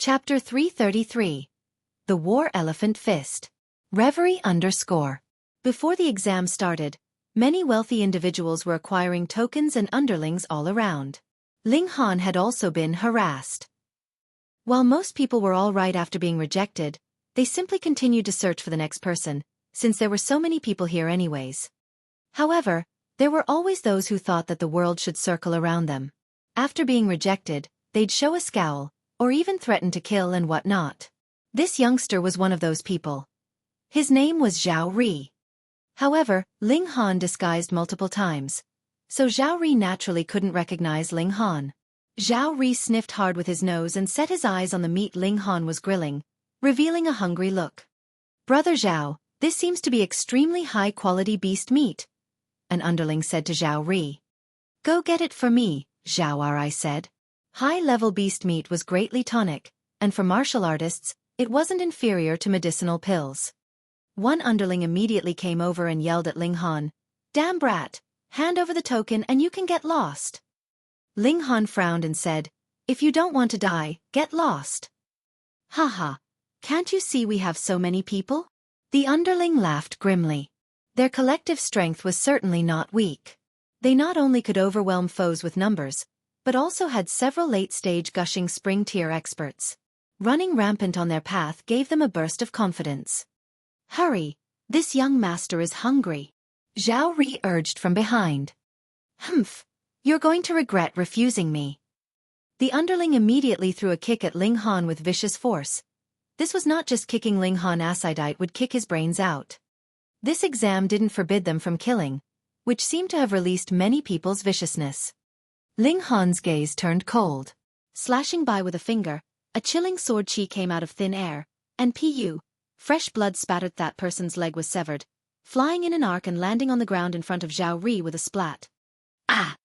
Chapter 333. The War Elephant Fist. Reverie _ Before the exam started, many wealthy individuals were acquiring tokens and underlings all around. Ling Han had also been harassed. While most people were all right after being rejected, they simply continued to search for the next person, since there were so many people here anyways. However, there were always those who thought that the world should circle around them. After being rejected, they'd show a scowl, or even threaten to kill and whatnot. This youngster was one of those people. His name was Zhao Ri. However, Ling Han disguised multiple times, so Zhao Ri naturally couldn't recognize Ling Han. Zhao Ri sniffed hard with his nose and set his eyes on the meat Ling Han was grilling, revealing a hungry look. "Brother Zhao, this seems to be extremely high-quality beast meat," an underling said to Zhao Ri. "Go get it for me," Zhao Ri said. High-level beast meat was greatly tonic, and for martial artists, it wasn't inferior to medicinal pills. One underling immediately came over and yelled at Ling Han, "Damn brat, hand over the token and you can get lost." Ling Han frowned and said, "If you don't want to die, get lost." "Haha, can't you see we have so many people?" The underling laughed grimly. Their collective strength was certainly not weak. They not only could overwhelm foes with numbers, but also had several late-stage gushing spring tier experts. Running rampant on their path gave them a burst of confidence. "Hurry, this young master is hungry," Zhao Ri urged from behind. "Humph, you're going to regret refusing me." The underling immediately threw a kick at Ling Han with vicious force. This was not just kicking Ling Han acidite would kick his brains out. This exam didn't forbid them from killing, which seemed to have released many people's viciousness. Ling Han's gaze turned cold. Slashing by with a finger, a chilling sword chi came out of thin air, and fresh blood spattered. That person's leg was severed, flying in an arc and landing on the ground in front of Zhao Ri with a splat. Ah!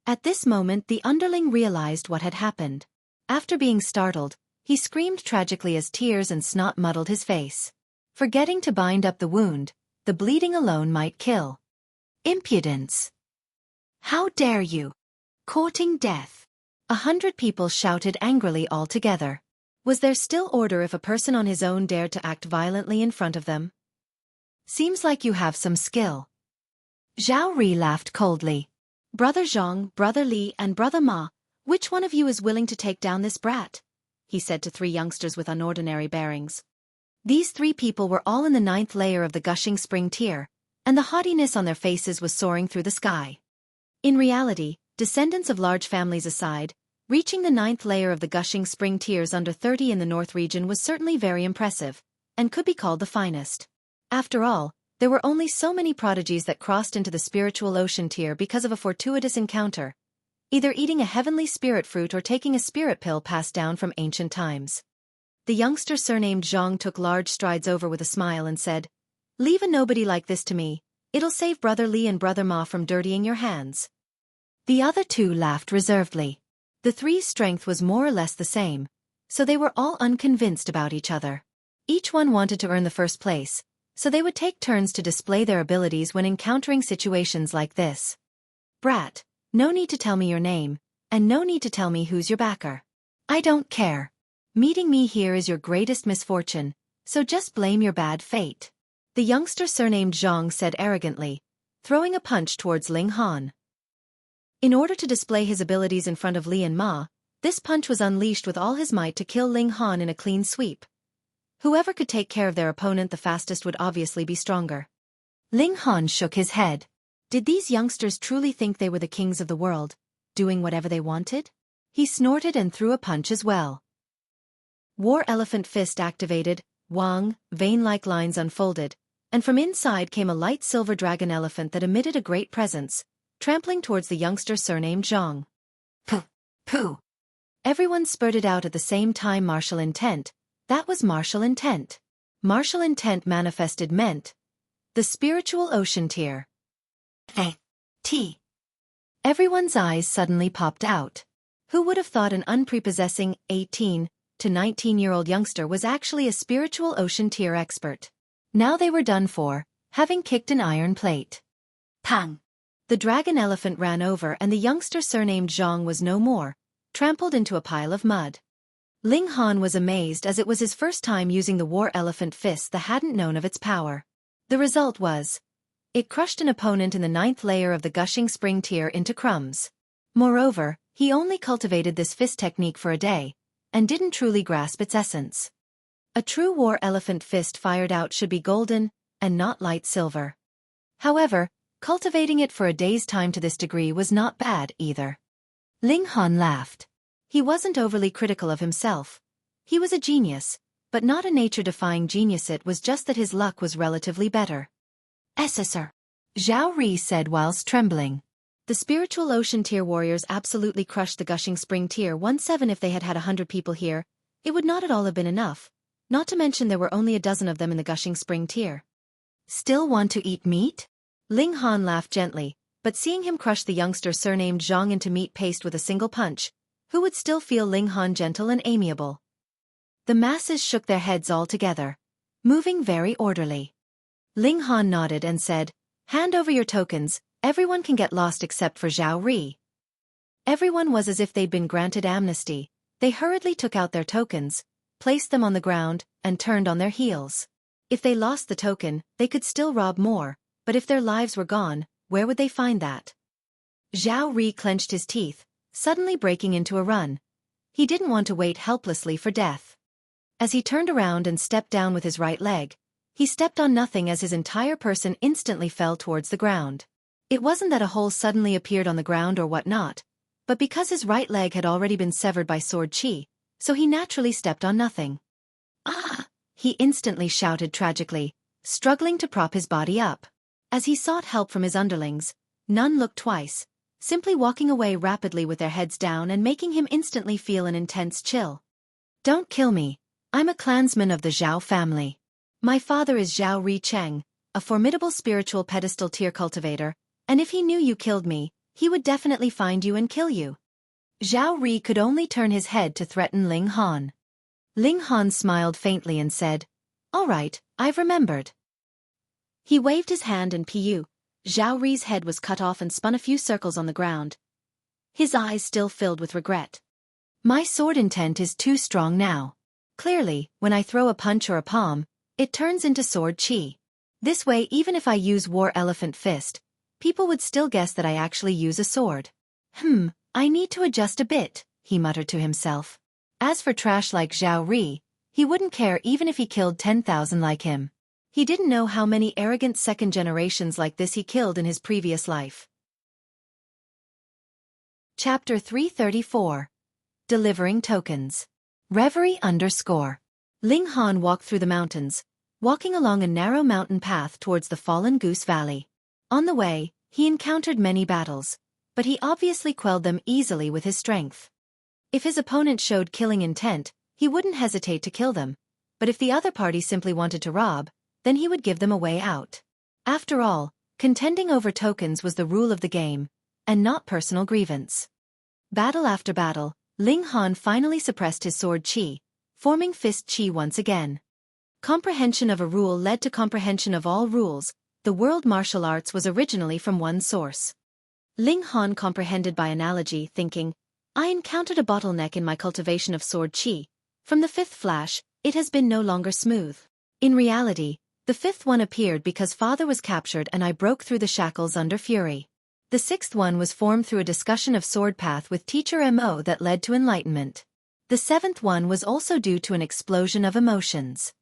At this moment the underling realized what had happened. After being startled, he screamed tragically as tears and snot muddled his face. Forgetting to bind up the wound, the bleeding alone might kill. Impudence! How dare you! Courting death! 100 people shouted angrily all together. Was there still order if a person on his own dared to act violently in front of them? "Seems like you have some skill." Zhao Ri laughed coldly. "Brother Zhang, Brother Li and Brother Ma, which one of you is willing to take down this brat?" he said to 3 youngsters with unordinary bearings. These 3 people were all in the 9th layer of the gushing spring tier, and the haughtiness on their faces was soaring through the sky. In reality, descendants of large families aside, reaching the 9th layer of the gushing spring tiers under 30 in the North region was certainly very impressive, and could be called the finest. After all, there were only so many prodigies that crossed into the spiritual ocean tier because of a fortuitous encounter, either eating a heavenly spirit fruit or taking a spirit pill passed down from ancient times. The youngster surnamed Zhang took large strides over with a smile and said, "Leave a nobody like this to me, it'll save Brother Li and Brother Ma from dirtying your hands." The other 2 laughed reservedly. The 3's strength was more or less the same, so they were all unconvinced about each other. Each one wanted to earn the first place, so they would take turns to display their abilities when encountering situations like this. "Brat, no need to tell me your name, and no need to tell me who's your backer. I don't care. Meeting me here is your greatest misfortune, so just blame your bad fate," the youngster surnamed Zhang said arrogantly, throwing a punch towards Ling Han. In order to display his abilities in front of Li and Ma, this punch was unleashed with all his might to kill Ling Han in a clean sweep. Whoever could take care of their opponent the fastest would obviously be stronger. Ling Han shook his head. Did these youngsters truly think they were the kings of the world, doing whatever they wanted? He snorted and threw a punch as well. War Elephant Fist activated, Wang, vein-like lines unfolded, and from inside came a light silver dragon elephant that emitted a great presence, trampling towards the youngster surnamed Zhang. Puh! Puh! Everyone spurted out at the same time. Martial intent. That was martial intent. Martial intent manifested meant the spiritual ocean tier. T. Everyone's eyes suddenly popped out. Who would have thought an unprepossessing 18 to 19-year-old youngster was actually a spiritual ocean tier expert? Now they were done for, having kicked an iron plate. Pang! The dragon elephant ran over and the youngster surnamed Zhang was no more, trampled into a pile of mud. Ling Han was amazed as it was his first time using the war elephant fist that hadn't known of its power. The result was, it crushed an opponent in the 9th layer of the gushing spring tier into crumbs. Moreover, he only cultivated this fist technique for a day, and didn't truly grasp its essence. A true war elephant fist fired out should be golden, and not light silver. However, cultivating it for a day's time to this degree was not bad either. Ling Han laughed. He wasn't overly critical of himself. He was a genius, but not a nature-defying genius. It was just that his luck was relatively better. SSR. Zhao Ri said whilst trembling. The spiritual ocean tier warriors absolutely crushed the gushing spring tier 1-7. If they had had 100 people here, it would not at all have been enough, not to mention there were only a dozen of them in the gushing spring tier. Still want to eat meat? Ling Han laughed gently, but seeing him crush the youngster surnamed Zhang into meat paste with a single punch, who would still feel Ling Han gentle and amiable? The masses shook their heads all together, moving very orderly. Ling Han nodded and said, "Hand over your tokens, everyone can get lost except for Zhao Ri." Everyone was as if they'd been granted amnesty. They hurriedly took out their tokens, placed them on the ground, and turned on their heels. If they lost the token, they could still rob more, but if their lives were gone, where would they find that? Zhao Ri clenched his teeth, suddenly breaking into a run. He didn't want to wait helplessly for death. As he turned around and stepped down with his right leg, he stepped on nothing as his entire person instantly fell towards the ground. It wasn't that a hole suddenly appeared on the ground or whatnot, but because his right leg had already been severed by sword chi, so he naturally stepped on nothing. "Ah!" he instantly shouted tragically, struggling to prop his body up. As he sought help from his underlings, none looked twice, simply walking away rapidly with their heads down and making him instantly feel an intense chill. "Don't kill me. I'm a clansman of the Zhao family. My father is Zhao Ri Cheng, a formidable spiritual pedestal tier cultivator, and if he knew you killed me, he would definitely find you and kill you." Zhao Ri could only turn his head to threaten Ling Han. Ling Han smiled faintly and said, "All right, I've remembered." He waved his hand and Zhao Ri's head was cut off and spun a few circles on the ground. His eyes still filled with regret. "My sword intent is too strong now. Clearly, when I throw a punch or a palm, it turns into sword chi. This way, even if I use war elephant fist, people would still guess that I actually use a sword. I need to adjust a bit," he muttered to himself. As for trash like Zhao Ri, he wouldn't care even if he killed 10,000 like him. He didn't know how many arrogant second generations like this he killed in his previous life. Chapter 334. Delivering Tokens. Reverie _ Ling Han walked through the mountains, walking along a narrow mountain path towards the Fallen Goose Valley. On the way, he encountered many battles, but he obviously quelled them easily with his strength. If his opponent showed killing intent, he wouldn't hesitate to kill them, but if the other party simply wanted to rob, then he would give them a way out. After all, contending over tokens was the rule of the game, and not personal grievance. Battle after battle, Ling Han finally suppressed his sword chi, forming fist chi once again. Comprehension of a rule led to comprehension of all rules. The world martial arts was originally from one source. Ling Han comprehended by analogy, thinking, "I encountered a bottleneck in my cultivation of sword chi. From the 5th flash, it has been no longer smooth. In reality, the 5th one appeared because father was captured and I broke through the shackles under fury. The 6th one was formed through a discussion of sword path with teacher Mo that led to enlightenment. The 7th one was also due to an explosion of emotions.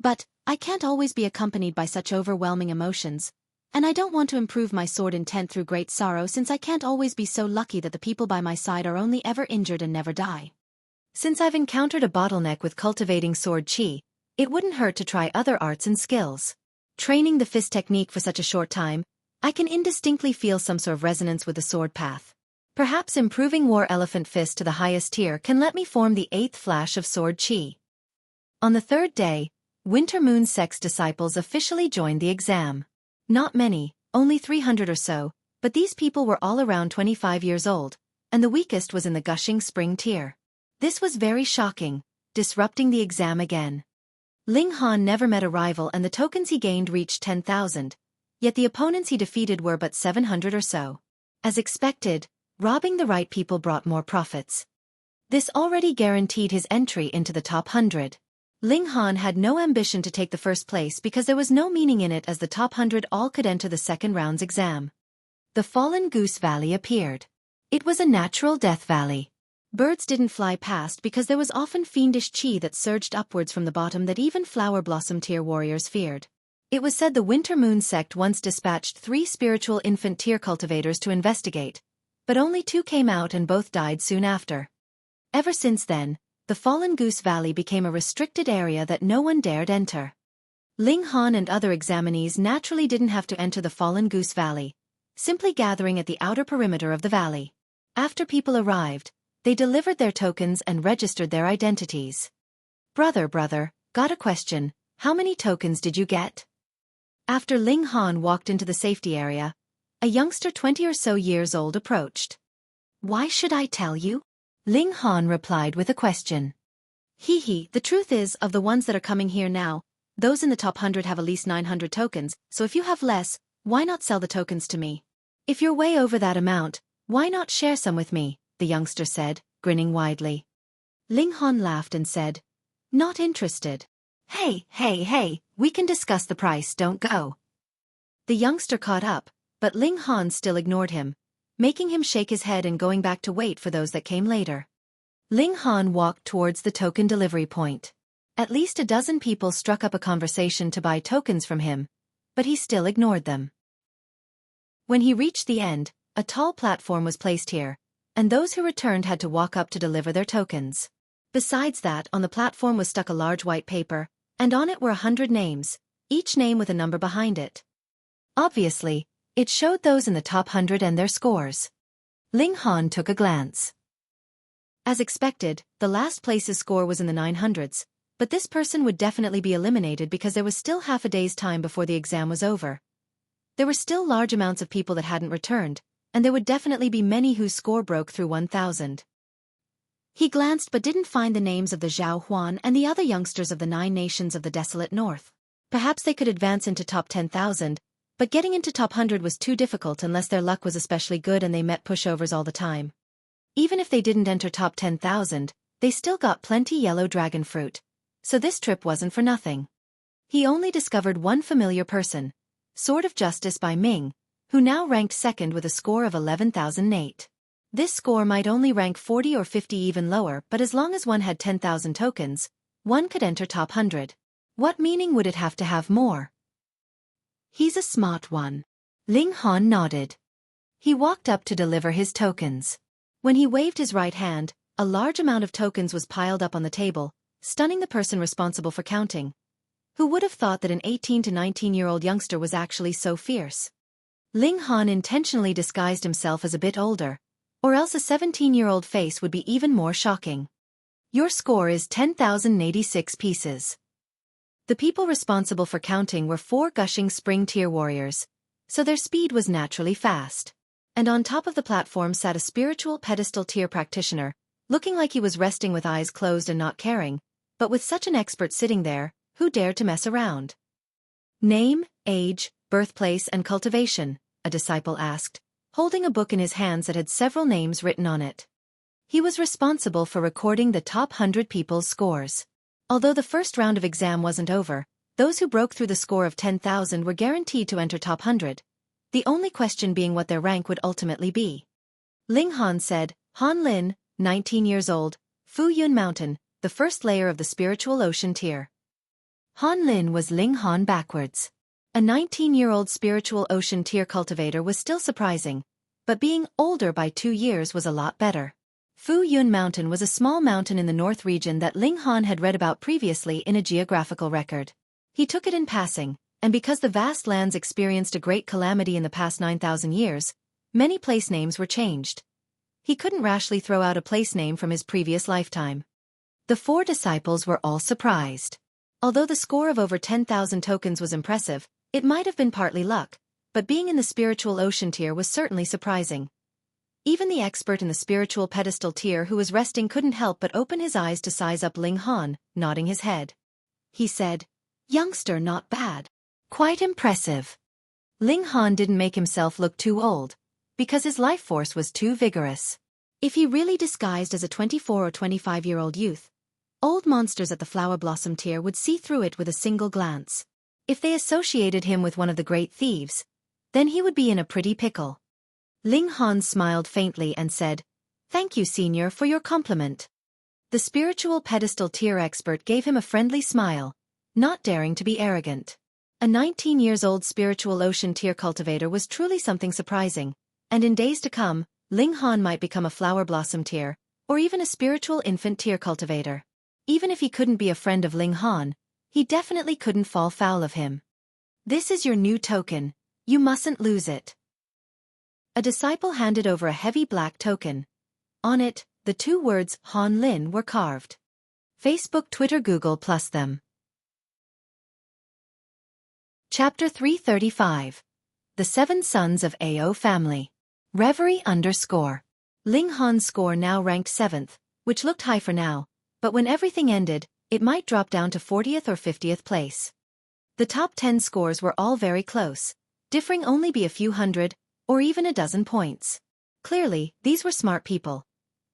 But I can't always be accompanied by such overwhelming emotions, and I don't want to improve my sword intent through great sorrow since I can't always be so lucky that the people by my side are only ever injured and never die. Since I've encountered a bottleneck with cultivating sword chi, it wouldn't hurt to try other arts and skills. Training the fist technique for such a short time, I can indistinctly feel some sort of resonance with the sword path. Perhaps improving war elephant fist to the highest tier can let me form the 8th flash of sword chi." On the 3rd day, Winter Moon Sect's disciples officially joined the exam. Not many, only 300 or so, but these people were all around 25 years old, and the weakest was in the gushing spring tier. This was very shocking, disrupting the exam again. Ling Han never met a rival and the tokens he gained reached 10,000, yet the opponents he defeated were but 700 or so. As expected, robbing the right people brought more profits. This already guaranteed his entry into the top 100. Ling Han had no ambition to take the first place because there was no meaning in it, as the top 100 all could enter the second round's exam. The Fallen Goose Valley appeared. It was a natural death valley. Birds didn't fly past because there was often fiendish chi that surged upwards from the bottom that even flower blossom tier warriors feared. It was said the Winter Moon sect once dispatched 3 spiritual infant tier cultivators to investigate, but only 2 came out and both died soon after. Ever since then, the Fallen Goose Valley became a restricted area that no one dared enter. Ling Han and other examinees naturally didn't have to enter the Fallen Goose Valley, simply gathering at the outer perimeter of the valley. After people arrived, they delivered their tokens and registered their identities. Brother, got a question, how many tokens did you get? After Ling Han walked into the safety area, a youngster 20 or so years old approached. Why should I tell you? Ling Han replied with a question. The truth is, of the ones that are coming here now, those in the top 100 have at least 900 tokens, so if you have less, why not sell the tokens to me? If you're way over that amount, why not share some with me? The youngster said, grinning widely. Ling Han laughed and said, not interested. Hey, we can discuss the price, don't go. The youngster caught up, but Ling Han still ignored him, making him shake his head and going back to wait for those that came later. Ling Han walked towards the token delivery point. At least a dozen people struck up a conversation to buy tokens from him, but he still ignored them. When he reached the end, a tall platform was placed here, and those who returned had to walk up to deliver their tokens. Besides that, on the platform was stuck a large white paper, and on it were 100 names, each name with a number behind it. Obviously, it showed those in the top 100 and their scores. Ling Han took a glance. As expected, the last place's score was in the 900s, but this person would definitely be eliminated because there was still half a day's time before the exam was over. There were still large amounts of people that hadn't returned, and there would definitely be many whose score broke through 1,000. He glanced but didn't find the names of the Xiaofan and the other youngsters of the 9 nations of the desolate north. Perhaps they could advance into top 10,000, but getting into top 100 was too difficult unless their luck was especially good and they met pushovers all the time. Even if they didn't enter top 10,000, they still got plenty yellow dragon fruit, so this trip wasn't for nothing. He only discovered one familiar person, Sword of Justice by Ming, who now ranked second with a score of 11,008. This score might only rank 40 or 50 even lower, but as long as one had 10,000 tokens, one could enter top 100. What meaning would it have to have more? He's a smart one. Ling Han nodded. He walked up to deliver his tokens. When he waved his right hand, a large amount of tokens was piled up on the table, stunning the person responsible for counting. Who would have thought that an 18 to 19-year-old youngster was actually so fierce? Ling Han intentionally disguised himself as a bit older, or else a 17-year-old face would be even more shocking. Your score is 10,086 pieces. The people responsible for counting were 4 gushing spring tier warriors, so their speed was naturally fast. And on top of the platform sat a spiritual pedestal tier practitioner, looking like he was resting with eyes closed and not caring, but with such an expert sitting there, who dared to mess around? Name, age, birthplace and cultivation, a disciple asked, holding a book in his hands that had several names written on it. He was responsible for recording the top 100 people's scores. Although the first round of exam wasn't over, those who broke through the score of 10,000 were guaranteed to enter top 100, the only question being what their rank would ultimately be. Ling Han said, Han Lin, 19 years old, Fu Yun Mountain, the first layer of the spiritual ocean tier. Han Lin was Ling Han backwards. A 19-year-old spiritual ocean tier cultivator was still surprising, but being older by 2 years was a lot better. Fu Yun Mountain was a small mountain in the north region that Ling Han had read about previously in a geographical record. He took it in passing, and because the vast lands experienced a great calamity in the past 9,000 years, many place names were changed. He couldn't rashly throw out a place name from his previous lifetime. The 4 disciples were all surprised. Although the score of over 10,000 tokens was impressive, it might have been partly luck, but being in the spiritual ocean tier was certainly surprising. Even the expert in the spiritual pedestal tier who was resting couldn't help but open his eyes to size up Ling Han, nodding his head. He said, "Youngster, not bad. Quite impressive." Ling Han didn't make himself look too old, because his life force was too vigorous. If he really disguised as a 24 or 25-year-old youth, old monsters at the Flower Blossom tier would see through it with a single glance. If they associated him with one of the great thieves, then he would be in a pretty pickle. Ling Han smiled faintly and said, "Thank you, senior, for your compliment." The spiritual pedestal tier expert gave him a friendly smile, not daring to be arrogant. A 19-year-old spiritual ocean tier cultivator was truly something surprising, and in days to come, Ling Han might become a Flower Blossom tier, or even a spiritual infant tier cultivator. Even if he couldn't be a friend of Ling Han, he definitely couldn't fall foul of him. "This is your new token. You mustn't lose it." A disciple handed over a heavy black token. On it, the two words Han Lin were carved. Facebook, Twitter, Google plus them. Chapter 335. The Seven Sons of Ao Family. Reverie _ Ling Han's score now ranked 7th, which looked high for now, but when everything ended, it might drop down to 40th or 50th place. The top 10 scores were all very close, differing only by a few hundred, or even a dozen points. Clearly, these were smart people.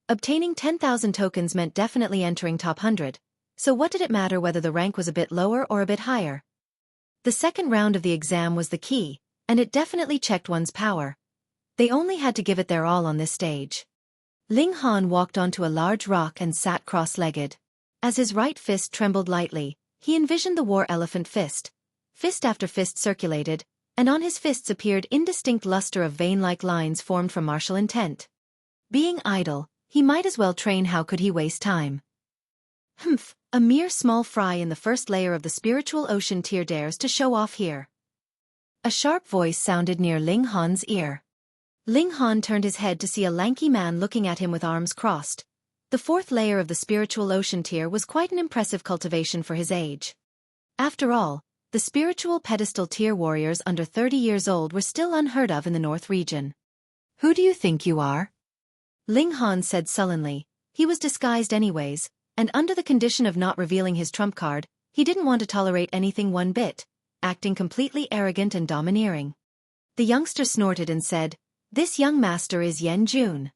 Obtaining 10,000 tokens meant definitely entering top 100, so what did it matter whether the rank was a bit lower or a bit higher? The second round of the exam was the key, and it definitely checked one's power. They only had to give it their all on this stage. Ling Han walked onto a large rock and sat cross-legged. As his right fist trembled lightly, he envisioned the war elephant fist. Fist after fist circulated, and on his fists appeared indistinct luster of vein-like lines formed from martial intent. Being idle, he might as well train. How could he waste time? Humph, a mere small fry in the first layer of the spiritual ocean tier dares to show off here. A sharp voice sounded near Ling Han's ear. Ling Han turned his head to see a lanky man looking at him with arms crossed. The fourth layer of the spiritual ocean tier was quite an impressive cultivation for his age. After all, the spiritual pedestal tier warriors under 30 years old were still unheard of in the North region. "Who do you think you are?" Ling Han said sullenly. He was disguised anyways, and under the condition of not revealing his trump card, he didn't want to tolerate anything one bit, acting completely arrogant and domineering. The youngster snorted and said, "This young master is Yen Jun."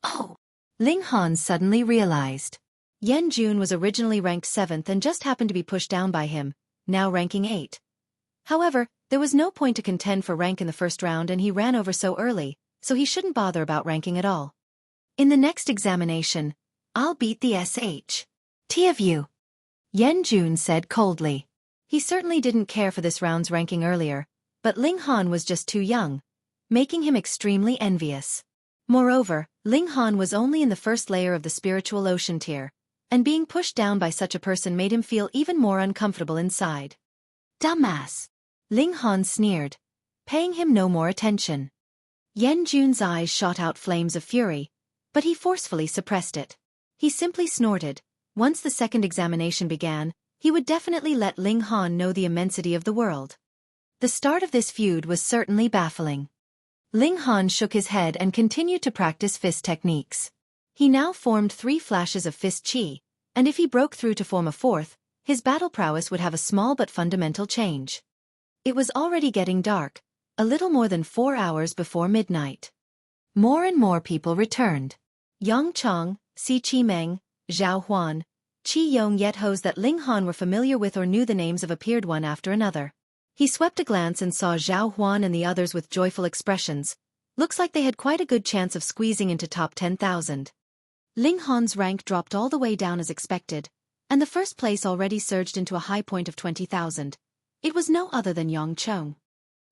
Oh! Ling Han suddenly realized. Yen Jun was originally ranked 7th and just happened to be pushed down by him, now ranking 8. However, there was no point to contend for rank in the first round and he ran over so early, so he shouldn't bother about ranking at all. In the next examination, I'll beat the SH.T of you, Yen Jun said coldly. He certainly didn't care for this round's ranking earlier, but Ling Han was just too young, making him extremely envious. Moreover, Ling Han was only in the first layer of the spiritual ocean tier, and being pushed down by such a person made him feel even more uncomfortable inside. "Dumbass!" Ling Han sneered, paying him no more attention. Yen Jun's eyes shot out flames of fury, but he forcefully suppressed it. He simply snorted. Once the second examination began, he would definitely let Ling Han know the immensity of the world. The start of this feud was certainly baffling. Ling Han shook his head and continued to practice fist techniques. He now formed 3 flashes of fist chi, and if he broke through to form a 4th, his battle prowess would have a small but fundamental change. It was already getting dark, a little more than 4 hours before midnight. More and more people returned. Yang Chong, Si Chi Meng, Zhao Huan, Chi Yong Yet Hos that Ling Han were familiar with or knew the names of appeared one after another. He swept a glance and saw Zhao Huan and the others with joyful expressions. Looks like they had quite a good chance of squeezing into top 10,000. Ling Han's rank dropped all the way down as expected, and the first place already surged into a high point of 20,000. It was no other than Yang Chong.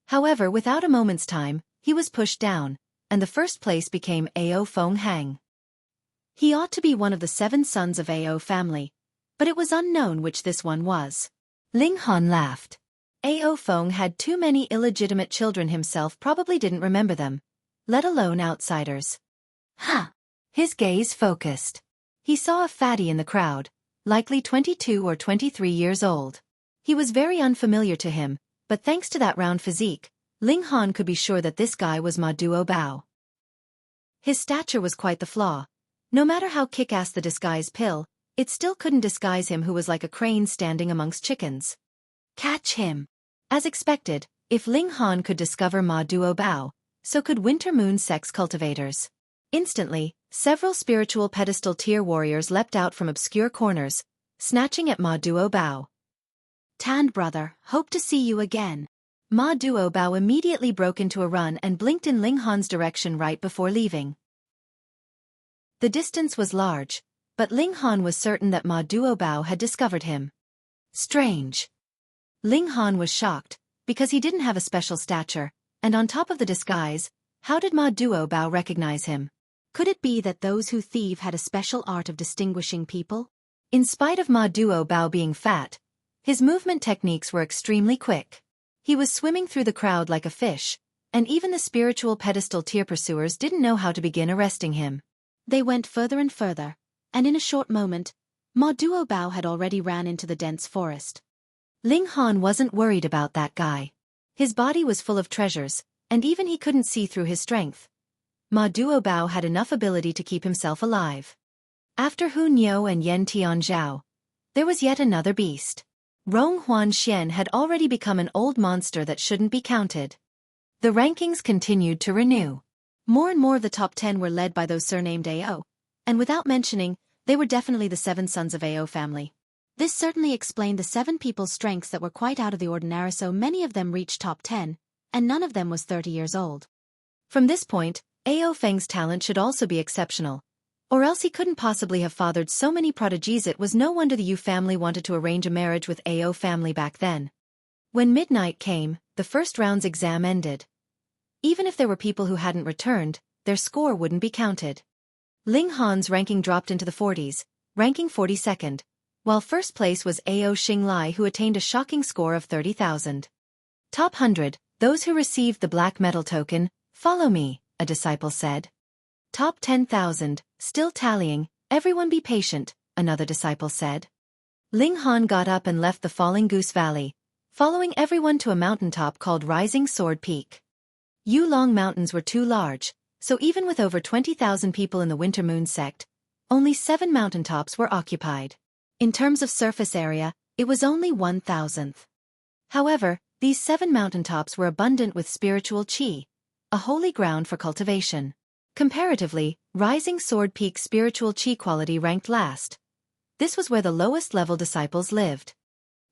However, without a moment's time, he was pushed down, and the first place became Ao Feng Hang. He ought to be one of the 7 sons of Ao family, but it was unknown which this one was. Ling Han laughed. Ao Feng had too many illegitimate children himself, probably didn't remember them, let alone outsiders. Ha! His gaze focused. He saw a fatty in the crowd, likely 22 or 23 years old. He was very unfamiliar to him, but thanks to that round physique, Ling Han could be sure that this guy was Ma Duo Bao. His stature was quite the flaw. No matter how kick-ass the disguise pill, it still couldn't disguise him, who was like a crane standing amongst chickens. Catch him! As expected, if Ling Han could discover Ma Duo Bao, so could Winter Moon sex cultivators. Instantly, Several spiritual pedestal tier warriors leapt out from obscure corners, snatching at Ma Duo Bao. "Tand brother, hope to see you again." Ma Duo Bao immediately broke into a run and blinked in Ling Han's direction right before leaving. The distance was large, but Ling Han was certain that Ma Duo Bao had discovered him. Strange. Ling Han was shocked, because he didn't have a special stature, and on top of the disguise, how did Ma Duo Bao recognize him? Could it be that those who thieve had a special art of distinguishing people? In spite of Ma Duo Bao being fat, his movement techniques were extremely quick. He was swimming through the crowd like a fish, and even the spiritual pedestal tier pursuers didn't know how to begin arresting him. They went further and further, and in a short moment, Ma Duo Bao had already ran into the dense forest. Ling Han wasn't worried about that guy. His body was full of treasures, and even he couldn't see through his strength. Ma Duo Bao had enough ability to keep himself alive. After Hu Niu and Yen Tianzhao, there was yet another beast. Rong Huan Xian had already become an old monster that shouldn't be counted. The rankings continued to renew. More and more of the top 10 were led by those surnamed Ao, and without mentioning, they were definitely the 7 sons of Ao family. This certainly explained the 7 people's strengths that were quite out of the ordinary, so many of them reached top 10, and none of them was 30 years old. From this point, Ao Feng's talent should also be exceptional. Or else he couldn't possibly have fathered so many prodigies. It was no wonder the Yu family wanted to arrange a marriage with Ao family back then. When midnight came, the first round's exam ended. Even if there were people who hadn't returned, their score wouldn't be counted. Ling Han's ranking dropped into the 40s, ranking 42nd, while first place was Ao Xinglai, who attained a shocking score of 30,000. Top 100, those who received the black metal token, follow me, a disciple said. Top 10,000, still tallying, everyone be patient, another disciple said. Ling Han got up and left the Falling Goose Valley, following everyone to a mountaintop called Rising Sword Peak. Yulong Mountains were too large, so even with over 20,000 people in the Winter Moon sect, only 7 mountaintops were occupied. In terms of surface area, it was only 1,000th. However, these 7 mountaintops were abundant with spiritual qi, a holy ground for cultivation. Comparatively, Rising Sword Peak's spiritual qi quality ranked last. This was where the lowest-level disciples lived.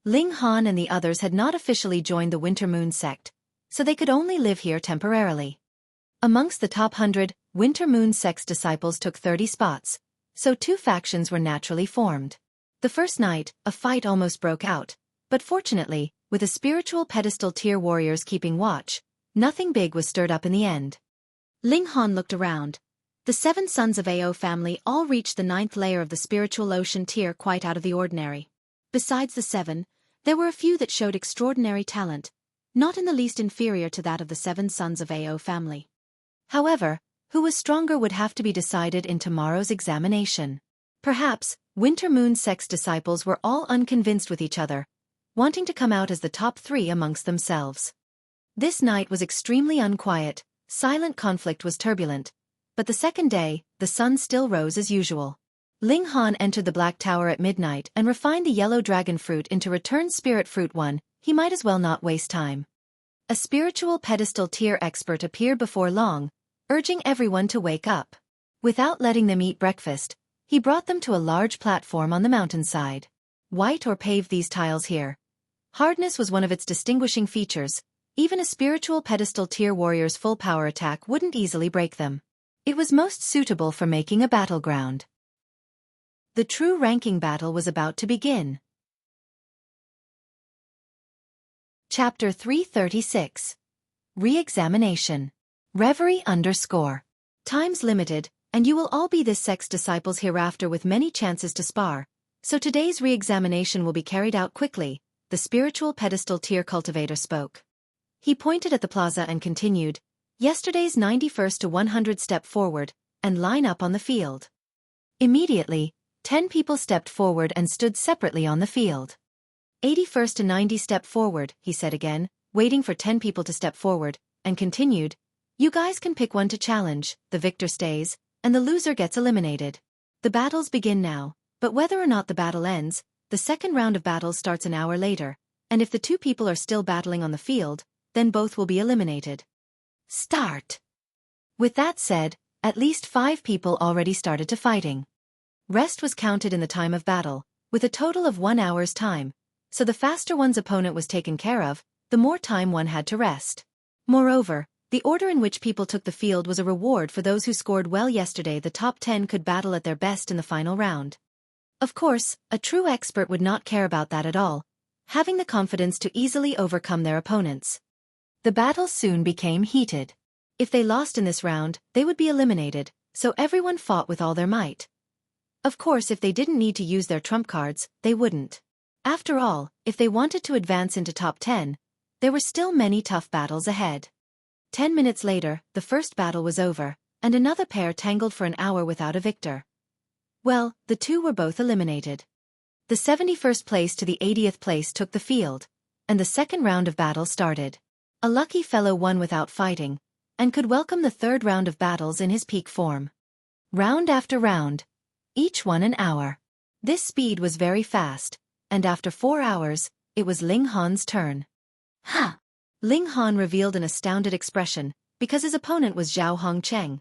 Ling Han and the others had not officially joined the Winter Moon sect, so they could only live here temporarily. Amongst the top 100, Winter Moon sect's disciples took 30 spots, so 2 factions were naturally formed. The first night, a fight almost broke out, but fortunately, with the spiritual pedestal tier warriors keeping watch, nothing big was stirred up in the end. Ling Han looked around. The 7 sons of Ao family all reached the 9th layer of the spiritual ocean tier quite out of the ordinary. Besides the 7, there were a few that showed extraordinary talent, not in the least inferior to that of the 7 sons of Ao family. However, who was stronger would have to be decided in tomorrow's examination. Perhaps, Winter Moon sect's disciples were all unconvinced with each other, wanting to come out as the top 3 amongst themselves. This night was extremely unquiet. Silent conflict was turbulent, but the second day, the sun still rose as usual. Ling Han entered the Black Tower at midnight and refined the yellow dragon fruit into returned spirit fruit 1, he might as well not waste time. A spiritual pedestal tier expert appeared before long, urging everyone to wake up. Without letting them eat breakfast, he brought them to a large platform on the mountainside. White or paved these tiles here. Hardness was one of its distinguishing features. Even a spiritual pedestal tier warrior's full power attack wouldn't easily break them. It was most suitable for making a battleground. The true ranking battle was about to begin. Chapter 336. Re-examination. Reverie _ Time's limited, and you will all be this sect's disciples hereafter with many chances to spar, so today's re-examination will be carried out quickly, the spiritual pedestal tier cultivator spoke. He pointed at the plaza and continued, yesterday's 91st to 100 step forward, and line up on the field. Immediately, 10 people stepped forward and stood separately on the field. 81st to 90 step forward, he said again, waiting for 10 people to step forward, and continued, you guys can pick one to challenge, the victor stays, and the loser gets eliminated. The battles begin now, but whether or not the battle ends, the second round of battles starts an hour later, and if the 2 people are still battling on the field, then both will be eliminated. Start! With that said, At least 5 people already started to fighting. Rest was counted in the time of battle, with a total of 1 hour's time, so the faster one's opponent was taken care of, the more time one had to rest. Moreover, the order in which people took the field was a reward for those who scored well yesterday. The top 10 could battle at their best in the final round. Of course, a true expert would not care about that at all, having the confidence to easily overcome their opponents. The battle soon became heated. If they lost in this round, they would be eliminated, so everyone fought with all their might. Of course, if they didn't need to use their trump cards, they wouldn't. After all, if they wanted to advance into top 10, there were still many tough battles ahead. 10 minutes later, the first battle was over, and another pair tangled for an hour without a victor. Well, the two were both eliminated. The 71st place to the 80th place took the field, and the second round of battle started. A lucky fellow won without fighting, and could welcome the third round of battles in his peak form. Round after round, each 1 hour. This speed was very fast, and after 4 hours, it was Ling Han's turn. Ha! Ling Han revealed an astounded expression, because his opponent was Zhao Hongcheng.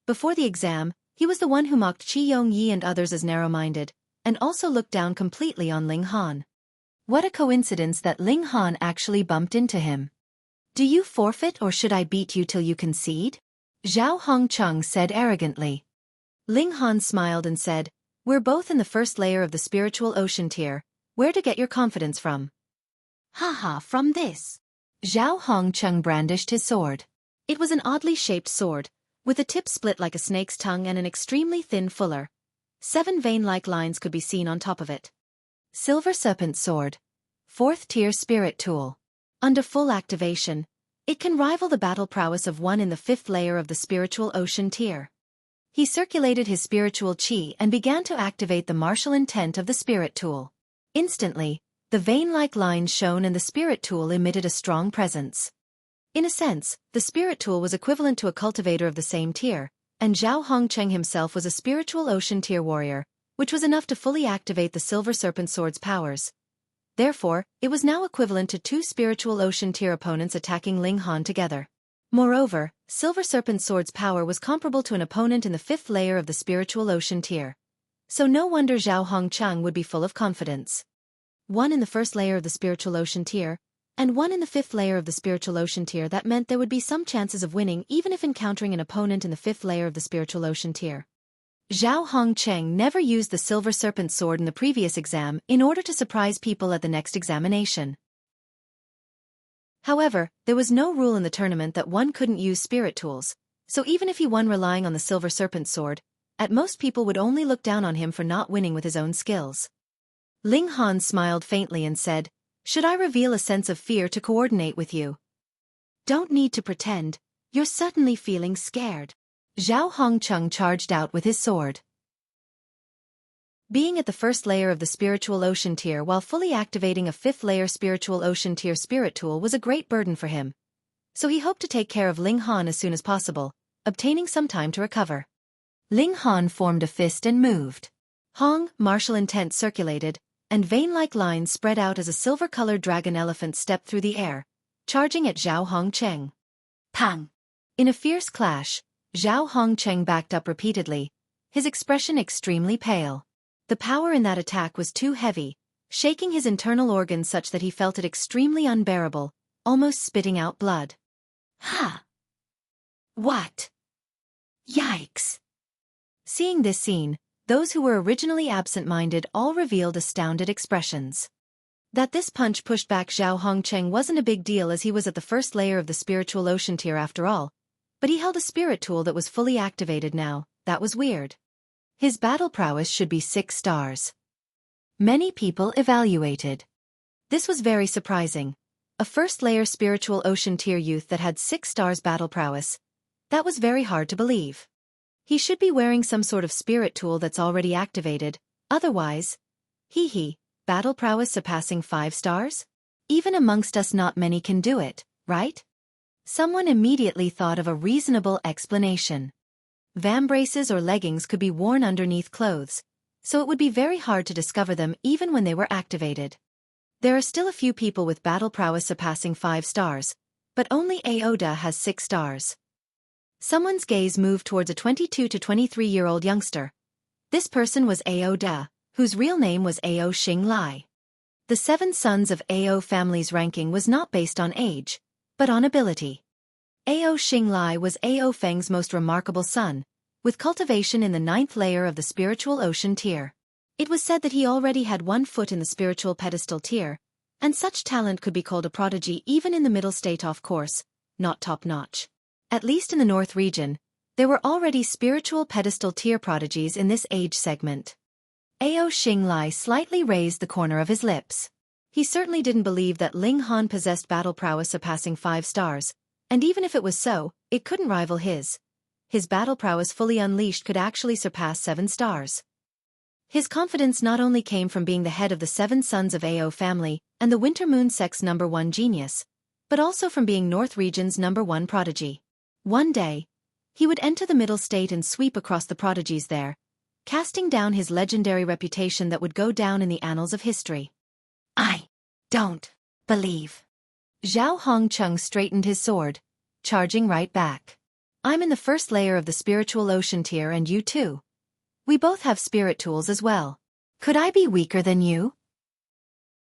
Before the exam, he was the one who mocked Qi Yongyi and others as narrow-minded, and also looked down completely on Ling Han. What a coincidence that Ling Han actually bumped into him. "Do you forfeit or should I beat you till you concede?" Zhao Hongcheng said arrogantly. Ling Han smiled and said, "We're both in the first layer of the spiritual ocean tier. Where to get your confidence from?" "Haha, from this." Zhao Hongcheng brandished his sword. It was an oddly shaped sword, with a tip split like a snake's tongue and an extremely thin fuller. 7 vein-like lines could be seen on top of it. Silver Serpent Sword. 4th tier spirit tool. Under full activation, it can rival the battle prowess of one in the 5th layer of the spiritual ocean tier. He circulated his spiritual chi and began to activate the martial intent of the spirit tool. Instantly, the vein-like lines shone and the spirit tool emitted a strong presence. In a sense, the spirit tool was equivalent to a cultivator of the same tier, and Zhao Hongcheng himself was a spiritual ocean tier warrior, which was enough to fully activate the Silver Serpent Sword's powers. Therefore, it was now equivalent to 2 spiritual ocean tier opponents attacking Ling Han together. Moreover, Silver Serpent Sword's power was comparable to an opponent in the 5th layer of the spiritual ocean tier. So no wonder Zhao Hongcheng would be full of confidence. One in the 1st layer of the spiritual ocean tier, and one in the 5th layer of the spiritual ocean tier. That meant there would be some chances of winning even if encountering an opponent in the 5th layer of the spiritual ocean tier. Zhao Hongcheng never used the Silver Serpent Sword in the previous exam in order to surprise people at the next examination. However, there was no rule in the tournament that one couldn't use spirit tools, so even if he won relying on the Silver Serpent Sword, at most people would only look down on him for not winning with his own skills. Ling Han smiled faintly and said, "Should I reveal a sense of fear to coordinate with you?" "Don't need to pretend, you're certainly feeling scared." Zhao Hongcheng charged out with his sword. Being at the 1st layer of the spiritual ocean tier while fully activating a 5th layer spiritual ocean tier spirit tool was a great burden for him. So he hoped to take care of Ling Han as soon as possible, obtaining some time to recover. Ling Han formed a fist and moved. Hong, martial intent circulated, and vein-like lines spread out as a silver-colored dragon elephant stepped through the air, charging at Zhao Hongcheng. Pang! In a fierce clash, Zhao Hongcheng backed up repeatedly, his expression extremely pale. The power in that attack was too heavy, shaking his internal organs such that he felt it extremely unbearable, almost spitting out blood. Ha! What? Yikes! Seeing this scene, those who were originally absent-minded all revealed astounded expressions. That this punch pushed back Zhao Hongcheng wasn't a big deal as he was at the 1st layer of the spiritual ocean tier after all, but he held a spirit tool that was fully activated now. That was weird. His battle prowess should be 6 stars. Many people evaluated. This was very surprising. A 1st layer spiritual ocean tier youth that had 6 stars battle prowess. That was very hard to believe. He should be wearing some sort of spirit tool that's already activated, otherwise, battle prowess surpassing 5 stars? Even amongst us not many can do it, right? Someone immediately thought of a reasonable explanation. Vambraces or leggings could be worn underneath clothes, so it would be very hard to discover them even when they were activated. There are still a few people with battle prowess surpassing 5 stars, but only Aoda has 6 stars. Someone's gaze moved towards a 22 to 23-year-old youngster. This person was Ao Da, whose real name was Ao Xing Lai. The 7 sons of Ao family's ranking was not based on age, but on ability. Ao Xing Lai was Ao Feng's most remarkable son, with cultivation in the 9th layer of the spiritual ocean tier. It was said that he already had 1 foot in the spiritual pedestal tier, and such talent could be called a prodigy even in the middle state, of course, not top-notch. At least in the North region, there were already spiritual pedestal tier prodigies in this age segment. Ao Xing Lai slightly raised the corner of his lips. He certainly didn't believe that Ling Han possessed battle prowess surpassing 5 stars, and even if it was so, it couldn't rival his. His battle prowess fully unleashed could actually surpass 7 stars. His confidence not only came from being the head of the 7 sons of Ao family and the Winter Moon Sect's #1 genius, but also from being North region's #1 prodigy. One day, he would enter the middle state and sweep across the prodigies there, casting down his legendary reputation that would go down in the annals of history. I don't believe. Zhao Hongcheng straightened his sword, charging right back. I'm in the 1st layer of the spiritual ocean tier, and you too. We both have spirit tools as well. Could I be weaker than you?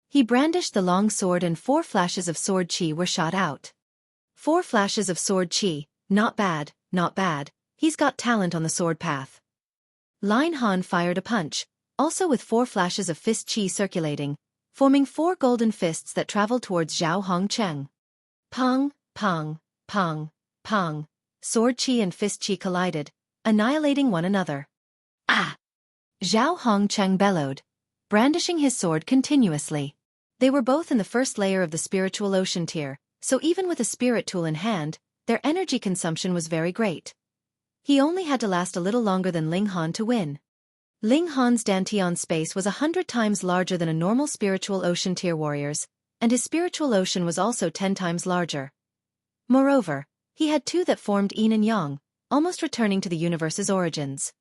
He brandished the long sword and 4 flashes of sword chi were shot out. 4 flashes of sword chi, not bad, not bad, he's got talent on the sword path. Lin Han fired a punch, also with 4 flashes of fist chi circulating, forming 4 golden fists that traveled towards Zhao Hongcheng. Pong, pong, pong, pong, sword chi and fist chi collided, annihilating one another. Ah! Zhao Hongcheng bellowed, brandishing his sword continuously. They were both in the 1st layer of the spiritual ocean tier, so even with a spirit tool in hand, their energy consumption was very great. He only had to last a little longer than Ling Han to win. Ling Han's Dantian space was 100 times larger than a normal spiritual ocean tier warrior's, and his spiritual ocean was also 10 times larger. Moreover, he had 2 that formed yin and yang, almost returning to the universe's origins.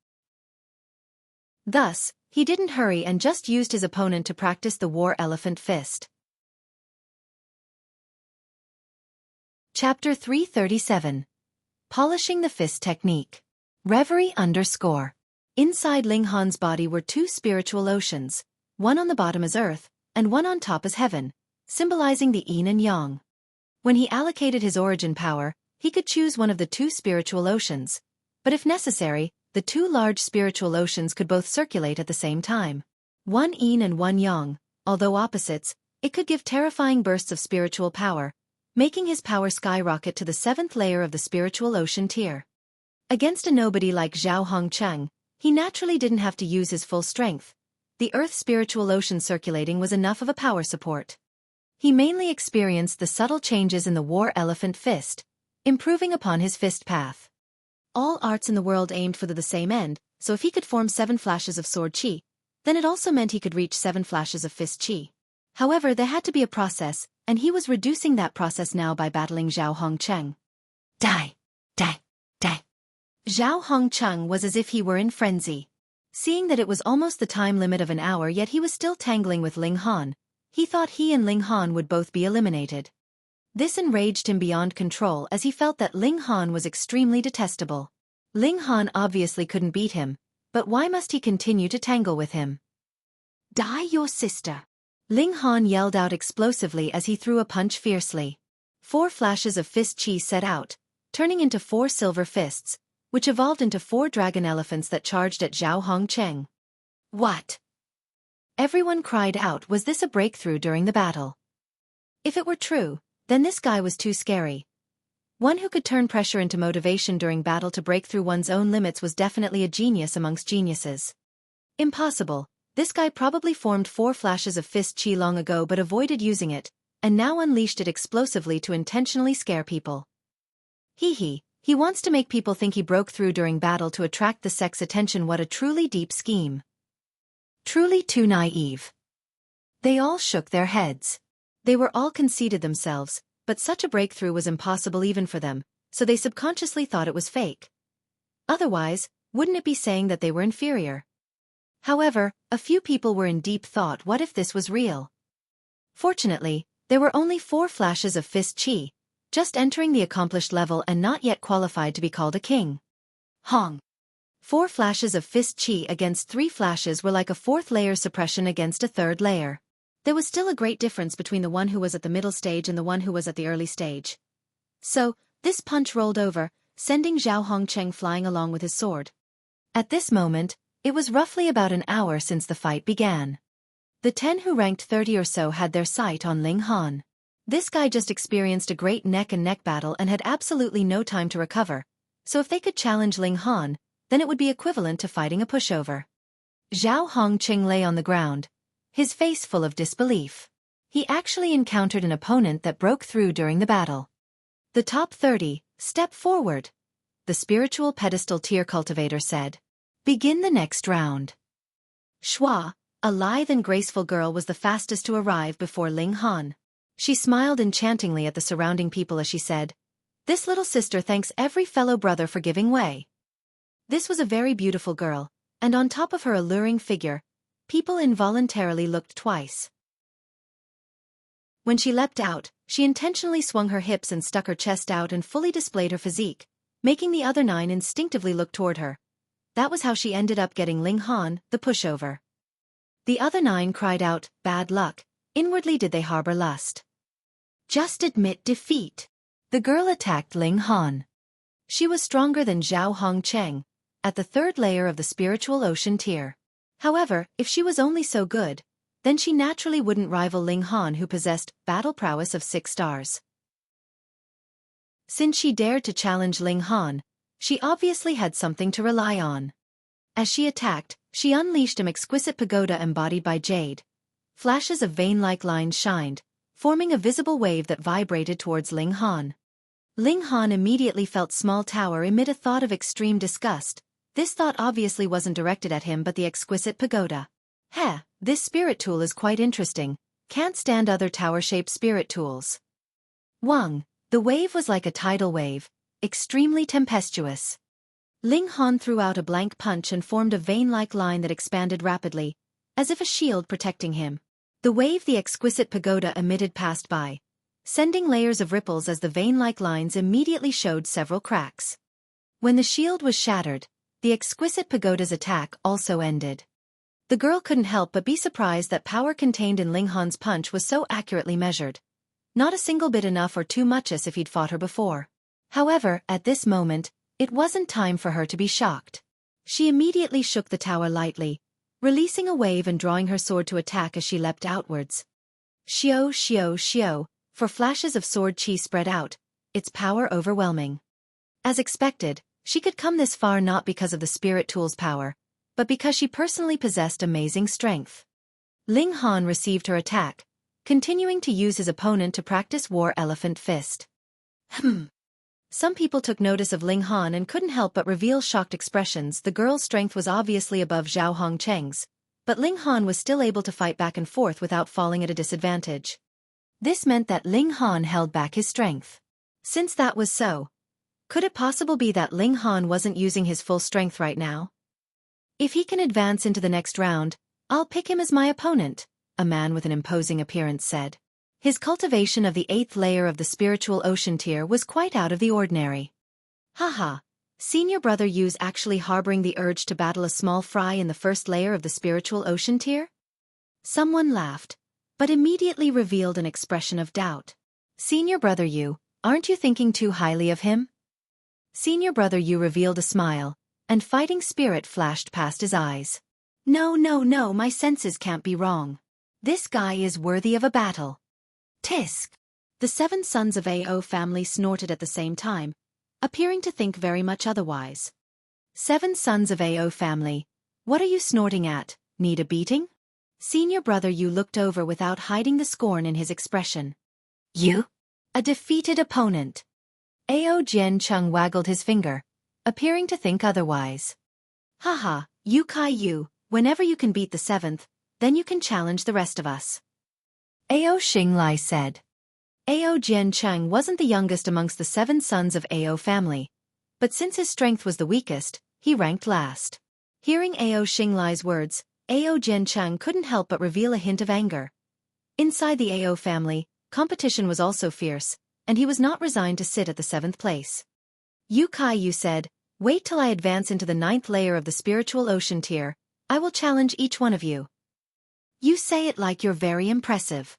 Thus, he didn't hurry and just used his opponent to practice the War Elephant Fist. Chapter 337. Polishing the Fist Technique. Reverie _ Inside Ling Han's body were 2 spiritual oceans, one on the bottom as earth, and one on top as heaven, symbolizing the yin and yang. When he allocated his origin power, he could choose one of the 2 spiritual oceans, but if necessary, the 2 large spiritual oceans could both circulate at the same time. One yin and one yang, although opposites, it could give terrifying bursts of spiritual power, making his power skyrocket to the 7th layer of the spiritual ocean tier. Against a nobody like Zhao Hongcheng, he naturally didn't have to use his full strength. The Earth's spiritual ocean circulating was enough of a power support. He mainly experienced the subtle changes in the War Elephant Fist, improving upon his fist path. All arts in the world aimed for the same end, so if he could form 7 flashes of sword chi, then it also meant he could reach 7 flashes of fist chi. However, there had to be a process, and he was reducing that process now by battling Zhao Hongcheng. Die! Die! Die! Zhao Hongcheng was as if he were in frenzy. Seeing that it was almost the time limit of an hour yet he was still tangling with Ling Han, he thought he and Ling Han would both be eliminated. This enraged him beyond control as he felt that Ling Han was extremely detestable. Ling Han obviously couldn't beat him, but why must he continue to tangle with him? Die, your sister! Ling Han yelled out explosively as he threw a punch fiercely. 4 flashes of fist chi set out, turning into 4 silver fists, which evolved into 4 dragon elephants that charged at Zhao Hongcheng. What? Everyone cried out, was this a breakthrough during the battle? If it were true, then this guy was too scary. One who could turn pressure into motivation during battle to break through one's own limits was definitely a genius amongst geniuses. Impossible, this guy probably formed 4 flashes of fist chi long ago but avoided using it, and now unleashed it explosively to intentionally scare people. He wants to make people think he broke through during battle to attract the sect's attention. What a truly deep scheme. Truly too naive. They all shook their heads. They were all conceited themselves, but such a breakthrough was impossible even for them, so they subconsciously thought it was fake. Otherwise, wouldn't it be saying that they were inferior? However, a few people were in deep thought, what if this was real? Fortunately, there were only 4 flashes of fist chi, just entering the accomplished level and not yet qualified to be called a king. Hong. 4 flashes of fist chi against 3 flashes were like a 4th layer suppression against a 3rd layer. There was still a great difference between the one who was at the middle stage and the one who was at the early stage. So, this punch rolled over, sending Zhao Hongcheng flying along with his sword. At this moment, it was roughly about an hour since the fight began. The 10 who ranked 30 or so had their sight on Ling Han. This guy just experienced a great neck-and-neck battle and had absolutely no time to recover, so if they could challenge Ling Han, then it would be equivalent to fighting a pushover. Zhao Hongqing lay on the ground, his face full of disbelief. He actually encountered an opponent that broke through during the battle. The top 30, step forward, the spiritual pedestal tier cultivator said. Begin the next round. Shua, a lithe and graceful girl, was the fastest to arrive before Ling Han. She smiled enchantingly at the surrounding people as she said, "This little sister thanks every fellow brother for giving way." This was a very beautiful girl, and on top of her alluring figure, people involuntarily looked twice. When she leapt out, she intentionally swung her hips and stuck her chest out and fully displayed her physique, making the other 9 instinctively look toward her. That was how she ended up getting Ling Han, the pushover. The other 9 cried out, "Bad luck." Inwardly did they harbor lust. Just admit defeat. The girl attacked Ling Han. She was stronger than Zhao Hongcheng, at the 3rd layer of the spiritual ocean tier. However, if she was only so good, then she naturally wouldn't rival Ling Han, who possessed battle prowess of 6 stars. Since she dared to challenge Ling Han, she obviously had something to rely on. As she attacked, she unleashed an exquisite pagoda embodied by jade. Flashes of vein-like lines shined, forming a visible wave that vibrated towards Ling Han. Ling Han immediately felt small tower emit a thought of extreme disgust. This thought obviously wasn't directed at him but the exquisite pagoda. Heh, this spirit tool is quite interesting. Can't stand other tower-shaped spirit tools. Wang, the wave was like a tidal wave, extremely tempestuous. Ling Han threw out a blank punch and formed a vein-like line that expanded rapidly, as if a shield protecting him. The wave the exquisite pagoda emitted passed by, sending layers of ripples as the vein-like lines immediately showed several cracks. When the shield was shattered, the exquisite pagoda's attack also ended. The girl couldn't help but be surprised that power contained in Ling Han's punch was so accurately measured. Not a single bit enough or too much as if he'd fought her before. However, at this moment, it wasn't time for her to be shocked. She immediately shook the tower lightly, releasing a wave and drawing her sword to attack as she leapt outwards. Xiao, xiao, xiao, for flashes of sword chi spread out, its power overwhelming. As expected, she could come this far not because of the spirit tool's power, but because she personally possessed amazing strength. Ling Han received her attack, continuing to use his opponent to practice War Elephant Fist. Some people took notice of Ling Han and couldn't help but reveal shocked expressions. The girl's strength was obviously above Zhao Hongcheng's, but Ling Han was still able to fight back and forth without falling at a disadvantage. This meant that Ling Han held back his strength. Since that was so, could it possibly be that Ling Han wasn't using his full strength right now? If he can advance into the next round, I'll pick him as my opponent, a man with an imposing appearance said. His cultivation of the 8th layer of the spiritual ocean tier was quite out of the ordinary. Haha, senior brother Yu's actually harboring the urge to battle a small fry in the 1st layer of the spiritual ocean tier? Someone laughed, but immediately revealed an expression of doubt. Senior brother Yu, aren't you thinking too highly of him? Senior brother Yu revealed a smile, and fighting spirit flashed past his eyes. No, my senses can't be wrong. This guy is worthy of a battle. Tisk! The 7 sons of Ao family snorted at the same time, appearing to think very much otherwise. 7 sons of Ao family, what are you snorting at? Need a beating? Senior brother Yu looked over without hiding the scorn in his expression. You? A defeated opponent. Ao Jian Chung waggled his finger, appearing to think otherwise. Haha, Yu Kai Yu, whenever you can beat the 7th, then you can challenge the rest of us. Ao Xinglai said. Ao Jian Chung wasn't the youngest amongst the 7 sons of Ao family, but since his strength was the weakest, he ranked last. Hearing Ao Xinglai's words, Ao Jian Chung couldn't help but reveal a hint of anger. Inside the Ao family, competition was also fierce, and he was not resigned to sit at the 7th place. Yu Kai-yu said, "Wait till I advance into the 9th layer of the spiritual ocean tier. I will challenge each one of you." "You say it like you're very impressive."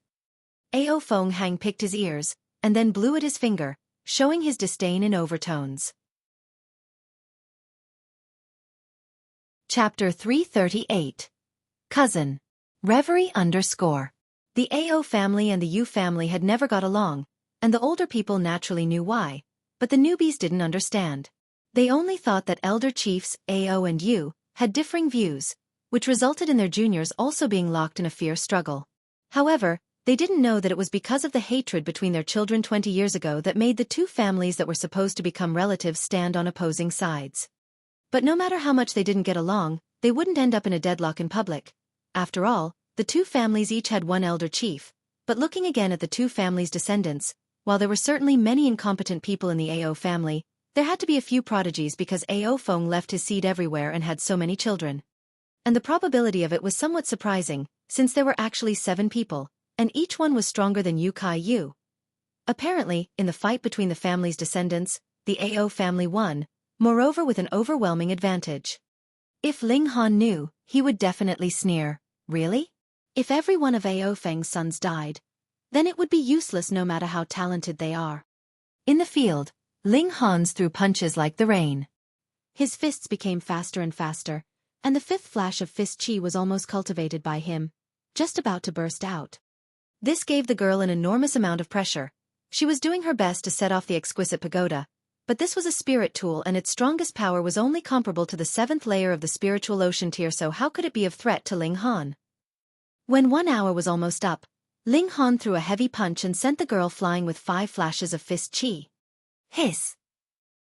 Ao Feng Hang picked his ears, and then blew at his finger, showing his disdain in overtones. Chapter 338. Cousin. Reverie _ The Ao family and the Yu family had never got along, and the older people naturally knew why, but the newbies didn't understand. They only thought that elder chiefs, Ao and Yu, had differing views, which resulted in their juniors also being locked in a fierce struggle. However, they didn't know that it was because of the hatred between their children 20 years ago that made the two families that were supposed to become relatives stand on opposing sides. But no matter how much they didn't get along, they wouldn't end up in a deadlock in public. After all, the two families each had one elder chief, but looking again at the two families' descendants, while there were certainly many incompetent people in the Ao family, there had to be a few prodigies because Ao Feng left his seed everywhere and had so many children. And the probability of it was somewhat surprising, since there were actually 7 people, and each one was stronger than Yu Kai-yu. Apparently, in the fight between the family's descendants, the Ao family won, moreover with an overwhelming advantage. If Ling Han knew, he would definitely sneer. Really? If every one of Ao Feng's sons died, then it would be useless no matter how talented they are. In the field, Ling Han's threw punches like the rain. His fists became faster and faster, and the 5th flash of fist chi was almost cultivated by him, just about to burst out. This gave the girl an enormous amount of pressure. She was doing her best to set off the exquisite pagoda, but this was a spirit tool and its strongest power was only comparable to the 7th layer of the spiritual ocean tier, so how could it be of threat to Ling Han? When 1 hour was almost up, Ling Han threw a heavy punch and sent the girl flying with 5 flashes of fist chi. Hiss!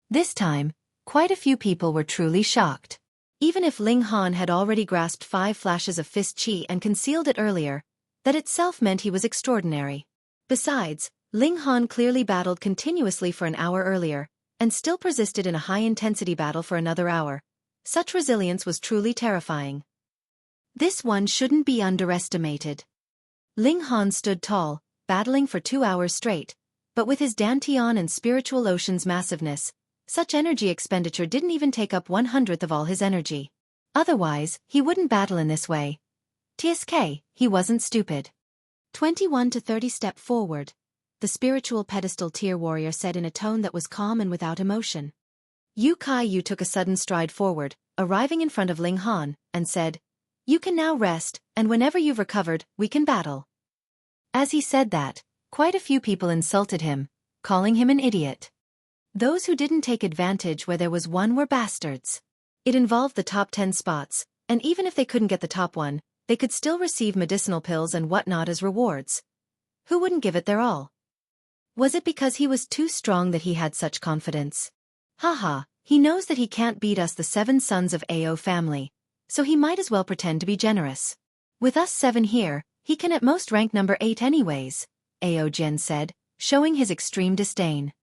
This time, quite a few people were truly shocked. Even if Ling Han had already grasped 5 flashes of fist chi and concealed it earlier, that itself meant he was extraordinary. Besides, Ling Han clearly battled continuously for an hour earlier, and still persisted in a high-intensity battle for another hour. Such resilience was truly terrifying. This one shouldn't be underestimated. Ling Han stood tall, battling for 2 hours straight, but with his dantian and spiritual ocean's massiveness, such energy expenditure didn't even take up 1/100th of all his energy. Otherwise, he wouldn't battle in this way. TSK, he wasn't stupid. 21 to 30 step forward, the spiritual pedestal tier warrior said in a tone that was calm and without emotion. Yu Kai-yu took a sudden stride forward, arriving in front of Ling Han, and said, "You can now rest, and whenever you've recovered, we can battle." As he said that, quite a few people insulted him, calling him an idiot. Those who didn't take advantage where there was one were bastards. It involved the top 10 spots, and even if they couldn't get the top one, they could still receive medicinal pills and whatnot as rewards. Who wouldn't give it their all? Was it because he was too strong that he had such confidence? Haha, he knows that he can't beat us, the 7 sons of Ao family, so he might as well pretend to be generous. With us 7 here, he can at most rank number 8 anyways, Ao Jin said, showing his extreme disdain.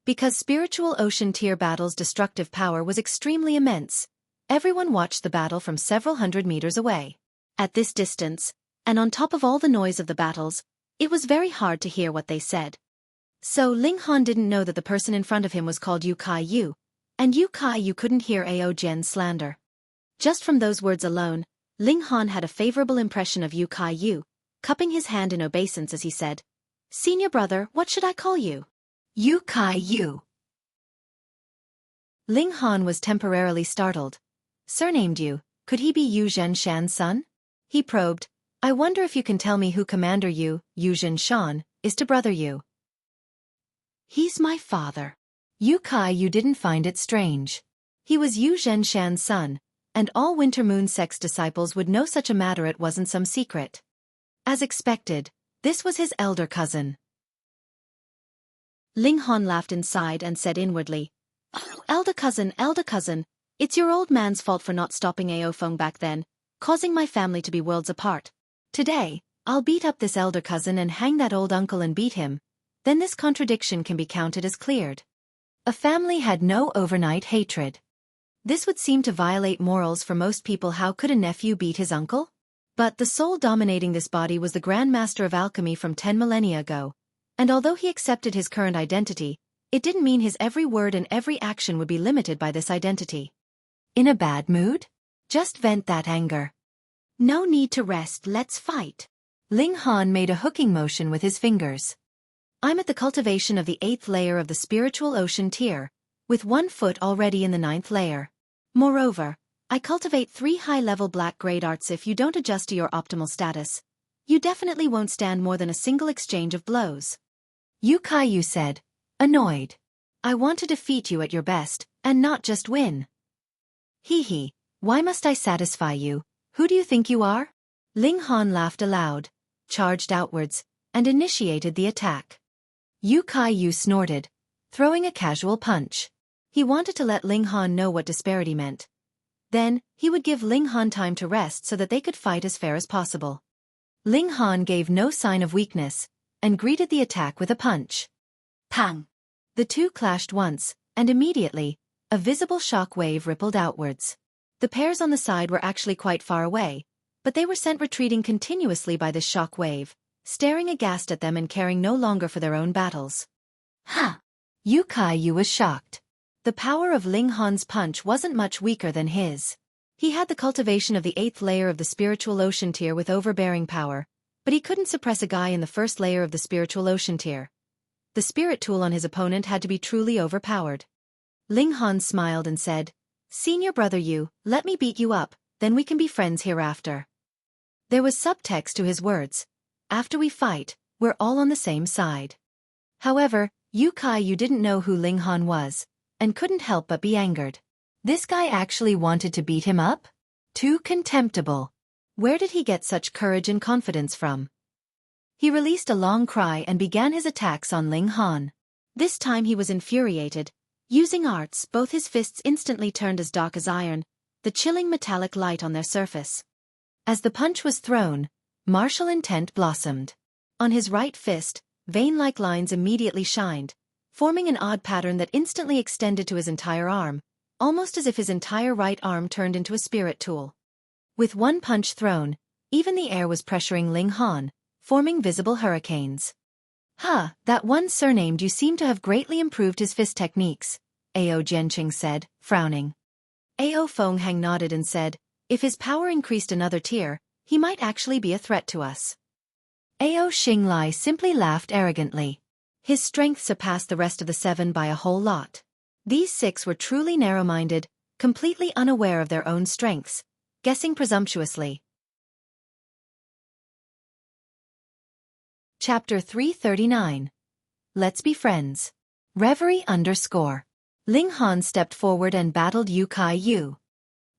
Because spiritual ocean tier battle's destructive power was extremely immense, everyone watched the battle from several hundred meters away. At this distance, and on top of all the noise of the battles, it was very hard to hear what they said. So Ling Han didn't know that the person in front of him was called Yu Kai-yu, and Yu Kai-yu couldn't hear Ao Jin's slander. Just from those words alone, Ling Han had a favorable impression of Yu Kai-yu, cupping his hand in obeisance as he said, "Senior brother, what should I call you?" "Yu Kai-yu." Ling Han was temporarily startled. Surnamed Yu, could he be Yu Zhenshan's son? He probed, "I wonder if you can tell me who Commander Yu Zhenshan, is to brother Yu." "He's my father." Yu Kai-yu didn't find it strange. He was Yu Zhenshan's son, and all Winter Moon Sect's disciples would know such a matter, it wasn't some secret. As expected, this was his elder cousin. Ling Han laughed inside and said inwardly, "Oh, elder cousin, it's your old man's fault for not stopping Ao Feng back then, causing my family to be worlds apart. Today, I'll beat up this elder cousin and hang that old uncle and beat him. Then this contradiction can be counted as cleared." A family had no overnight hatred. This would seem to violate morals for most people. How could a nephew beat his uncle? But the soul dominating this body was the Grand Master of Alchemy from 10 millennia ago, And although he accepted his current identity, it didn't mean his every word and every action would be limited by this identity. In a bad mood? Just vent that anger. No need to rest, let's fight. Ling Han made a hooking motion with his fingers. I'm at the cultivation of the 8th layer of the spiritual ocean tier, with 1 foot already in the 9th layer. Moreover, I cultivate 3 high-level black-grade arts. If you don't adjust to your optimal status, you definitely won't stand more than a single exchange of blows. Yu Kai said, annoyed. I want to defeat you at your best, and not just win. Hee, why must I satisfy you? Who do you think you are? Ling Han laughed aloud, charged outwards, and initiated the attack. Yu Kai snorted, throwing a casual punch. He wanted to let Ling Han know what disparity meant. Then, he would give Ling Han time to rest so that they could fight as fair as possible. Ling Han gave no sign of weakness, and greeted the attack with a punch. Pang! The two clashed once, and immediately, a visible shock wave rippled outwards. The pairs on the side were actually quite far away, but they were sent retreating continuously by this shock wave, staring aghast at them and caring no longer for their own battles. Ha! Yu Kai was shocked. The power of Ling Han's punch wasn't much weaker than his. He had the cultivation of the 8th layer of the spiritual ocean tier with overbearing power, but he couldn't suppress a guy in the 1st layer of the spiritual ocean tier. The spirit tool on his opponent had to be truly overpowered. Ling Han smiled and said, Senior brother Yu, let me beat you up, then we can be friends hereafter. There was subtext to his words. After we fight, we're all on the same side. However, Yu Kai didn't know who Ling Han was, and couldn't help but be angered. This guy actually wanted to beat him up? Too contemptible. Where did he get such courage and confidence from? He released a long cry and began his attacks on Ling Han. This time he was infuriated. Using arts, both his fists instantly turned as dark as iron, the chilling metallic light on their surface. As the punch was thrown, martial intent blossomed. On his right fist, vein-like lines immediately shined, forming an odd pattern that instantly extended to his entire arm, almost as if his entire right arm turned into a spirit tool. With one punch thrown, even the air was pressuring Ling Han, forming visible hurricanes. That one surnamed you seem to have greatly improved his fist techniques, Ao Jianqing said, frowning. Ao Fenghang nodded and said, if his power increased another tier, he might actually be a threat to us. Ao Xinglai simply laughed arrogantly. His strength surpassed the rest of the 7 by a whole lot. These 6 were truly narrow-minded, completely unaware of their own strengths, guessing presumptuously. Chapter 339. Let's be friends. Reverie _ Ling Han stepped forward and battled Yu Kai.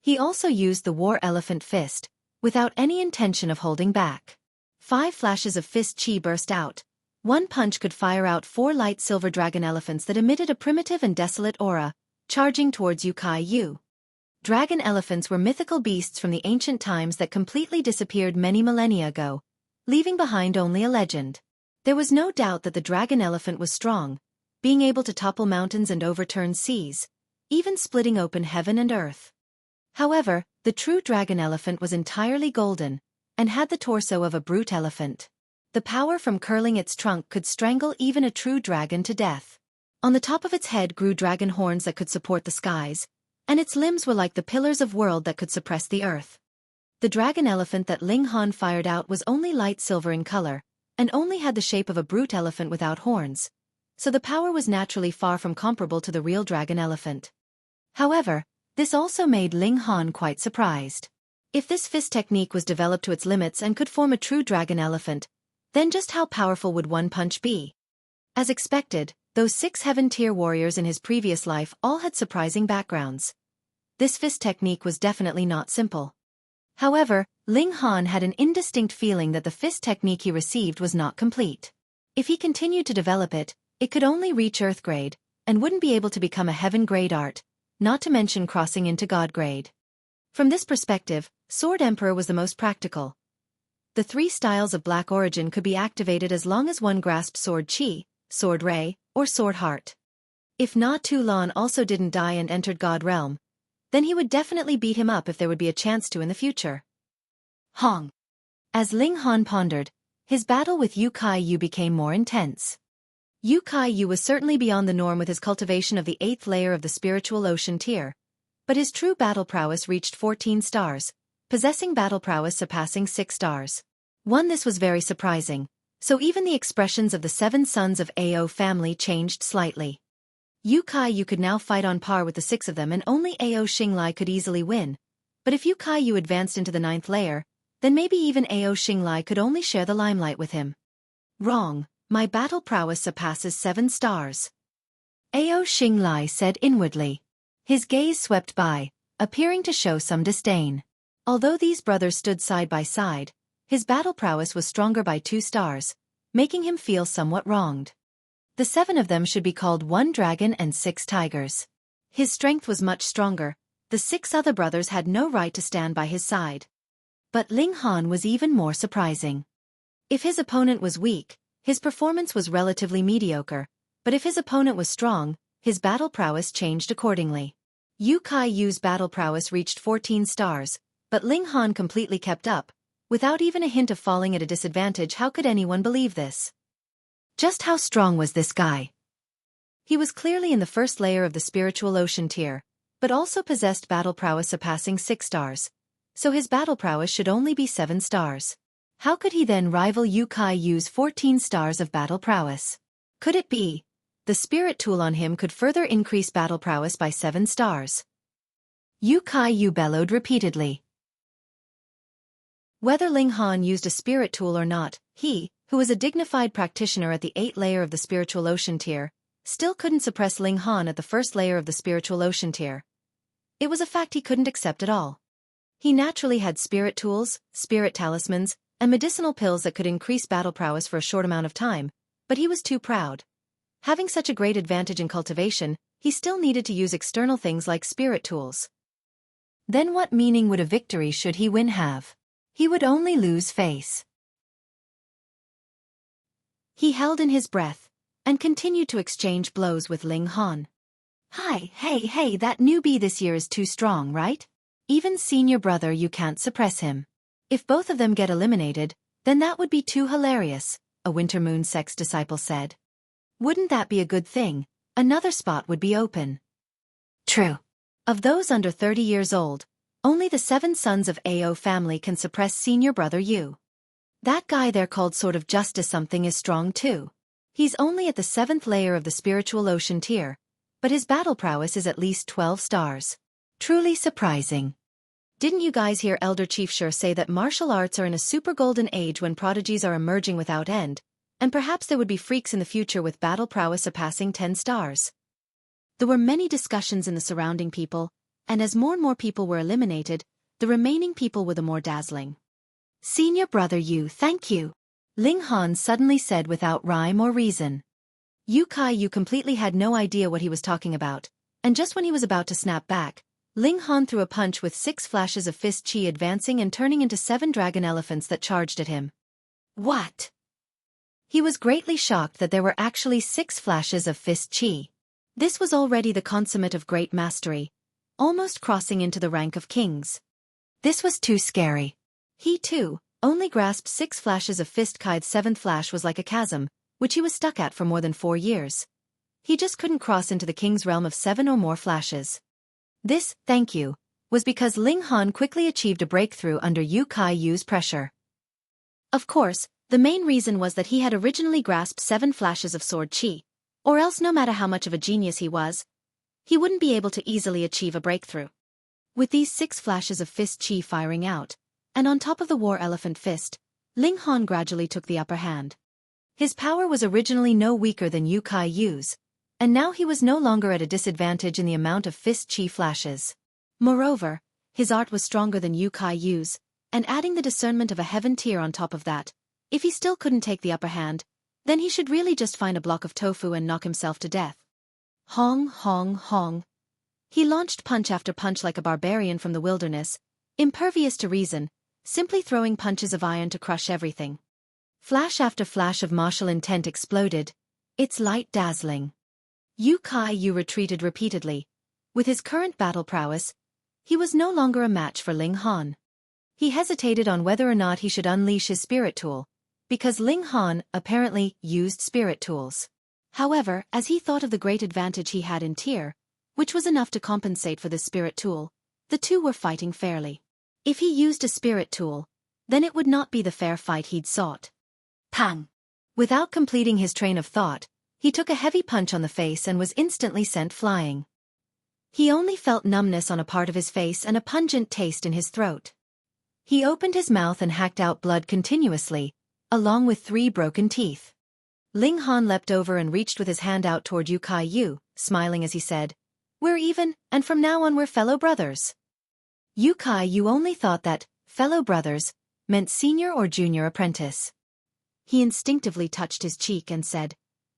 He also used the War Elephant Fist, without any intention of holding back. 5 flashes of fist chi burst out. One punch could fire out 4 light silver dragon elephants that emitted a primitive and desolate aura, charging towards Yu Kai. Dragon elephants were mythical beasts from the ancient times that completely disappeared many millennia ago, leaving behind only a legend. There was no doubt that the dragon elephant was strong, being able to topple mountains and overturn seas, even splitting open heaven and earth. However, the true dragon elephant was entirely golden, and had the torso of a brute elephant. The power from curling its trunk could strangle even a true dragon to death. On the top of its head grew dragon horns that could support the skies, and its limbs were like the pillars of world that could suppress the earth. The dragon elephant that Ling Han fired out was only light silver in color, and only had the shape of a brute elephant without horns, so the power was naturally far from comparable to the real dragon elephant. However, this also made Ling Han quite surprised. If this fist technique was developed to its limits and could form a true dragon elephant, then just how powerful would one punch be? As expected, those 6 heaven-tier warriors in his previous life all had surprising backgrounds. This fist technique was definitely not simple. However, Ling Han had an indistinct feeling that the fist technique he received was not complete. If he continued to develop it, it could only reach Earth grade, and wouldn't be able to become a heaven grade art, not to mention crossing into God grade. From this perspective, Sword Emperor was the most practical. The 3 styles of black origin could be activated as long as one grasped Sword Chi, Sword Ray, or Sword Heart. If Na Tu Lan also didn't die and entered God realm, then he would definitely beat him up if there would be a chance to in the future. Hong. As Ling Han pondered, his battle with Yu Kai became more intense. Yu Kai-yu was certainly beyond the norm with his cultivation of the 8th layer of the spiritual ocean tier. But his true battle prowess reached 14 stars, possessing battle prowess surpassing 6 stars. This was very surprising, so even the expressions of the 7 sons of Ao family changed slightly. Yu Kai-yu could now fight on par with the 6 of them, and only Ao Xinglai could easily win. But if Yu Kai-yu advanced into the 9th layer, then maybe even Ao Xinglai could only share the limelight with him. Wrong, my battle prowess surpasses 7 stars. Ao Xinglai said inwardly. His gaze swept by, appearing to show some disdain. Although these brothers stood side by side, his battle prowess was stronger by 2 stars, making him feel somewhat wronged. The 7 of them should be called 1 dragon and 6 tigers. His strength was much stronger. The 6 other brothers had no right to stand by his side. But Ling Han was even more surprising. If his opponent was weak, his performance was relatively mediocre, but if his opponent was strong, his battle prowess changed accordingly. Yu Kai-yu's battle prowess reached 14 stars, but Ling Han completely kept up. Without even a hint of falling at a disadvantage, how could anyone believe this? Just how strong was this guy? He was clearly in the 1st layer of the spiritual ocean tier, but also possessed battle prowess surpassing 6 stars, so his battle prowess should only be 7 stars. How could he then rival Yu Kai-yu's 14 stars of battle prowess? Could it be the spirit tool on him could further increase battle prowess by 7 stars? Yu Kai-yu bellowed repeatedly. Whether Ling Han used a spirit tool or not, he, who was a dignified practitioner at the 8th layer of the spiritual ocean tier, still couldn't suppress Ling Han at the 1st layer of the spiritual ocean tier. It was a fact he couldn't accept at all. He naturally had spirit tools, spirit talismans, and medicinal pills that could increase battle prowess for a short amount of time, but he was too proud. Having such a great advantage in cultivation, he still needed to use external things like spirit tools. Then what meaning would a victory should he win have? He would only lose face. He held in his breath, and continued to exchange blows with Ling Han. Hey, that newbie this year is too strong, right? Even senior brother, you can't suppress him. If both of them get eliminated, then that would be too hilarious, a Winter Moon Sect's disciple said. Wouldn't that be a good thing? Another spot would be open. True. Of those under 30 years old, only the 7 sons of Ao family can suppress senior brother Yu. That guy there called sort of Justice something is strong too. He's only at the 7th layer of the spiritual ocean tier, but his battle prowess is at least 12 stars. Truly surprising. Didn't you guys hear Elder Chief Sure say that martial arts are in a super golden age when prodigies are emerging without end, and perhaps there would be freaks in the future with battle prowess surpassing 10 stars? There were many discussions in the surrounding people, and as more and more people were eliminated, the remaining people were the more dazzling. Senior brother Yu, thank you, Ling Han suddenly said without rhyme or reason. Yu Kai-yu completely had no idea what he was talking about, and just when he was about to snap back, Ling Han threw a punch with 6 flashes of fist chi advancing and turning into 7 dragon elephants that charged at him. What? He was greatly shocked that there were actually 6 flashes of fist chi. This was already the consummate of great mastery, almost crossing into the rank of kings. This was too scary. He, too, only grasped 6 flashes of fist chi. The 7th flash was like a chasm, which he was stuck at for more than 4 years. He just couldn't cross into the king's realm of 7 or more flashes. This, thank you, was because Ling Han quickly achieved a breakthrough under Yu Kai-yu's pressure. Of course, the main reason was that he had originally grasped 7 flashes of sword chi, or else no matter how much of a genius he was, he wouldn't be able to easily achieve a breakthrough. With these 6 flashes of fist chi firing out, and on top of the war elephant fist, Ling Han gradually took the upper hand. His power was originally no weaker than Yu Kai-yu's, and now he was no longer at a disadvantage in the amount of fist chi flashes. Moreover, his art was stronger than Yu Kai-yu's, and adding the discernment of a heaven tier on top of that, if he still couldn't take the upper hand, then he should really just find a block of tofu and knock himself to death. Hong, hong, hong. He launched punch after punch like a barbarian from the wilderness, impervious to reason, simply throwing punches of iron to crush everything. Flash after flash of martial intent exploded, its light dazzling. Yu Kai-yu retreated repeatedly. With his current battle prowess, he was no longer a match for Ling Han. He hesitated on whether or not he should unleash his spirit tool, because Ling Han apparently used spirit tools. However, as he thought of the great advantage he had in tier, which was enough to compensate for this spirit tool, the two were fighting fairly. If he used a spirit tool, then it would not be the fair fight he'd sought. Pang! Without completing his train of thought, he took a heavy punch on the face and was instantly sent flying. He only felt numbness on a part of his face and a pungent taste in his throat. He opened his mouth and hacked out blood continuously, along with 3 broken teeth. Ling Han leapt over and reached with his hand out toward Yu Kai Yu, smiling as he said, "We're even, and from now on we're fellow brothers." Yu Kai Yu only thought that fellow brothers meant senior or junior apprentice. He instinctively touched his cheek and said,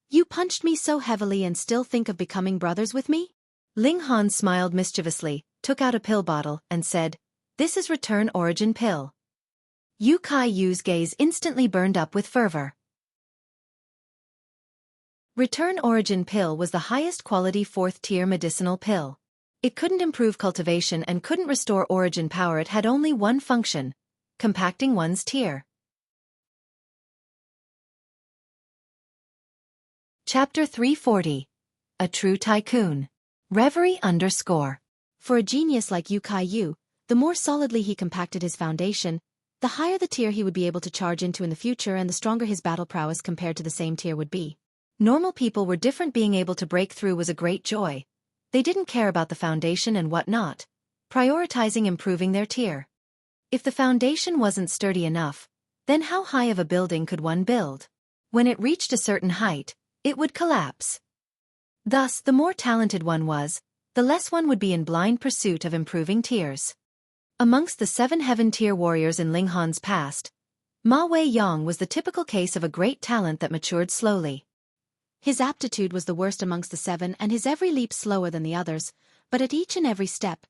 "You punched me so heavily and still think of becoming brothers with me?" Ling Han smiled mischievously, took out a pill bottle, and said, "This is Return Origin Pill." Yu Kai Yu's gaze instantly burned up with fervor. Return Origin Pill was the highest quality 4th-tier medicinal pill. It couldn't improve cultivation and couldn't restore origin power. It had only one function: compacting one's tier. Chapter 340. A True Tycoon. Reverie _ For a genius like Yu Kai Yu, the more solidly he compacted his foundation, the higher the tier he would be able to charge into in the future and the stronger his battle prowess compared to the same tier would be. Normal people were different. Being able to break through was a great joy. They didn't care about the foundation and whatnot, prioritizing improving their tier. If the foundation wasn't sturdy enough, then how high of a building could one build? When it reached a certain height, it would collapse. Thus, the more talented one was, the less one would be in blind pursuit of improving tiers. Amongst the 7 heaven-tier warriors in Ling Han's past, Ma Wei Yong was the typical case of a great talent that matured slowly. His aptitude was the worst amongst the 7 and his every leap slower than the others, but at each and every step,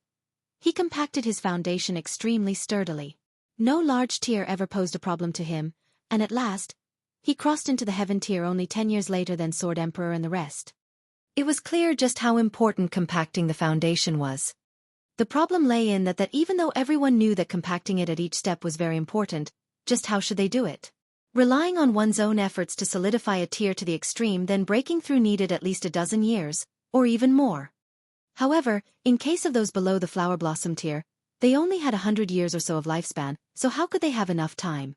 he compacted his foundation extremely sturdily. No large tier ever posed a problem to him, and at last, he crossed into the heaven tier only 10 years later than Sword Emperor and the rest. It was clear just how important compacting the foundation was. The problem lay in that even though everyone knew that compacting it at each step was very important, just how should they do it? Relying on one's own efforts to solidify a tier to the extreme, then breaking through needed at least a dozen years, or even more. However, in case of those below the flower blossom tier, they only had 100 years or so of lifespan, so how could they have enough time?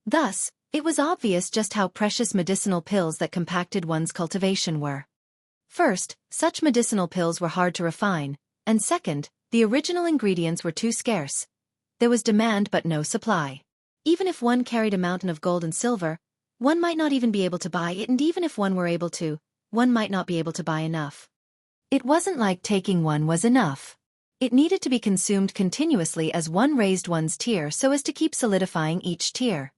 Thus, it was obvious just how precious medicinal pills that compacted one's cultivation were. First, such medicinal pills were hard to refine, and second, the original ingredients were too scarce. There was demand but no supply. Even if one carried a mountain of gold and silver, one might not even be able to buy it, and even if one were able to, one might not be able to buy enough. It wasn't like taking one was enough. It needed to be consumed continuously as one raised one's tier so as to keep solidifying each tier.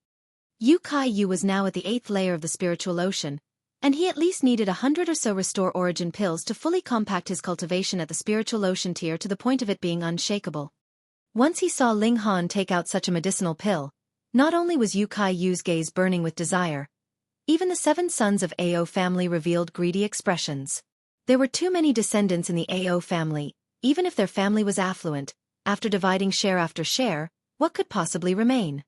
Yu Kai Yu was now at the 8th layer of the spiritual ocean, and he at least needed 100 or so Restore Origin pills to fully compact his cultivation at the spiritual ocean tier to the point of it being unshakable. Once he saw Ling Han take out such a medicinal pill, not only was Yu Kai Yu's gaze burning with desire, even the 7 sons of Ao family revealed greedy expressions. There were too many descendants in the Ao family. Even if their family was affluent, after dividing share after share, what could possibly remain?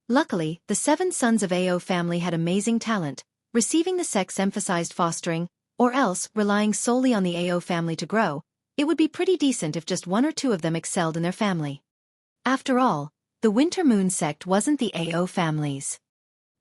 Luckily, the 7 sons of Ao family had amazing talent, receiving the sex-emphasized fostering, or else, relying solely on the Ao family to grow. It would be pretty decent if just 1 or 2 of them excelled in their family. After all, the Winter Moon sect wasn't the Ao family's.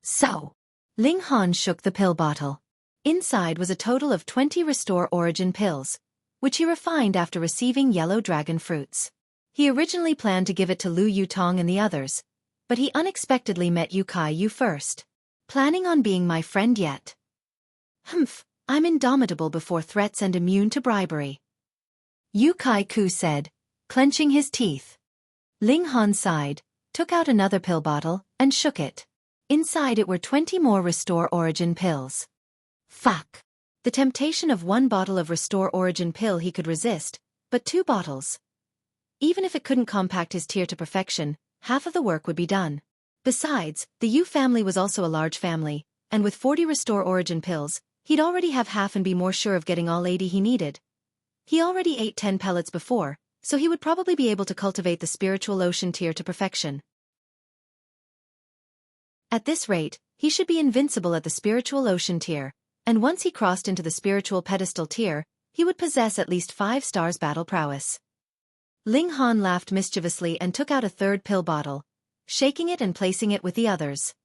So, Ling Han shook the pill bottle. Inside was a total of 20 Restore Origin pills, which he refined after receiving yellow dragon fruits. He originally planned to give it to Lu Yutong and the others, but he unexpectedly met Yu Kai Yu first. Planning on being my friend yet? Humph, I'm indomitable before threats and immune to bribery. Yu Kai Ku said, clenching his teeth. Ling Han sighed, took out another pill bottle, and shook it. Inside it were 20 more Restore Origin pills. Fuck. The temptation of 1 bottle of Restore Origin pill he could resist, but 2 bottles. Even if it couldn't compact his tier to perfection, half of the work would be done. Besides, the Yu family was also a large family, and with 40 Restore Origin pills, he'd already have half and be more sure of getting all 80 he needed. He already ate 10 pellets before, so he would probably be able to cultivate the spiritual ocean tier to perfection. At this rate, he should be invincible at the spiritual ocean tier, and once he crossed into the spiritual pedestal tier, he would possess at least 5 stars battle prowess. Ling Han laughed mischievously and took out a third pill bottle, shaking it and placing it with the others.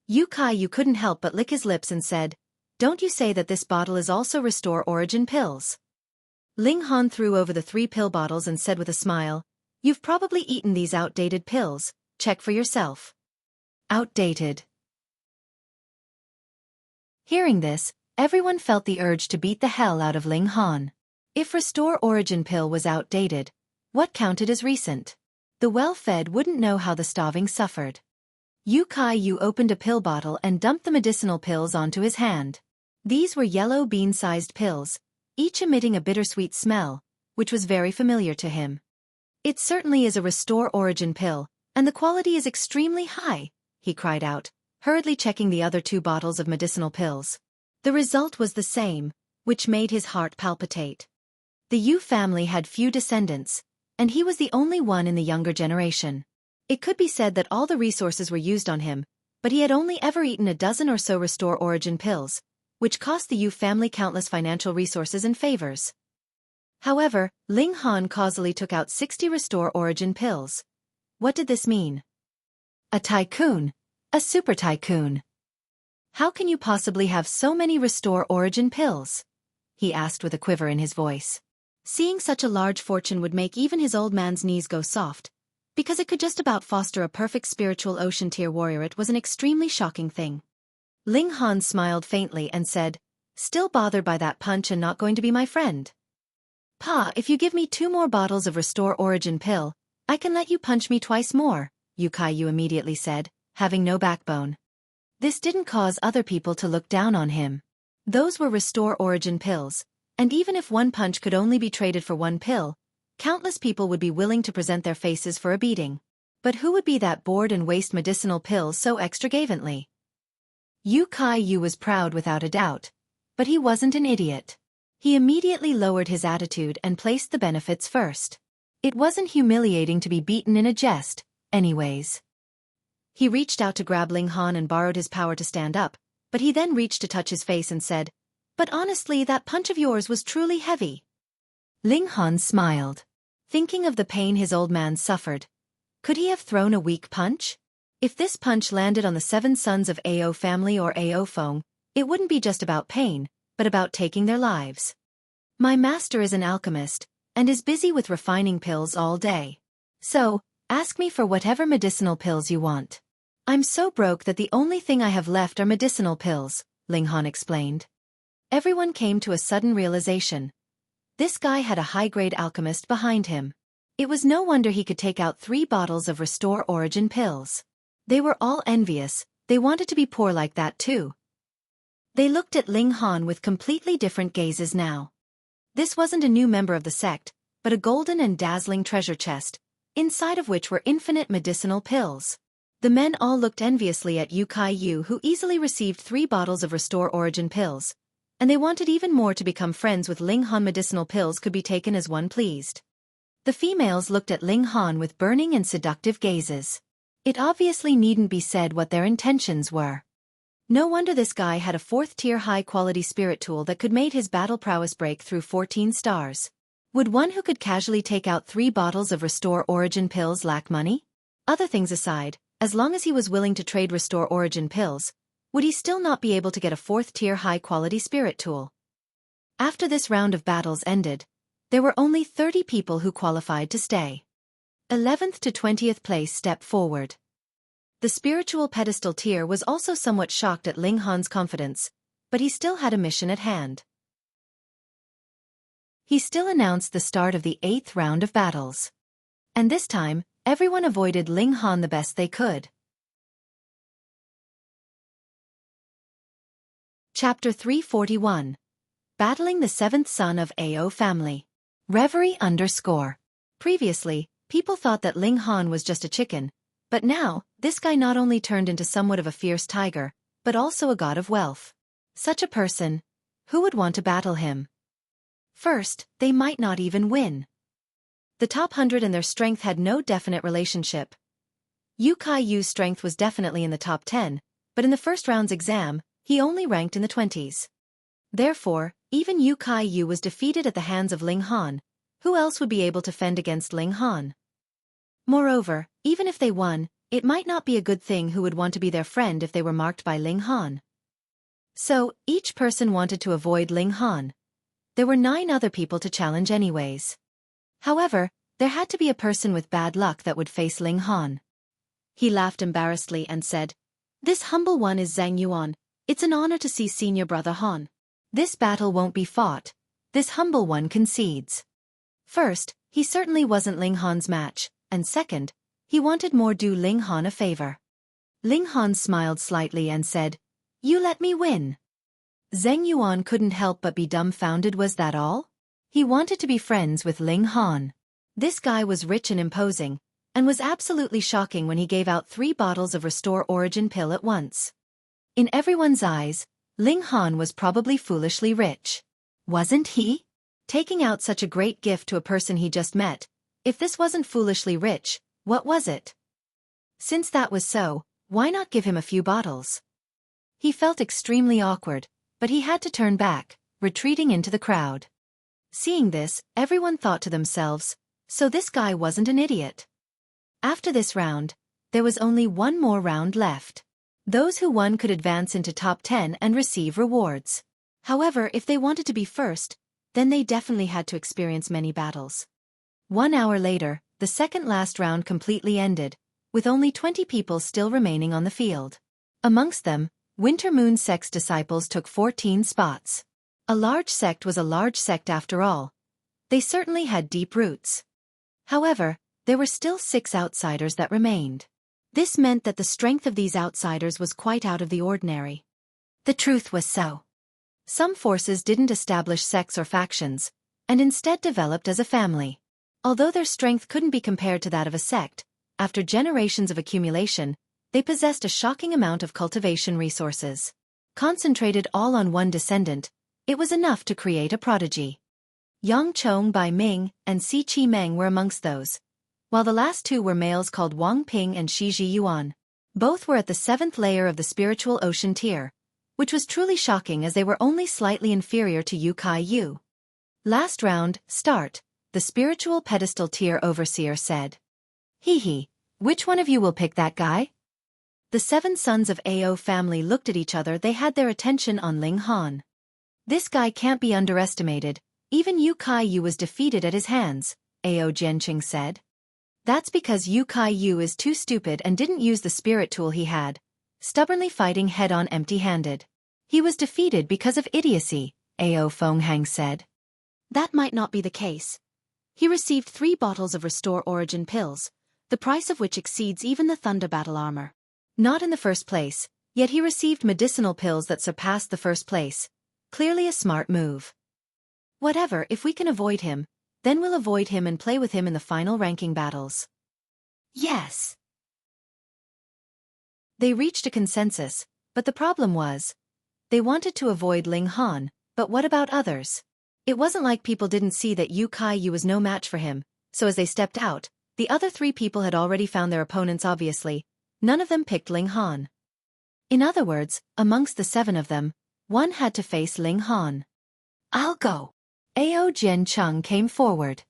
Yu couldn't help but lick his lips and said, "Don't you say that this bottle is also Restore Origin pills?" Ling Han threw over the 3 pill bottles and said with a smile, "You've probably eaten these outdated pills, check for yourself." Outdated. Hearing this, everyone felt the urge to beat the hell out of Ling Han. If Restore Origin pill was outdated, what counted as recent? The well-fed wouldn't know how the starving suffered. Yu opened a pill bottle and dumped the medicinal pills onto his hand. These were yellow bean-sized pills, each emitting a bittersweet smell, which was very familiar to him. "It certainly is a Restore Origin pill, and the quality is extremely high," he cried out, hurriedly checking the other 2 bottles of medicinal pills. The result was the same, which made his heart palpitate. The Yu family had few descendants, and he was the only one in the younger generation. It could be said that all the resources were used on him, but he had only ever eaten a dozen or so Restore Origin pills, which cost the Yu family countless financial resources and favors. However, Ling Han causally took out 60 Restore Origin pills. What did this mean? A tycoon. A super tycoon. "How can you possibly have so many Restore Origin pills?" he asked with a quiver in his voice. Seeing such a large fortune would make even his old man's knees go soft, because it could just about foster a perfect spiritual ocean tier warrior. It was an extremely shocking thing. Ling Han smiled faintly and said, "Still bothered by that punch and not going to be my friend? Pa, if you give me 2 more bottles of Restore Origin pill, I can let you punch me twice more," Yu immediately said, having no backbone. This didn't cause other people to look down on him. Those were Restore Origin pills, and even if one punch could only be traded for 1 pill, countless people would be willing to present their faces for a beating. But who would be that bored and waste medicinal pills so extravagantly? Yu was proud without a doubt, but he wasn't an idiot. He immediately lowered his attitude and placed the benefits first. It wasn't humiliating to be beaten in a jest, anyways. He reached out to grab Ling Han and borrowed his power to stand up, but he then reached to touch his face and said, "But honestly, that punch of yours was truly heavy." Ling Han smiled, thinking of the pain his old man suffered. Could he have thrown a weak punch? If this punch landed on the 7 sons of Ao family or Ao Feng, it wouldn't be just about pain, but about taking their lives. "My master is an alchemist, and is busy with refining pills all day. So, ask me for whatever medicinal pills you want. I'm so broke that the only thing I have left are medicinal pills," Ling Han explained. Everyone came to a sudden realization. This guy had a high-grade alchemist behind him. It was no wonder he could take out 3 bottles of Restore Origin pills. They were all envious, they wanted to be poor like that too. They looked at Ling Han with completely different gazes now. This wasn't a new member of the sect, but a golden and dazzling treasure chest, inside of which were infinite medicinal pills. The men all looked enviously at Yu who easily received 3 bottles of Restore Origin pills, and they wanted even more to become friends with Ling Han. Medicinal pills could be taken as one pleased. The females looked at Ling Han with burning and seductive gazes. It obviously needn't be said what their intentions were. No wonder this guy had a 4th-tier high-quality spirit tool that could make his battle prowess break through 14 stars. Would one who could casually take out 3 bottles of Restore Origin pills lack money? Other things aside, as long as he was willing to trade Restore Origin pills, would he still not be able to get a 4th-tier high-quality spirit tool? After this round of battles ended, there were only 30 people who qualified to stay. 11th to 20th place step forward. The spiritual pedestal tier was also somewhat shocked at Ling Han's confidence, but he still had a mission at hand. He still announced the start of the 8th round of battles. And this time, everyone avoided Ling Han the best they could. Chapter 341. Battling the 7th son of Ao family. Reverie _ Previously, people thought that Ling Han was just a chicken, but now, this guy not only turned into somewhat of a fierce tiger, but also a god of wealth. Such a person, who would want to battle him? First, they might not even win. The top 100 and their strength had no definite relationship. Yu Yu's strength was definitely in the top 10, but in the first round's exam, he only ranked in the 20s. Therefore, even Yu Kai Yu was defeated at the hands of Ling Han. Who else would be able to fend against Ling Han? Moreover, even if they won, it might not be a good thing. Who would want to be their friend if they were marked by Ling Han? So, each person wanted to avoid Ling Han. There were 9 other people to challenge anyways. However, there had to be a person with bad luck that would face Ling Han. He laughed embarrassedly and said, "This humble one is Zhang Yuan. It's an honor to see senior brother Han. This battle won't be fought. This humble one concedes." First, he certainly wasn't Ling Han's match, and second, he wanted more do Ling Han a favor. Ling Han smiled slightly and said, "You let me win." Zhang Yuan couldn't help but be dumbfounded. Was that all? He wanted to be friends with Ling Han. This guy was rich and imposing, and was absolutely shocking when he gave out 3 bottles of Restore Origin pill at once. In everyone's eyes, Ling Han was probably foolishly rich. Wasn't he? Taking out such a great gift to a person he just met. If this wasn't foolishly rich, what was it? Since that was so, why not give him a few bottles? He felt extremely awkward, but he had to turn back, retreating into the crowd. Seeing this, everyone thought to themselves, so this guy wasn't an idiot. After this round, there was only one more round left. Those who won could advance into top 10 and receive rewards. However, if they wanted to be first, then they definitely had to experience many battles. 1 hour later, the second last round completely ended, with only 20 people still remaining on the field. Amongst them, Winter Moon Sect's disciples took 14 spots. A large sect was a large sect after all. They certainly had deep roots. However, there were still 6 outsiders that remained. This meant that the strength of these outsiders was quite out of the ordinary. The truth was so. Some forces didn't establish sects or factions, and instead developed as a family. Although their strength couldn't be compared to that of a sect, after generations of accumulation, they possessed a shocking amount of cultivation resources. Concentrated all on one descendant, it was enough to create a prodigy. Yang Chong Bai Ming and Si Chi Meng were amongst those, while the last 2 were males called Wang Ping and Shi Ji Yuan. Both were at the 7th layer of the spiritual ocean tier, which was truly shocking as they were only slightly inferior to Yu Kai Yu. Last round, start, the spiritual pedestal tier overseer said. Hee, which one of you will pick that guy? The 7 sons of Ao family looked at each other. They had their attention on Ling Han. This guy can't be underestimated, even Yu Kai Yu was defeated at his hands, Ao Jianqing said. That's because Yu Kai Yu is too stupid and didn't use the spirit tool he had, stubbornly fighting head-on empty-handed. He was defeated because of idiocy, Ao Fenghang said. That might not be the case. He received 3 bottles of Restore Origin pills, the price of which exceeds even the Thunder Battle armor. Not in the first place, yet he received medicinal pills that surpassed the first place. Clearly a smart move. Whatever, if we can avoid him, then we'll avoid him and play with him in the final ranking battles. Yes. They reached a consensus, but the problem was, they wanted to avoid Ling Han, but what about others? It wasn't like people didn't see that Yu Kai Yu was no match for him, so as they stepped out, the other 3 people had already found their opponents. Obviously, none of them picked Ling Han. In other words, amongst the 7 of them, 1 had to face Ling Han. I'll go. Ao Jiancheng came forward.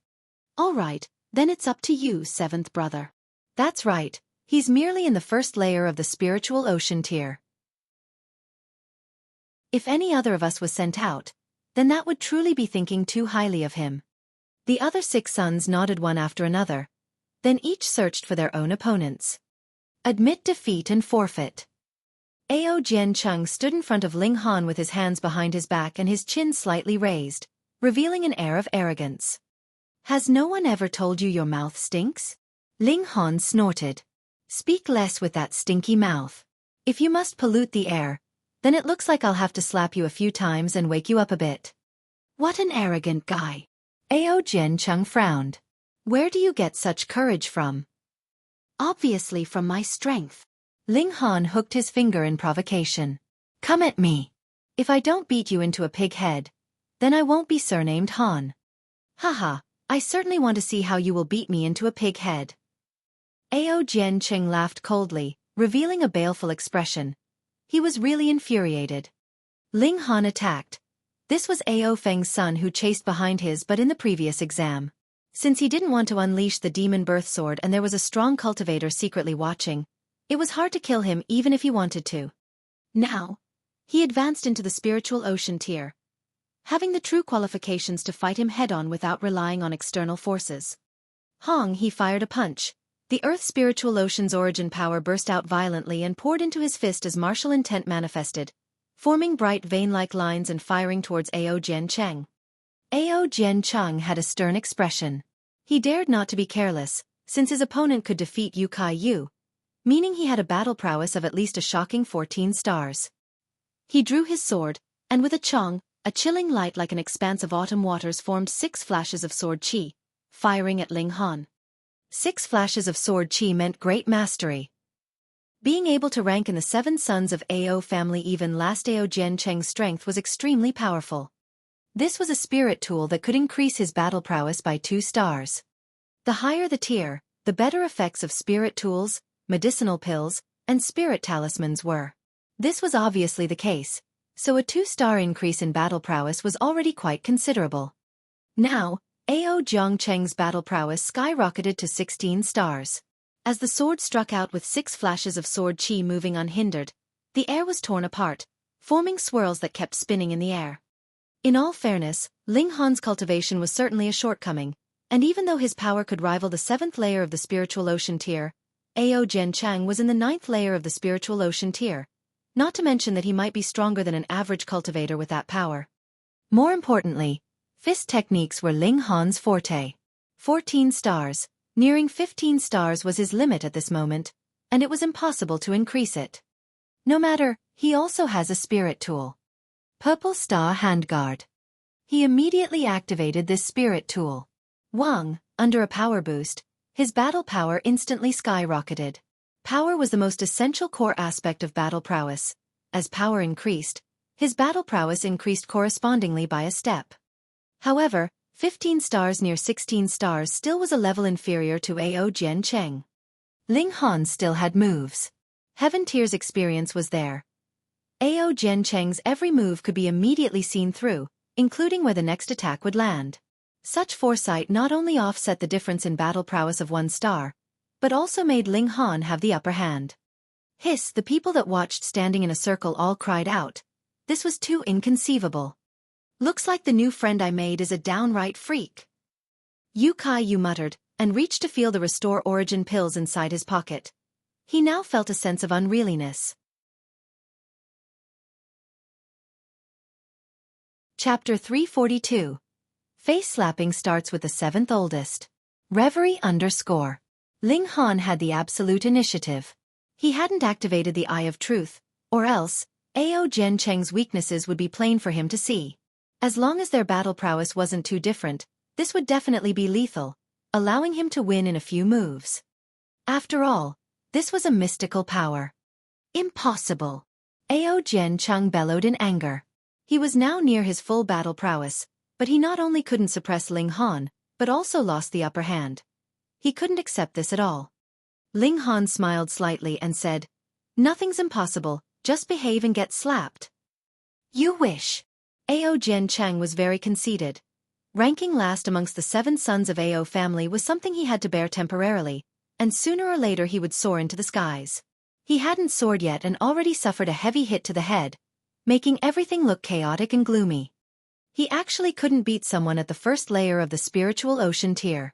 All right, then it's up to you, 7th brother. That's right, he's merely in the 1st layer of the spiritual ocean tier. If any other of us was sent out, then that would truly be thinking too highly of him. The other 6 sons nodded one after another, then each searched for their own opponents. Admit defeat and forfeit. Ao Jiancheng stood in front of Ling Han with his hands behind his back and his chin slightly raised, revealing an air of arrogance. Has no one ever told you your mouth stinks? Ling Han snorted. Speak less with that stinky mouth. If you must pollute the air, then it looks like I'll have to slap you a few times and wake you up a bit. What an arrogant guy. Ao Jiancheng frowned. Where do you get such courage from? Obviously from my strength. Ling Han hooked his finger in provocation. Come at me. If I don't beat you into a pig head, then I won't be surnamed Han. Haha, I certainly want to see how you will beat me into a pig head. Ao Jianqing laughed coldly, revealing a baleful expression. He was really infuriated. Ling Han attacked, This was Ao Feng's son who chased behind his but in the previous exam. Since he didn't want to unleash the demon birth sword and there was a strong cultivator secretly watching, it was hard to kill him even if he wanted to. Now, he advanced into the spiritual ocean tier, having the true qualifications to fight him head-on without relying on external forces. He fired a punch. The Earth's spiritual ocean's origin power burst out violently and poured into his fist as martial intent manifested, forming bright vein-like lines and firing towards Ao Jiancheng. Ao Jiancheng had a stern expression. He dared not to be careless, since his opponent could defeat Yu Kai Yu, meaning he had a battle prowess of at least a shocking 14 stars. He drew his sword, and with a chong, a chilling light like an expanse of autumn waters formed 6 flashes of sword qi, firing at Ling Han. 6 flashes of sword qi meant great mastery. Being able to rank in the 7 sons of Ao family even last Ao Jiancheng's strength was extremely powerful. This was a spirit tool that could increase his battle prowess by 2 stars. The higher the tier, the better effects of spirit tools, medicinal pills, and spirit talismans were. This was obviously the case, so a 2-star increase in battle prowess was already quite considerable. Now, Ao Jiancheng's battle prowess skyrocketed to 16 stars. As the sword struck out with 6 flashes of sword qi moving unhindered, the air was torn apart, forming swirls that kept spinning in the air. In all fairness, Ling Han's cultivation was certainly a shortcoming, and even though his power could rival the 7th layer of the spiritual ocean tier, Ao Jiancheng was in the 9th layer of the spiritual ocean tier, not to mention that he might be stronger than an average cultivator with that power. More importantly, fist techniques were Ling Han's forte. 14 stars, nearing 15 stars was his limit at this moment, and it was impossible to increase it. No matter, he also has a spirit tool. Purple Star Handguard. He immediately activated this spirit tool. Under a power boost, his battle power instantly skyrocketed. Power was the most essential core aspect of battle prowess. As power increased, his battle prowess increased correspondingly by a step. However, 15 stars near 16 stars still was a level inferior to Ao Jiancheng. Ling Han still had moves. Heaven Tier's experience was there. Ao Jiancheng's every move could be immediately seen through, including where the next attack would land. Such foresight not only offset the difference in battle prowess of 1 star, but also made Ling Han have the upper hand. Hiss! The people that watched standing in a circle all cried out. This was too inconceivable. Looks like the new friend I made is a downright freak. Yu Kai Yu muttered, and reached to feel the restore origin pills inside his pocket. He now felt a sense of unrealiness. Chapter 342. Face slapping starts with the 7th oldest. Reverie _ Ling Han had the absolute initiative. He hadn't activated the Eye of Truth, or else, Ao Jiancheng's weaknesses would be plain for him to see. As long as their battle prowess wasn't too different, this would definitely be lethal, allowing him to win in a few moves. After all, this was a mystical power. Impossible! Ao Jiancheng bellowed in anger. He was now near his full battle prowess, but he not only couldn't suppress Ling Han, but also lost the upper hand. He couldn't accept this at all. Ling Han smiled slightly and said, "Nothing's impossible, just behave and get slapped." "You wish." Ao Jiancheng was very conceited. Ranking last amongst the 7 sons of Ao family was something he had to bear temporarily, and sooner or later he would soar into the skies. He hadn't soared yet and already suffered a heavy hit to the head, making everything look chaotic and gloomy. He actually couldn't beat someone at the 1st layer of the spiritual ocean tier.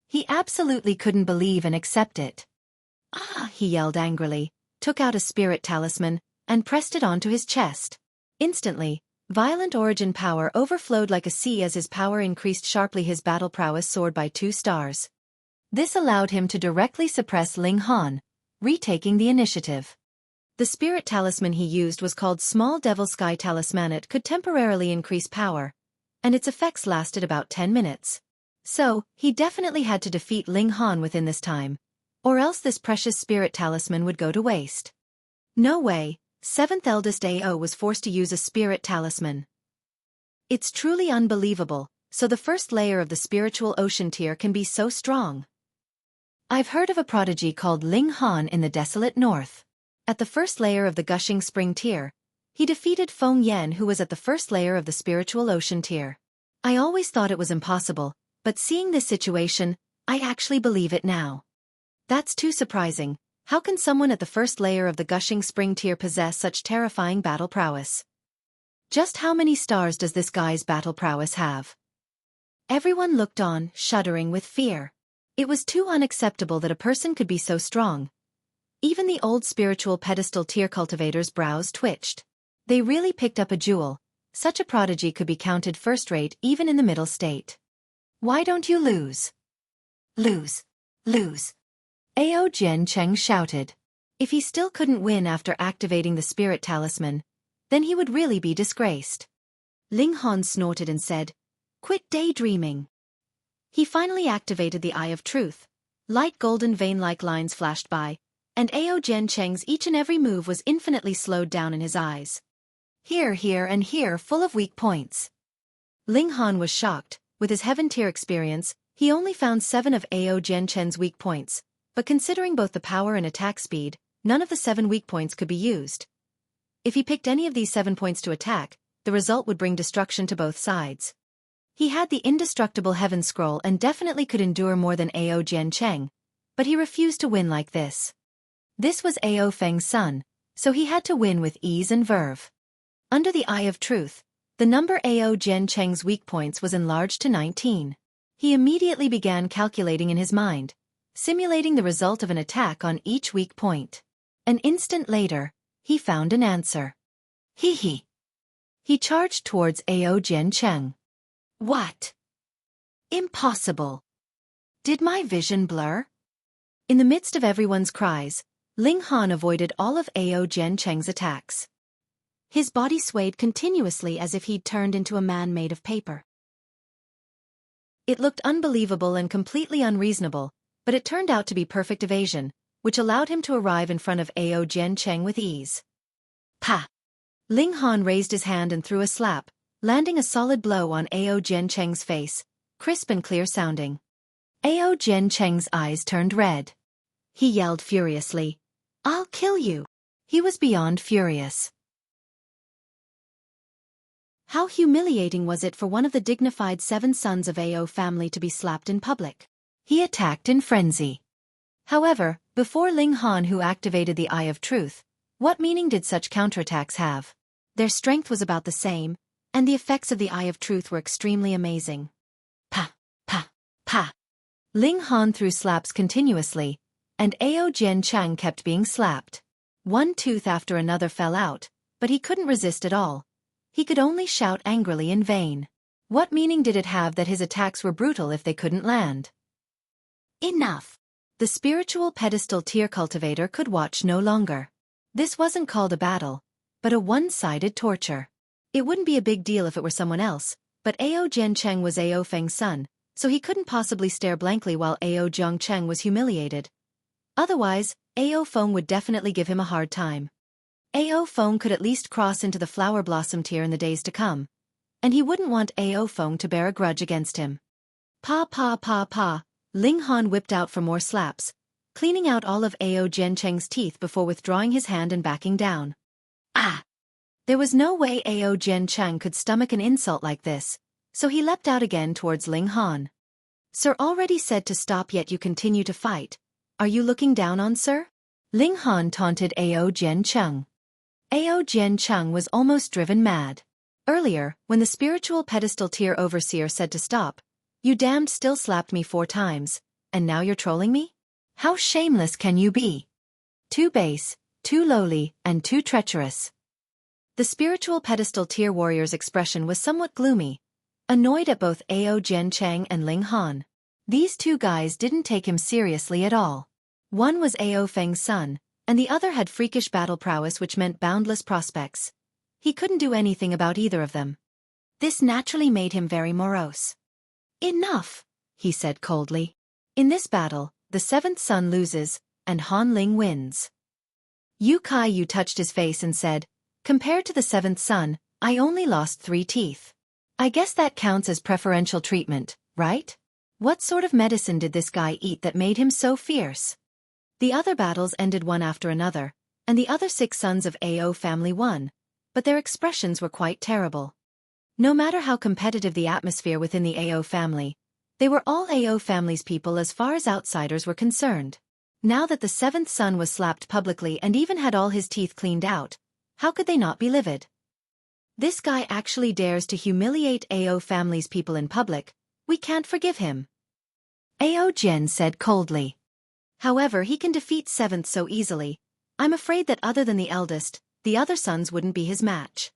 He absolutely couldn't believe and accept it. "Ah!" he yelled angrily, took out a spirit talisman, and pressed it onto his chest. Instantly, violent origin power overflowed like a sea as his power increased sharply. His battle prowess soared by 2 stars. This allowed him to directly suppress Ling Han, retaking the initiative. The spirit talisman he used was called Small Devil Sky Talisman. It could temporarily increase power, and its effects lasted about 10 minutes. So, he definitely had to defeat Ling Han within this time, or else this precious spirit talisman would go to waste. No way, 7th eldest Ao was forced to use a spirit talisman. It's truly unbelievable, so the 1st layer of the spiritual ocean tier can be so strong. I've heard of a prodigy called Ling Han in the desolate north. At the 1st layer of the gushing spring tier, He defeated Feng Yan, who was at the first layer of the spiritual ocean tier. I always thought it was impossible, but seeing this situation, I actually believe it now. That's too surprising. How can someone at the first layer of the gushing spring tier possess such terrifying battle prowess? Just how many stars does this guy's battle prowess have? Everyone looked on, shuddering with fear. It was too unacceptable that a person could be so strong. Even the old spiritual pedestal tier cultivators' brows twitched. They really picked up a jewel. Such a prodigy could be counted first-rate even in the middle state. Why don't you lose? Lose. Lose. Ao Jiancheng shouted. If he still couldn't win after activating the spirit talisman, then he would really be disgraced. Ling Han snorted and said, "Quit daydreaming." He finally activated the Eye of Truth. Light golden vein-like lines flashed by, and Ao Jiancheng's each and every move was infinitely slowed down in his eyes. Here, here, and here, full of weak points. Ling Han was shocked. With his heaven tier experience, he only found 7 of Ao Jiancheng's weak points, but considering both the power and attack speed, none of the 7 weak points could be used. If he picked any of these 7 points to attack, the result would bring destruction to both sides. He had the indestructible heaven scroll and definitely could endure more than Ao Jiancheng, but he refused to win like this. This was Ao Feng's son, so he had to win with ease and verve. Under the Eye of Truth, the number Ao Jiancheng's weak points was enlarged to 19. He immediately began calculating in his mind, simulating the result of an attack on each weak point. An instant later, he found an answer. He charged towards Ao Jiancheng. What? Impossible. Did my vision blur? In the midst of everyone's cries, Ling Han avoided all of Ao Jiancheng's attacks. His body swayed continuously as if he'd turned into a man made of paper. It looked unbelievable and completely unreasonable, but it turned out to be perfect evasion, which allowed him to arrive in front of Ao Jiancheng with ease. Pa! Ling Han raised his hand and threw a slap, landing a solid blow on Ao Jiancheng's face, crisp and clear sounding. Ao Jiancheng's eyes turned red. He yelled furiously, "I'll kill you!" He was beyond furious. How humiliating was it for one of the dignified 7 sons of Ao family to be slapped in public? He attacked in frenzy. However, before Ling Han, who activated the Eye of Truth, what meaning did such counterattacks have? Their strength was about the same, and the effects of the Eye of Truth were extremely amazing. Pa! Pa! Pa! Ling Han threw slaps continuously, and Ao Jiancheng kept being slapped. One tooth after another fell out, but he couldn't resist at all. He could only shout angrily in vain. What meaning did it have that his attacks were brutal if they couldn't land? Enough! The spiritual pedestal tier cultivator could watch no longer. This wasn't called a battle, but a one-sided torture. It wouldn't be a big deal if it were someone else, but Ao Jiancheng was Ao Feng's son, so he couldn't possibly stare blankly while Ao Jiancheng was humiliated. Otherwise, Ao Feng would definitely give him a hard time. Ao Feng could at least cross into the flower blossom tier in the days to come, and he wouldn't want Ao Feng to bear a grudge against him. Pa pa pa pa, Ling Han whipped out for more slaps, cleaning out all of Ao Jiancheng's teeth before withdrawing his hand and backing down. Ah! There was no way Ao Jiancheng could stomach an insult like this, so he leapt out again towards Ling Han. Sir already said to stop, yet you continue to fight. Are you looking down on sir? Ling Han taunted Ao Jiancheng. Ao Jiancheng was almost driven mad. Earlier, when the spiritual pedestal tier overseer said to stop, "You damned still slapped me 4 times, and now you're trolling me? How shameless can you be? Too base, too lowly, and too treacherous." The spiritual pedestal tier warrior's expression was somewhat gloomy, annoyed at both Ao Jiancheng and Ling Han. These 2 guys didn't take him seriously at all. One was Ao Feng's son, and the other had freakish battle prowess which meant boundless prospects. He couldn't do anything about either of them. This naturally made him very morose. "Enough," he said coldly. "In this battle, the 7th son loses, and Han Ling wins." Yu Kai Yu touched his face and said, "Compared to the 7th son, I only lost 3 teeth. I guess that counts as preferential treatment, right? What sort of medicine did this guy eat that made him so fierce?" The other battles ended one after another, and the other 6 sons of Ao family won, but their expressions were quite terrible. No matter how competitive the atmosphere within the AO family, they were all AO family's people as far as outsiders were concerned. Now that the seventh son was slapped publicly and even had all his teeth cleaned out, how could they not be livid? This guy actually dares to humiliate AO family's people in public. We can't forgive him. AO Jian said coldly. However, he can defeat seventh so easily. I'm afraid that other than the eldest, the other sons wouldn't be his match.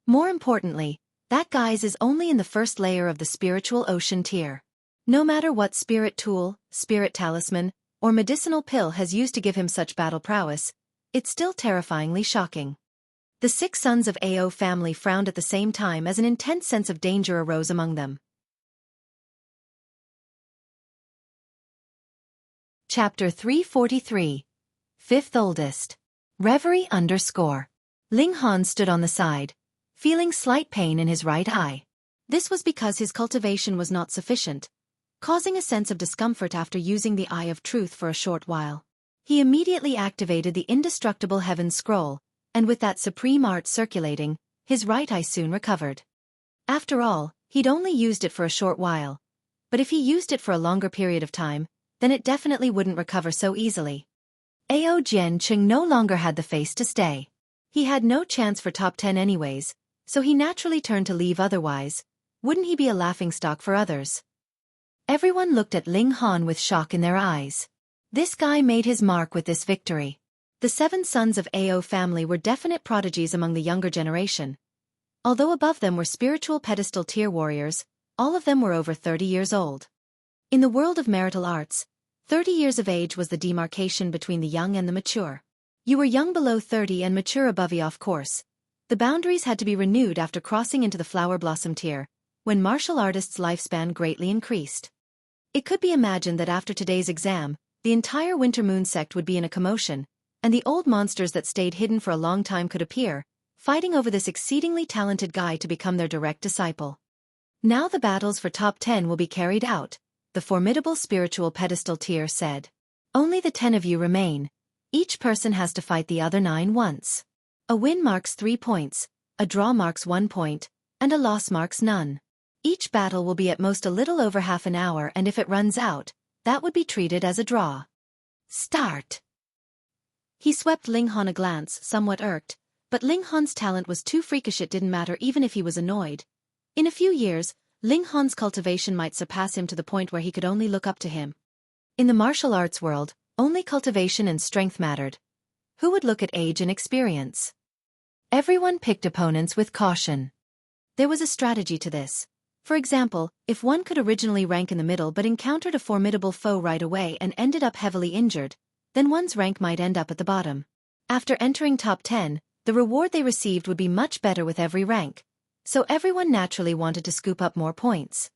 More importantly, that guy's is only in the first layer of the spiritual ocean tier. No matter what spirit tool, spirit talisman, or medicinal pill has used to give him such battle prowess, it's still terrifyingly shocking. The 6 sons of AO family frowned at the same time as an intense sense of danger arose among them. Chapter 343. Fifth Oldest. Reverie _ Ling Han stood on the side, feeling slight pain in his right eye. This was because his cultivation was not sufficient, causing a sense of discomfort after using the Eye of Truth for a short while. He immediately activated the indestructible Heaven Scroll, and with that supreme art circulating, his right eye soon recovered. After all, he'd only used it for a short while, but if he used it for a longer period of time, then it definitely wouldn't recover so easily. Ao Jian Cheng no longer had the face to stay. He had no chance for top 10 anyways, so he naturally turned to leave otherwise. Wouldn't he be a laughingstock for others? Everyone looked at Ling Han with shock in their eyes. This guy made his mark with this victory. The 7 sons of AO family were definite prodigies among the younger generation. Although above them were spiritual pedestal tier warriors, all of them were over 30 years old. In the world of marital arts, 30 years of age was the demarcation between the young and the mature. You were young below 30 and mature above you, of course. The boundaries had to be renewed after crossing into the flower blossom tier, when martial artists' lifespan greatly increased. It could be imagined that after today's exam, the entire Winter Moon sect would be in a commotion, and the old monsters that stayed hidden for a long time could appear, fighting over this exceedingly talented guy to become their direct disciple. Now the battles for top 10 will be carried out, the formidable spiritual pedestal tier said. Only the 10 of you remain. Each person has to fight the other 9 once. A win marks 3 points, a draw marks 1 point, and a loss marks none. Each battle will be at most a little over half an hour, and if it runs out, that would be treated as a draw. Start! He swept Ling Han a glance, somewhat irked, but Ling Han's talent was too freakish it didn't matter even if he was annoyed. In a few years, Ling Han's cultivation might surpass him to the point where he could only look up to him. In the martial arts world, only cultivation and strength mattered. Who would look at age and experience? Everyone picked opponents with caution. There was a strategy to this. For example, if one could originally rank in the middle but encountered a formidable foe right away and ended up heavily injured, then one's rank might end up at the bottom. After entering top 10, the reward they received would be much better with every rank, so everyone naturally wanted to scoop up more points.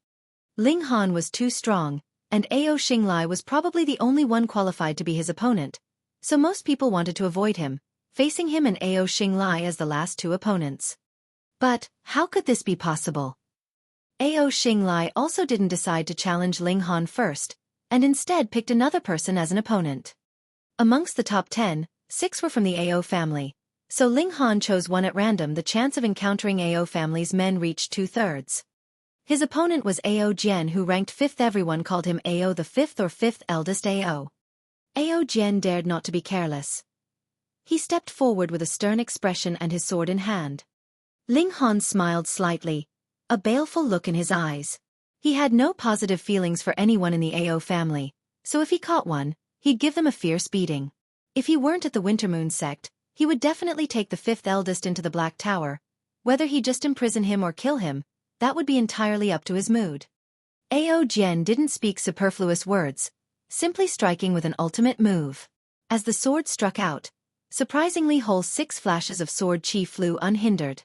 Ling Han was too strong, and Ao Xinglai was probably the only one qualified to be his opponent, so most people wanted to avoid him, facing him and Ao Xinglai as the last 2 opponents. But, how could this be possible? Ao Xinglai also didn't decide to challenge Ling Han first, and instead picked another person as an opponent. Amongst the top 10, 6 were from the AO family, so Ling Han chose one at random. The chance of encountering AO family's men reached 2/3. His opponent was Ao Jian, who ranked 5th. Everyone called him Ao the 5th or 5th eldest AO. Ao Jian dared not to be careless. He stepped forward with a stern expression and his sword in hand. Ling Han smiled slightly, a baleful look in his eyes. He had no positive feelings for anyone in the AO family, so if he caught one, he'd give them a fierce beating. If he weren't at the Winter Moon sect, he would definitely take the 5th eldest into the Black Tower. Whether he just imprison him or kill him, that would be entirely up to his mood. Ao Jian didn't speak superfluous words, simply striking with an ultimate move. As the sword struck out, surprisingly whole 6 flashes of sword chi flew unhindered.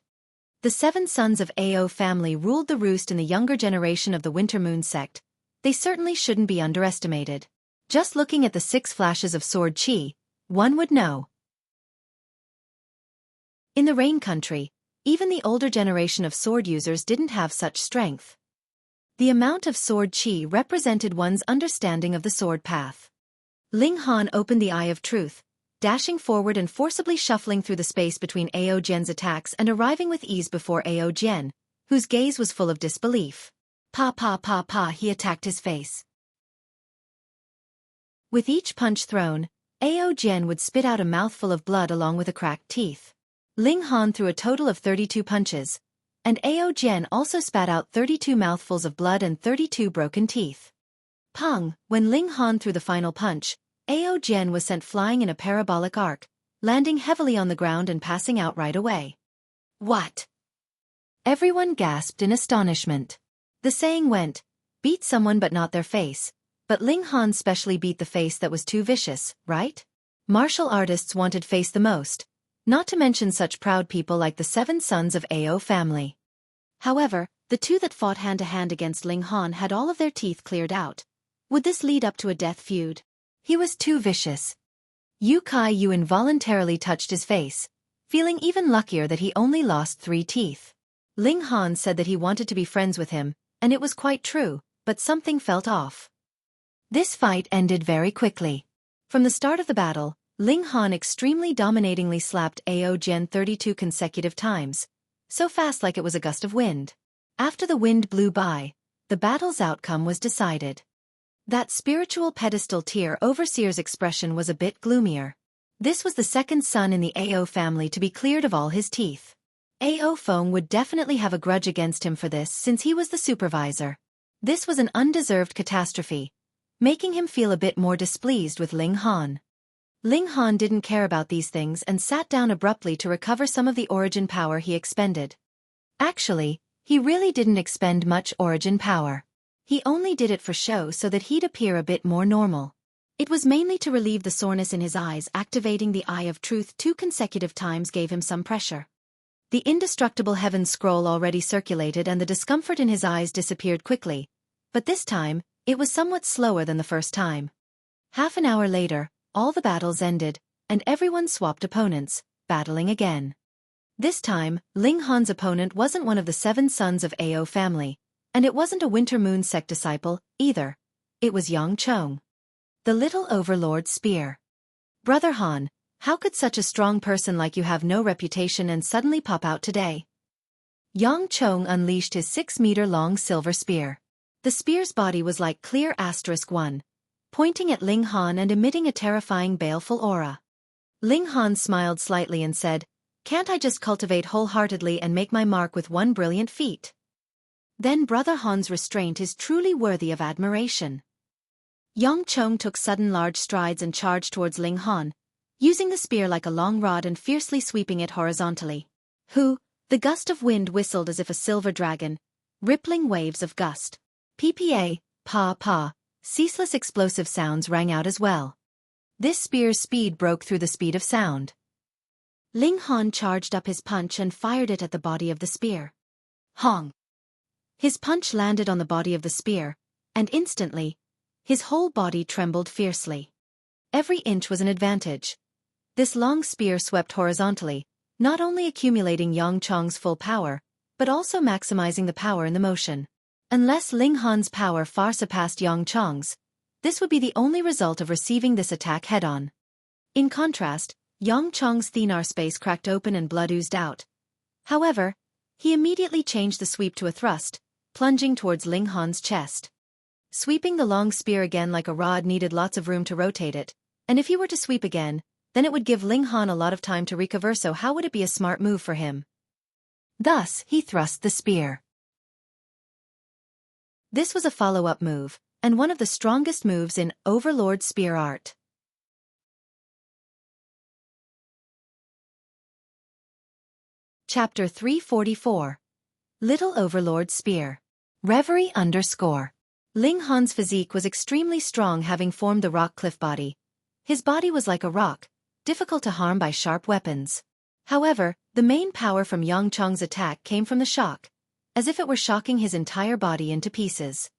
The 7 sons of Ao family ruled the roost in the younger generation of the Winter Moon sect. They certainly shouldn't be underestimated. Just looking at the 6 flashes of sword chi, one would know. In the Rain Country, even the older generation of sword users didn't have such strength. The amount of sword chi represented one's understanding of the sword path. Ling Han opened the Eye of Truth, dashing forward and forcibly shuffling through the space between Ao Jian's attacks and arriving with ease before Ao Jian, whose gaze was full of disbelief. Pa pa pa pa, he attacked his face. With each punch thrown, Ao Jian would spit out a mouthful of blood along with the cracked teeth. Ling Han threw a total of 32 punches, and Ao Jian also spat out 32 mouthfuls of blood and 32 broken teeth. Pong! When Ling Han threw the final punch, Ao Jian was sent flying in a parabolic arc, landing heavily on the ground and passing out right away. What? Everyone gasped in astonishment. The saying went, beat someone but not their face, but Ling Han specially beat the face that was too vicious, right? Martial artists wanted face the most, not to mention such proud people like the 7 sons of Ao family. However, the 2 that fought hand-to-hand against Ling Han had all of their teeth cleared out. Would this lead up to a death feud? He was too vicious. Yu Kai Yu involuntarily touched his face, feeling even luckier that he only lost 3 teeth. Ling Han said that he wanted to be friends with him, and it was quite true, but something felt off. This fight ended very quickly. From the start of the battle, Ling Han extremely dominatingly slapped Ao Jian 32 consecutive times, so fast like it was a gust of wind. After the wind blew by, the battle's outcome was decided. That spiritual pedestal tier overseer's expression was a bit gloomier. This was the 2nd son in the Ao family to be cleared of all his teeth. Ao Feng would definitely have a grudge against him for this since he was the supervisor. This was an undeserved catastrophe, making him feel a bit more displeased with Ling Han. Ling Han didn't care about these things and sat down abruptly to recover some of the origin power he expended. Actually, he really didn't expend much origin power. He only did it for show so that he'd appear a bit more normal. It was mainly to relieve the soreness in his eyes. Activating the Eye of Truth 2 consecutive times gave him some pressure. The indestructible heaven scroll already circulated and the discomfort in his eyes disappeared quickly, but this time, it was somewhat slower than the first time. Half an hour later, all the battles ended, and everyone swapped opponents, battling again. This time, Ling Han's opponent wasn't one of the 7 sons of Ao family, and it wasn't a Winter Moon sect disciple, either. It was Yang Chong. The little overlord spear. Brother Han, how could such a strong person like you have no reputation and suddenly pop out today? Yang Chong unleashed his 6-meter-long silver spear. The spear's body was like clear *1, pointing at Ling Han and emitting a terrifying baleful aura. Ling Han smiled slightly and said, "Can't I just cultivate wholeheartedly and make my mark with one brilliant feat?" Then Brother Han's restraint is truly worthy of admiration. Yang Chong took sudden large strides and charged towards Ling Han, using the spear like a long rod and fiercely sweeping it horizontally. Hoo! The gust of wind whistled as if a silver dragon, rippling waves of gust. PPA, pa pa, ceaseless explosive sounds rang out as well. This spear's speed broke through the speed of sound. Ling Han charged up his punch and fired it at the body of the spear. Hong! His punch landed on the body of the spear, and instantly, his whole body trembled fiercely. Every inch was an advantage. This long spear swept horizontally, not only accumulating Yang Chong's full power, but also maximizing the power in the motion. Unless Ling Han's power far surpassed Yang Chong's, this would be the only result of receiving this attack head-on. In contrast, Yang Chong's thenar space cracked open and blood oozed out. However, he immediately changed the sweep to a thrust, plunging towards Ling Han's chest. Sweeping the long spear again like a rod needed lots of room to rotate it, and if he were to sweep again, then it would give Ling Han a lot of time to recover, so how would it be a smart move for him? Thus, he thrust the spear. This was a follow-up move, and one of the strongest moves in Overlord Spear Art. Chapter 344. Little Overlord Spear. Reverie _ Ling Han's physique was extremely strong, having formed the rock cliff body. His body was like a rock, difficult to harm by sharp weapons. However, the main power from Yang Chong's attack came from the shock, as if it were shocking his entire body into pieces.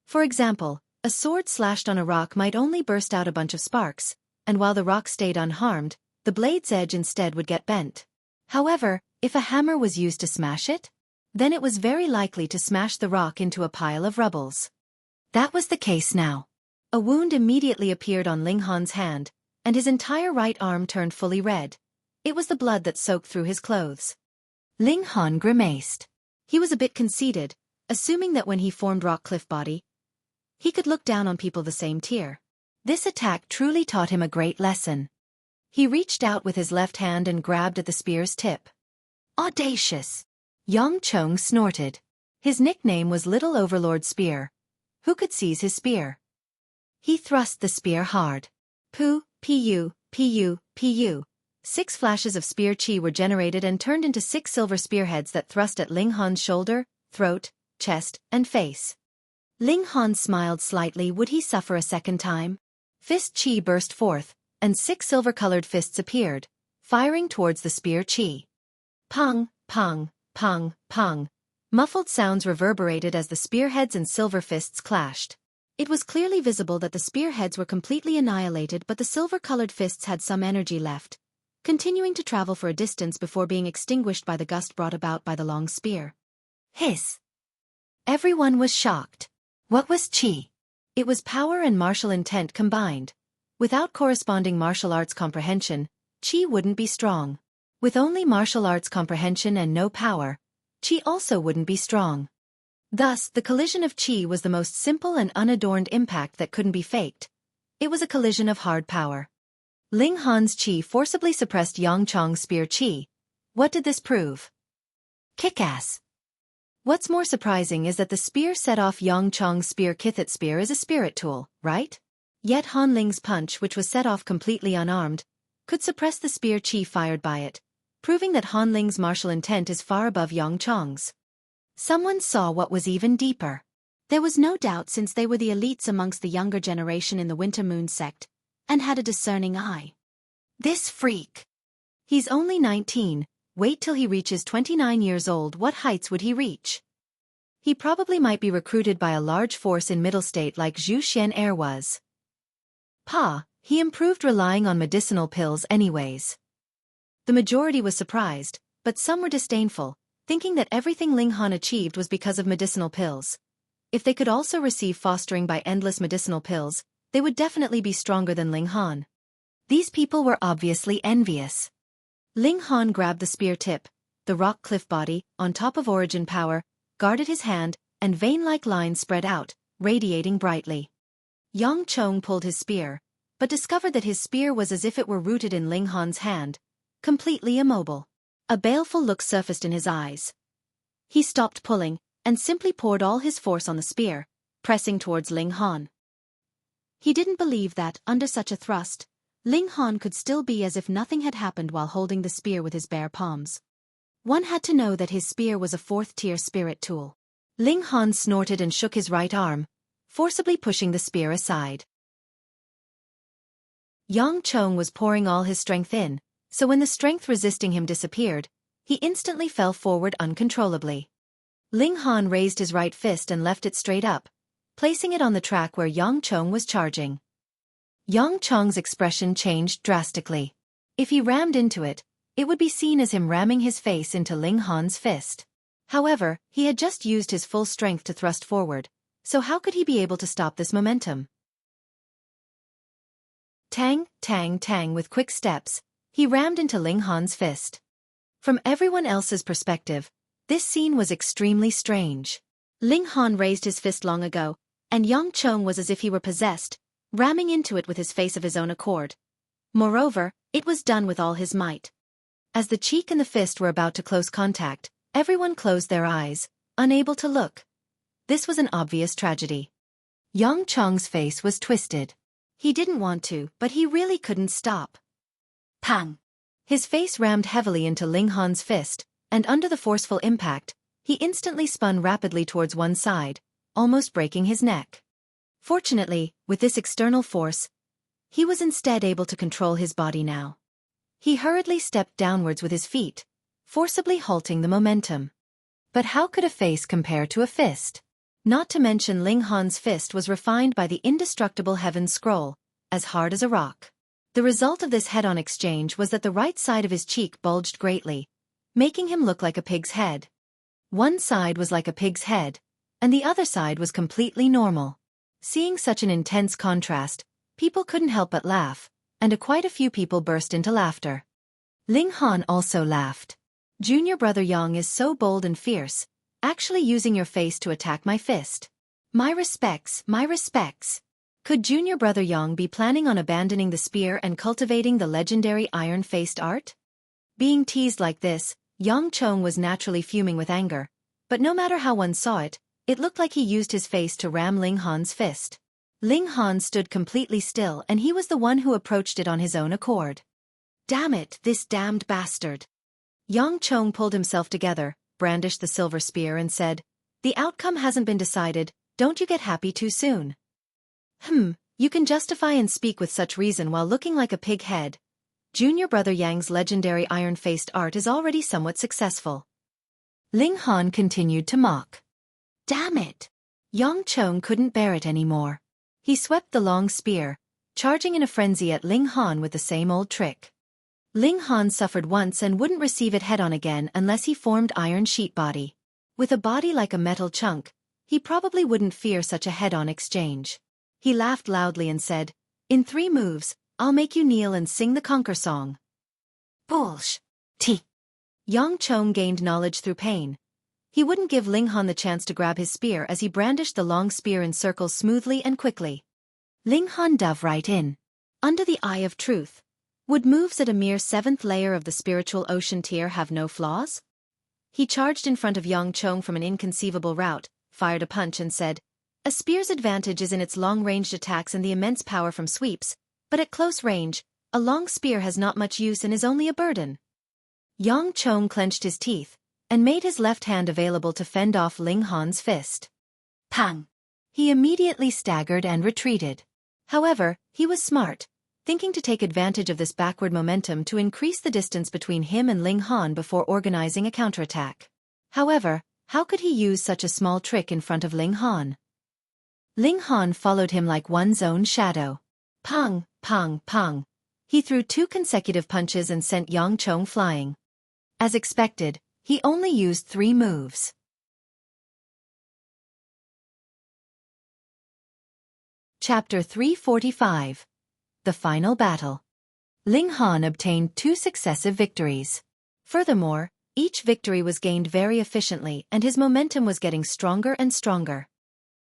For example, a sword slashed on a rock might only burst out a bunch of sparks, and while the rock stayed unharmed, the blade's edge instead would get bent. However, if a hammer was used to smash it, then it was very likely to smash the rock into a pile of rubbles. That was the case now. A wound immediately appeared on Ling Han's hand, and his entire right arm turned fully red. It was the blood that soaked through his clothes. Ling Han grimaced. He was a bit conceited, assuming that when he formed rock cliff body, he could look down on people the same tier. This attack truly taught him a great lesson. He reached out with his left hand and grabbed at the spear's tip. Audacious! Yang Chong snorted. His nickname was Little Overlord Spear. Who could seize his spear? He thrust the spear hard. Pu, pu, pu, pu. 6 flashes of spear chi were generated and turned into 6 silver spearheads that thrust at Ling Han's shoulder, throat, chest, and face. Ling Han smiled slightly. Would he suffer a second time? Fist chi burst forth, and 6 silver-colored fists appeared, firing towards the spear chi. Pong, pong, pong, pong. Muffled sounds reverberated as the spearheads and silver fists clashed. It was clearly visible that the spearheads were completely annihilated, but the silver-colored fists had some energy left, continuing to travel for a distance before being extinguished by the gust brought about by the long spear. Hiss! Everyone was shocked. What was chi? It was power and martial intent combined. Without corresponding martial arts comprehension, chi wouldn't be strong. With only martial arts comprehension and no power, chi also wouldn't be strong. Thus, the collision of chi was the most simple and unadorned impact that couldn't be faked. It was a collision of hard power. Ling Han's chi forcibly suppressed Yang Chong's spear chi. What did this prove? Kick-ass. What's more surprising is that the spear set off Yang Chong's spear. Kithit spear is a spirit tool, right? Yet Han Ling's punch, which was set off completely unarmed, could suppress the spear chi fired by it, proving that Han Ling's martial intent is far above Yang Chong's. Someone saw what was even deeper. There was no doubt, since they were the elites amongst the younger generation in the Winter Moon sect, and had a discerning eye. This freak! He's only 19, wait till he reaches 29 years old. What heights would he reach? He probably might be recruited by a large force in Middle State like Zhu Xian was. He improved relying on medicinal pills anyways. The majority was surprised, but some were disdainful, thinking that everything Ling Han achieved was because of medicinal pills. If they could also receive fostering by endless medicinal pills, they would definitely be stronger than Ling Han. These people were obviously envious. Ling Han grabbed the spear tip, the rock cliff body, on top of origin power, guarded his hand, and vein-like lines spread out, radiating brightly. Yang Chong pulled his spear, but discovered that his spear was as if it were rooted in Ling Han's hand, completely immobile. A baleful look surfaced in his eyes. He stopped pulling, and simply poured all his force on the spear, pressing towards Ling Han. He didn't believe that, under such a thrust, Ling Han could still be as if nothing had happened while holding the spear with his bare palms. One had to know that his spear was a 4th-tier spirit tool. Ling Han snorted and shook his right arm, forcibly pushing the spear aside. Yang Chong was pouring all his strength in, so when the strength resisting him disappeared, he instantly fell forward uncontrollably. Ling Han raised his right fist and left it straight up, placing it on the track where Yang Chong was charging. Yang Chong's expression changed drastically. If he rammed into it, it would be seen as him ramming his face into Ling Han's fist. However, he had just used his full strength to thrust forward, so how could he be able to stop this momentum? Tang, tang, tang. With quick steps, he rammed into Ling Han's fist. From everyone else's perspective, this scene was extremely strange. Ling Han raised his fist long ago, and Yang Chong was as if he were possessed, ramming into it with his face of his own accord. Moreover, it was done with all his might. As the cheek and the fist were about to close contact, everyone closed their eyes, unable to look. This was an obvious tragedy. Yang Chong's face was twisted. He didn't want to, but he really couldn't stop. Pang! His face rammed heavily into Ling Han's fist, and under the forceful impact, he instantly spun rapidly towards one side, almost breaking his neck. Fortunately, with this external force, he was instead able to control his body now. He hurriedly stepped downwards with his feet, forcibly halting the momentum. But how could a face compare to a fist? Not to mention Ling Han's fist was refined by the indestructible Heaven Scroll, as hard as a rock. The result of this head-on exchange was that the right side of his cheek bulged greatly, making him look like a pig's head. One side was like a pig's head, and the other side was completely normal. Seeing such an intense contrast, people couldn't help but laugh, and quite a few people burst into laughter. Ling Han also laughed. Junior brother Yang is so bold and fierce, actually using your face to attack my fist. My respects, my respects. Could junior brother Yang be planning on abandoning the spear and cultivating the legendary iron-faced art? Being teased like this, Yang Chong was naturally fuming with anger, but no matter how one saw it, it looked like he used his face to ram Ling Han's fist. Ling Han stood completely still and he was the one who approached it on his own accord. Damn it, this damned bastard. Yang Chong pulled himself together, brandished the silver spear and said, "The outcome hasn't been decided, don't you get happy too soon." You can justify and speak with such reason while looking like a pig head. Junior brother Yang's legendary iron-faced art is already somewhat successful. Ling Han continued to mock. Damn it! Yang Chong couldn't bear it anymore. He swept the long spear, charging in a frenzy at Ling Han with the same old trick. Ling Han suffered once and wouldn't receive it head-on again unless he formed iron sheet body. With a body like a metal chunk, he probably wouldn't fear such a head-on exchange. He laughed loudly and said, "In 3 moves, I'll make you kneel and sing the conquer song." Bullsh! T. Yang Chong gained knowledge through pain. He wouldn't give Ling Han the chance to grab his spear as he brandished the long spear in circles smoothly and quickly. Ling Han dove right in. Under the eye of truth. Would moves at a mere 7th layer of the spiritual ocean tier have no flaws? He charged in front of Yang Chong from an inconceivable route, fired a punch and said, "A spear's advantage is in its long-ranged attacks and the immense power from sweeps, but at close range, a long spear has not much use and is only a burden." Yang Chong clenched his teeth, and made his left hand available to fend off Ling Han's fist. Pang! He immediately staggered and retreated. However, he was smart, thinking to take advantage of this backward momentum to increase the distance between him and Ling Han before organizing a counterattack. However, how could he use such a small trick in front of Ling Han? Ling Han followed him like one's own shadow. Pang, pang, pang. He threw 2 consecutive punches and sent Yang Chong flying. As expected, he only used 3 moves. Chapter 345. The Final Battle. Ling Han obtained 2 successive victories. Furthermore, each victory was gained very efficiently and his momentum was getting stronger and stronger.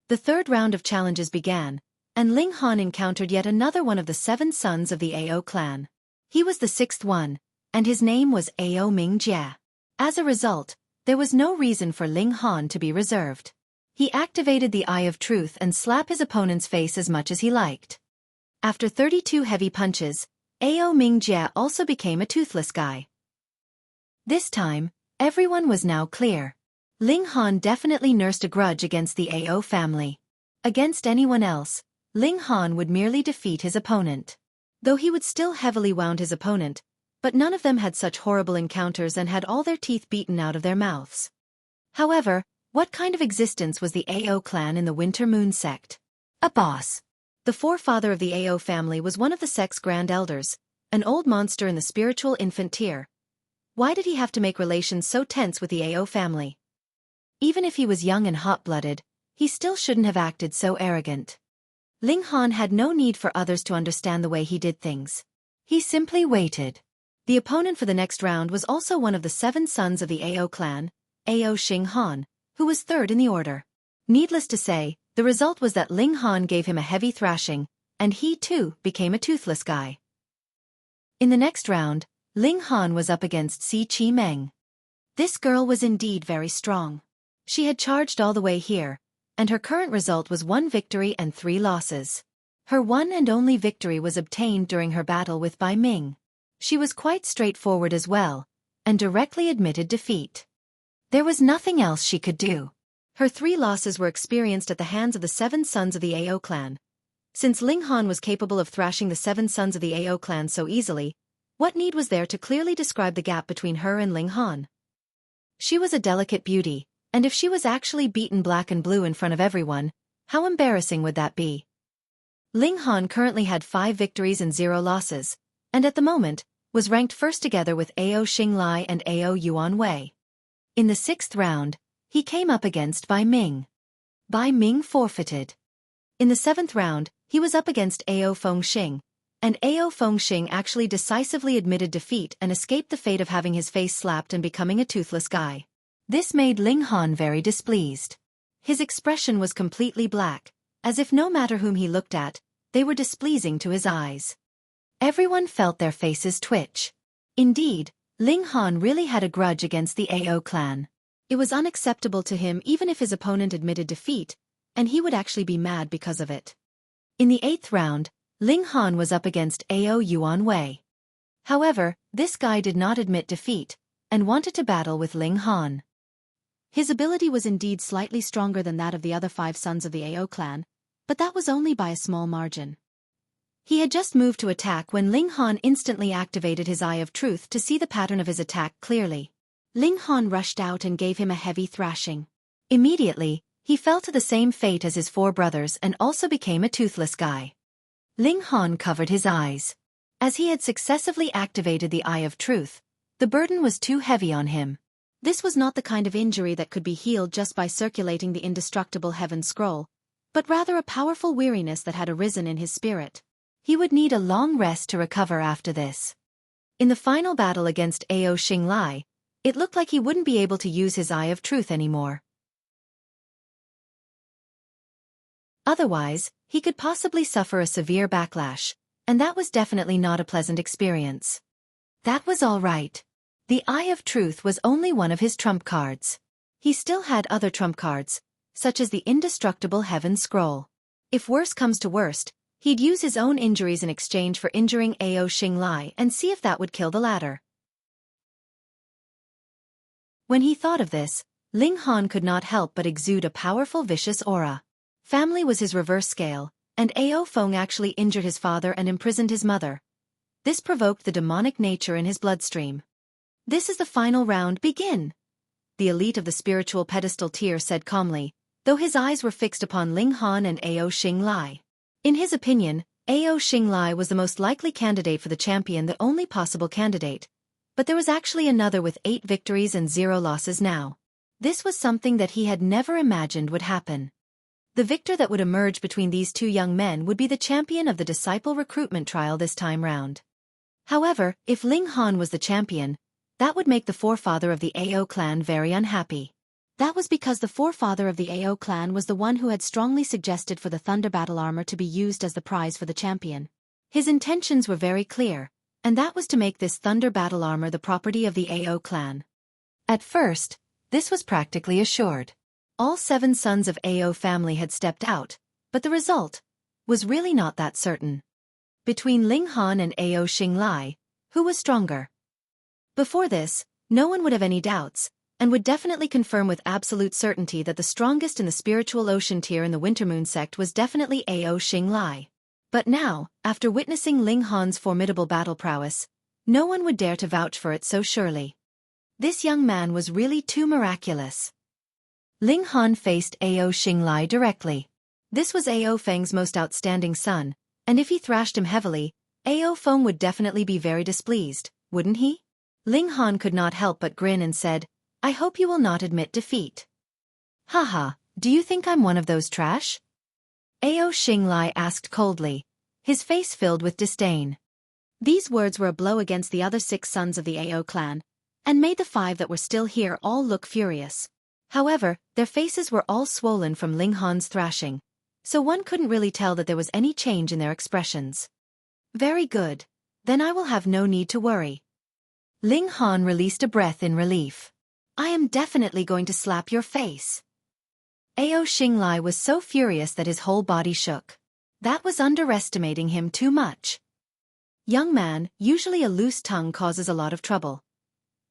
The 3rd round of challenges began, and Ling Han encountered yet another one of the 7 sons of the Ao clan. He was the 6th one, and his name was Ao Mingjia. As a result, there was no reason for Ling Han to be reserved. He activated the Eye of Truth and slapped his opponent's face as much as he liked. After 32 heavy punches, Ao Mingjia also became a toothless guy. This time, everyone was now clear. Ling Han definitely nursed a grudge against the Ao family. Against anyone else, Ling Han would merely defeat his opponent. Though he would still heavily wound his opponent, but none of them had such horrible encounters and had all their teeth beaten out of their mouths. However, what kind of existence was the Ao clan in the Winter Moon sect? A boss. The forefather of the Ao family was one of the sect's grand elders, an old monster in the spiritual infant tier. Why did he have to make relations so tense with the Ao family? Even if he was young and hot-blooded, he still shouldn't have acted so arrogant. Ling Han had no need for others to understand the way he did things. He simply waited. The opponent for the next round was also one of the 7 sons of the Ao clan, Ao Xing Han, who was 3rd in the order. Needless to say, the result was that Ling Han gave him a heavy thrashing, and he too became a toothless guy. In the next round, Ling Han was up against Si Chi Meng. This girl was indeed very strong. She had charged all the way here, and her current result was 1 victory and 3 losses. Her one and only victory was obtained during her battle with Bai Ming. She was quite straightforward as well, and directly admitted defeat. There was nothing else she could do. Her 3 losses were experienced at the hands of the 7 sons of the Ao clan. Since Ling Han was capable of thrashing the 7 sons of the Ao clan so easily, what need was there to clearly describe the gap between her and Ling Han? She was a delicate beauty, and if she was actually beaten black and blue in front of everyone, how embarrassing would that be? Ling Han currently had 5 victories and 0 losses, and at the moment, was ranked first together with Ao Xinglai and Ao Yuan Wei. In the 6th round, he came up against Bai Ming. Bai Ming forfeited. In the 7th round, he was up against Ao Fengxing, and Ao Fengxing actually decisively admitted defeat and escaped the fate of having his face slapped and becoming a toothless guy. This made Ling Han very displeased. His expression was completely black, as if no matter whom he looked at, they were displeasing to his eyes. Everyone felt their faces twitch. Indeed, Ling Han really had a grudge against the Ao clan. It was unacceptable to him even if his opponent admitted defeat, and he would actually be mad because of it. In the 8th round, Ling Han was up against Ao Yuan Wei. However, this guy did not admit defeat, and wanted to battle with Ling Han. His ability was indeed slightly stronger than that of the other 5 sons of the Ao clan, but that was only by a small margin. He had just moved to attack when Ling Han instantly activated his Eye of Truth to see the pattern of his attack clearly. Ling Han rushed out and gave him a heavy thrashing. Immediately, he fell to the same fate as his 4 brothers and also became a toothless guy. Ling Han covered his eyes. As he had successively activated the Eye of Truth, the burden was too heavy on him. This was not the kind of injury that could be healed just by circulating the indestructible heaven scroll, but rather a powerful weariness that had arisen in his spirit. He would need a long rest to recover after this. In the final battle against Ao Xinglai, it looked like he wouldn't be able to use his Eye of Truth anymore. Otherwise, he could possibly suffer a severe backlash, and that was definitely not a pleasant experience. That was all right. The Eye of Truth was only one of his trump cards. He still had other trump cards, such as the indestructible heaven scroll. If worse comes to worst, he'd use his own injuries in exchange for injuring Ao Xinglai and see if that would kill the latter. When he thought of this, Ling Han could not help but exude a powerful vicious aura. Family was his reverse scale, and Ao Feng actually injured his father and imprisoned his mother. This provoked the demonic nature in his bloodstream. "This is the final round, begin," the elite of the spiritual pedestal tier said calmly, though his eyes were fixed upon Ling Han and Ao Xinglai. In his opinion, Ao Xinglai was the most likely candidate for the champion, the only possible candidate, but there was actually another with 8 victories and 0 losses now. This was something that he had never imagined would happen. The victor that would emerge between these 2 young men would be the champion of the disciple recruitment trial this time round. However, if Ling Han was the champion, that would make the forefather of the Ao clan very unhappy. That was because the forefather of the Ao clan was the one who had strongly suggested for the Thunder Battle Armor to be used as the prize for the champion. His intentions were very clear, and that was to make this Thunder Battle Armor the property of the Ao clan. At first, this was practically assured. All 7 sons of Ao family had stepped out, but the result was really not that certain. Between Ling Han and Ao Xinglai, who was stronger? Before this, no one would have any doubts, and would definitely confirm with absolute certainty that the strongest in the spiritual ocean tier in the Wintermoon sect was definitely Ao Xinglai. But now, after witnessing Ling Han's formidable battle prowess, no one would dare to vouch for it so surely. This young man was really too miraculous. Ling Han faced Ao Xinglai directly. This was Ao Feng's most outstanding son, and if he thrashed him heavily, Ao Feng would definitely be very displeased, wouldn't he? Ling Han could not help but grin and said, "I hope you will not admit defeat." "Haha, do you think I'm one of those trash?" Ao Xinglai asked coldly, his face filled with disdain. These words were a blow against the other 6 sons of the Ao clan, and made the 5 that were still here all look furious. However, their faces were all swollen from Ling Han's thrashing, so one couldn't really tell that there was any change in their expressions. "Very good. Then I will have no need to worry." Ling Han released a breath in relief. "I am definitely going to slap your face." Ao Xinglai was so furious that his whole body shook. That was underestimating him too much. "Young man, usually a loose tongue causes a lot of trouble.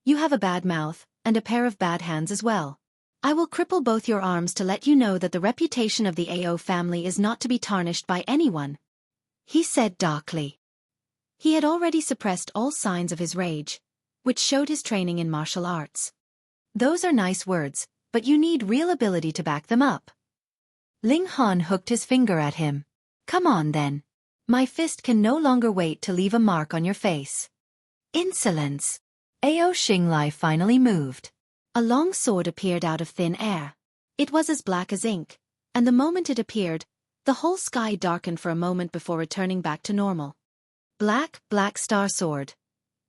You have a bad mouth, and a pair of bad hands as well. I will cripple both your arms to let you know that the reputation of the Ao family is not to be tarnished by anyone," he said darkly. He had already suppressed all signs of his rage, which showed his training in martial arts. Those are nice words, but you need real ability to back them up. Ling Han hooked his finger at him. "Come on then. My fist can no longer wait to leave a mark on your face." "Insolence!" Ao Xinglai finally moved. A long sword appeared out of thin air. It was as black as ink, and the moment it appeared, the whole sky darkened for a moment before returning back to normal. Black star sword.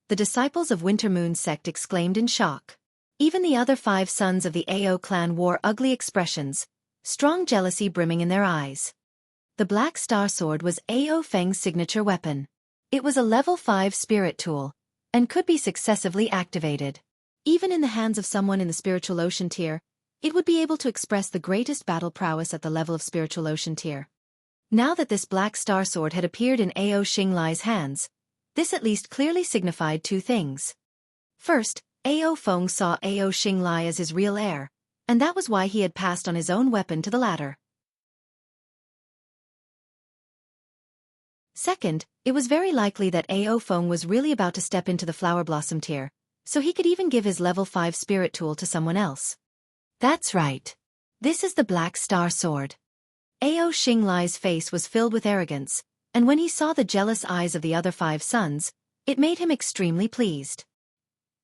The disciples of Winter Moon's sect exclaimed in shock. Even the other 5 sons of the Ao clan wore ugly expressions, strong jealousy brimming in their eyes. The Black Star Sword was Ao Feng's signature weapon. It was a level 5 spirit tool, and could be successively activated. Even in the hands of someone in the spiritual ocean tier, it would be able to express the greatest battle prowess at the level of spiritual ocean tier. Now that this Black Star Sword had appeared in Ao Xinglai's hands, this at least clearly signified 2 things. First, Ao Feng saw Ao Xinglai as his real heir, and that was why he had passed on his own weapon to the latter. Second, it was very likely that Ao Feng was really about to step into the Flower Blossom tier, so he could even give his level 5 spirit tool to someone else. That's right. This is the Black Star Sword. Ao Xinglai's face was filled with arrogance, and when he saw the jealous eyes of the other 5 sons, it made him extremely pleased.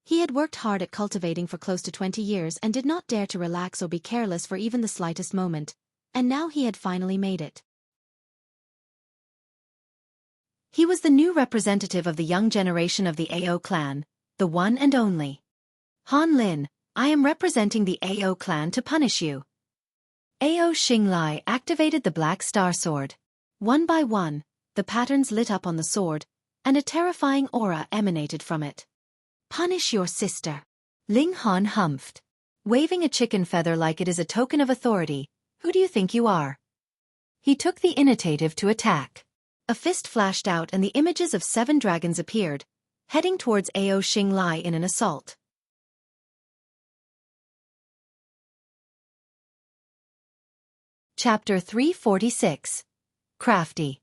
He had worked hard at cultivating for close to 20 years and did not dare to relax or be careless for even the slightest moment, and now he had finally made it. He was the new representative of the young generation of the Ao clan, the one and only. Han Lin, I am representing the Ao clan to punish you. Ao Xinglai activated the Black Star Sword. One by one, the patterns lit up on the sword, and a terrifying aura emanated from it. Punish your sister. Ling Han humphed. Waving a chicken feather like it is a token of authority, who do you think you are? He took the initiative to attack. A fist flashed out and the images of 7 dragons appeared, heading towards Ao Xinglai in an assault. Chapter 346. Crafty.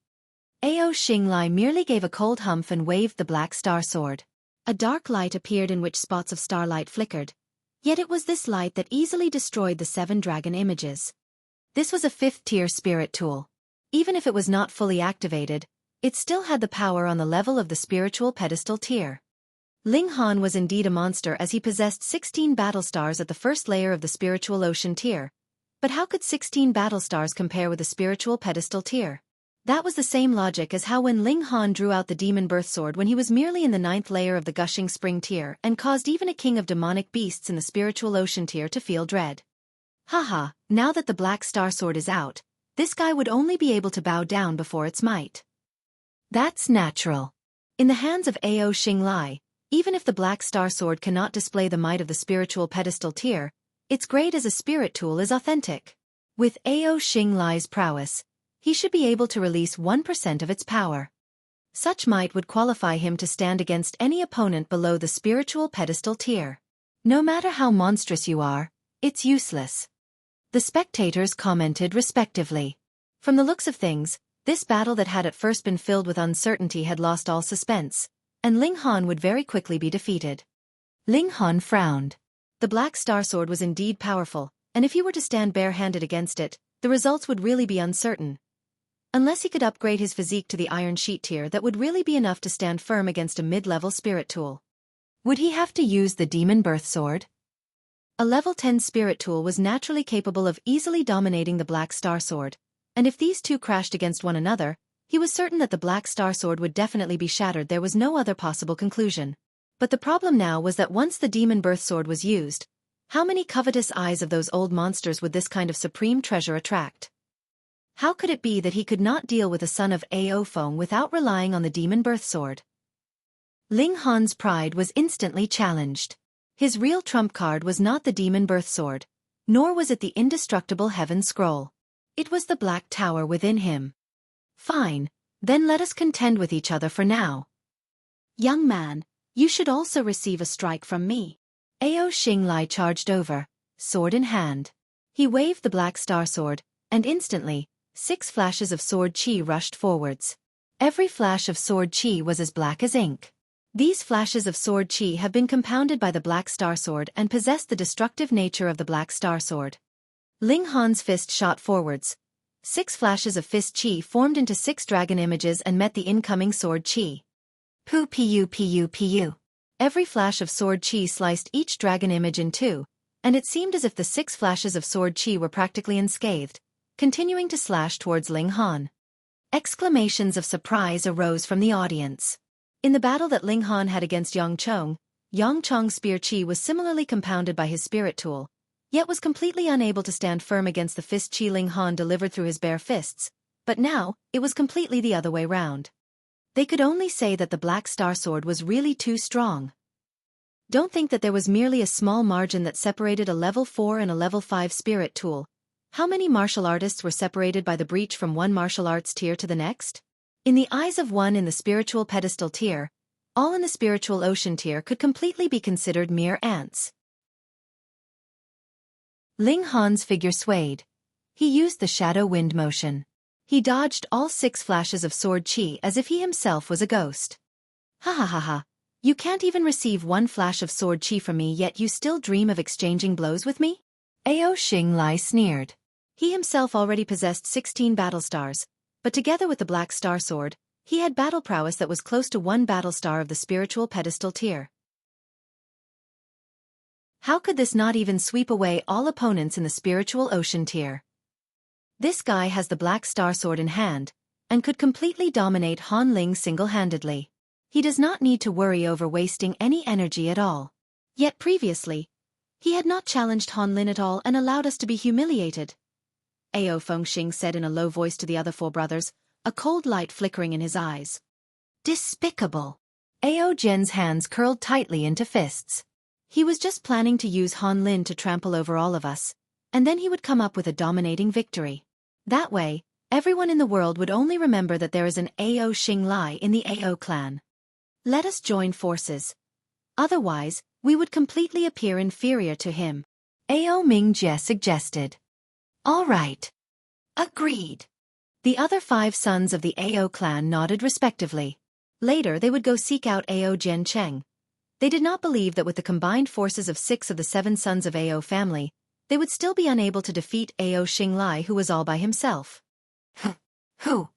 Ao Xinglai merely gave a cold humph and waved the Black Star Sword. A dark light appeared in which spots of starlight flickered, yet it was this light that easily destroyed the 7 dragon images. This was a 5th-tier spirit tool. Even if it was not fully activated, it still had the power on the level of the spiritual pedestal tier. Ling Han was indeed a monster as he possessed 16 battle stars at the first layer of the spiritual ocean tier. But how could 16 battle stars compare with the spiritual pedestal tier? That was the same logic as how when Ling Han drew out the demon birth sword when he was merely in the 9th layer of the gushing spring tier and caused even a king of demonic beasts in the spiritual ocean tier to feel dread. Haha, now that the Black Star Sword is out, this guy would only be able to bow down before its might. That's natural. In the hands of Ao Xinglai, even if the Black Star Sword cannot display the might of the spiritual pedestal tier, its grade as a spirit tool is authentic. With Ao Xinglai's prowess, he should be able to release 1% of its power. Such might would qualify him to stand against any opponent below the spiritual pedestal tier. No matter how monstrous you are, it's useless. The spectators commented respectively. From the looks of things, this battle that had at first been filled with uncertainty had lost all suspense, and Ling Han would very quickly be defeated. Ling Han frowned. The Black Star Sword was indeed powerful, and if he were to stand bare-handed against it, the results would really be uncertain. Unless he could upgrade his physique to the Iron Sheet tier, that would really be enough to stand firm against a mid-level spirit tool. Would he have to use the Demon Birth Sword? A level 10 spirit tool was naturally capable of easily dominating the Black Star Sword, and if these two crashed against one another, he was certain that the Black Star Sword would definitely be shattered. There was no other possible conclusion. But the problem now was that once the Demon Birth Sword was used, how many covetous eyes of those old monsters would this kind of supreme treasure attract? How could it be that he could not deal with a son of Ao Feng without relying on the Demon Birth Sword? Ling Han's pride was instantly challenged. His real trump card was not the Demon Birth Sword, nor was it the indestructible Heaven Scroll. It was the Black Tower within him. Fine, then let us contend with each other for now. Young man, you should also receive a strike from me. Ao Xinglai charged over, sword in hand. He waved the Black Star Sword, and instantly, 6 flashes of sword chi rushed forwards. Every flash of sword chi was as black as ink. These flashes of sword chi have been compounded by the Black Star Sword and possessed the destructive nature of the Black Star Sword. Ling Han's fist shot forwards. 6 flashes of fist chi formed into 6 dragon images and met the incoming sword chi. Pu. Every flash of sword chi sliced each dragon image in 2, and it seemed as if the 6 flashes of sword chi were practically unscathed, continuing to slash towards Ling Han. Exclamations of surprise arose from the audience. In the battle that Ling Han had against Yang Chong's spear chi was similarly compounded by his spirit tool, yet was completely unable to stand firm against the fist chi Ling Han delivered through his bare fists, but now, it was completely the other way round. They could only say that the Black Star Sword was really too strong. Don't think that there was merely a small margin that separated a level 4 and a level 5 spirit tool. How many martial artists were separated by the breach from one martial arts tier to the next? In the eyes of one in the spiritual pedestal tier, all in the spiritual ocean tier could completely be considered mere ants. Ling Han's figure swayed. He used the shadow wind motion. He dodged all 6 flashes of sword chi as if he himself was a ghost. Ha ha ha ha. You can't even receive one flash of sword chi from me, yet you still dream of exchanging blows with me? Ao Xinglai sneered. He himself already possessed 16 battle stars, but together with the Black Star Sword, he had battle prowess that was close to 1 battle star of the spiritual pedestal tier. How could this not even sweep away all opponents in the spiritual ocean tier? This guy has the Black Star Sword in hand, and could completely dominate Han Ling single-handedly. He does not need to worry over wasting any energy at all. Yet previously, he had not challenged Han Lin at all and allowed us to be humiliated. Ao Fengxing said in a low voice to the other 4 brothers, a cold light flickering in his eyes. Despicable. Ao Zhen's hands curled tightly into fists. He was just planning to use Han Lin to trample over all of us, and then he would come up with a dominating victory. That way, everyone in the world would only remember that there is an Ao Xinglai in the Ao clan. Let us join forces. Otherwise, we would completely appear inferior to him. Ao Mingjie suggested. All right. Agreed. The other 5 sons of the Ao clan nodded respectively. Later they would go seek out Ao Zhencheng. They did not believe that with the combined forces of 6 of the 7 sons of Ao family, they would still be unable to defeat Ao Xinglai, who was all by himself. Who?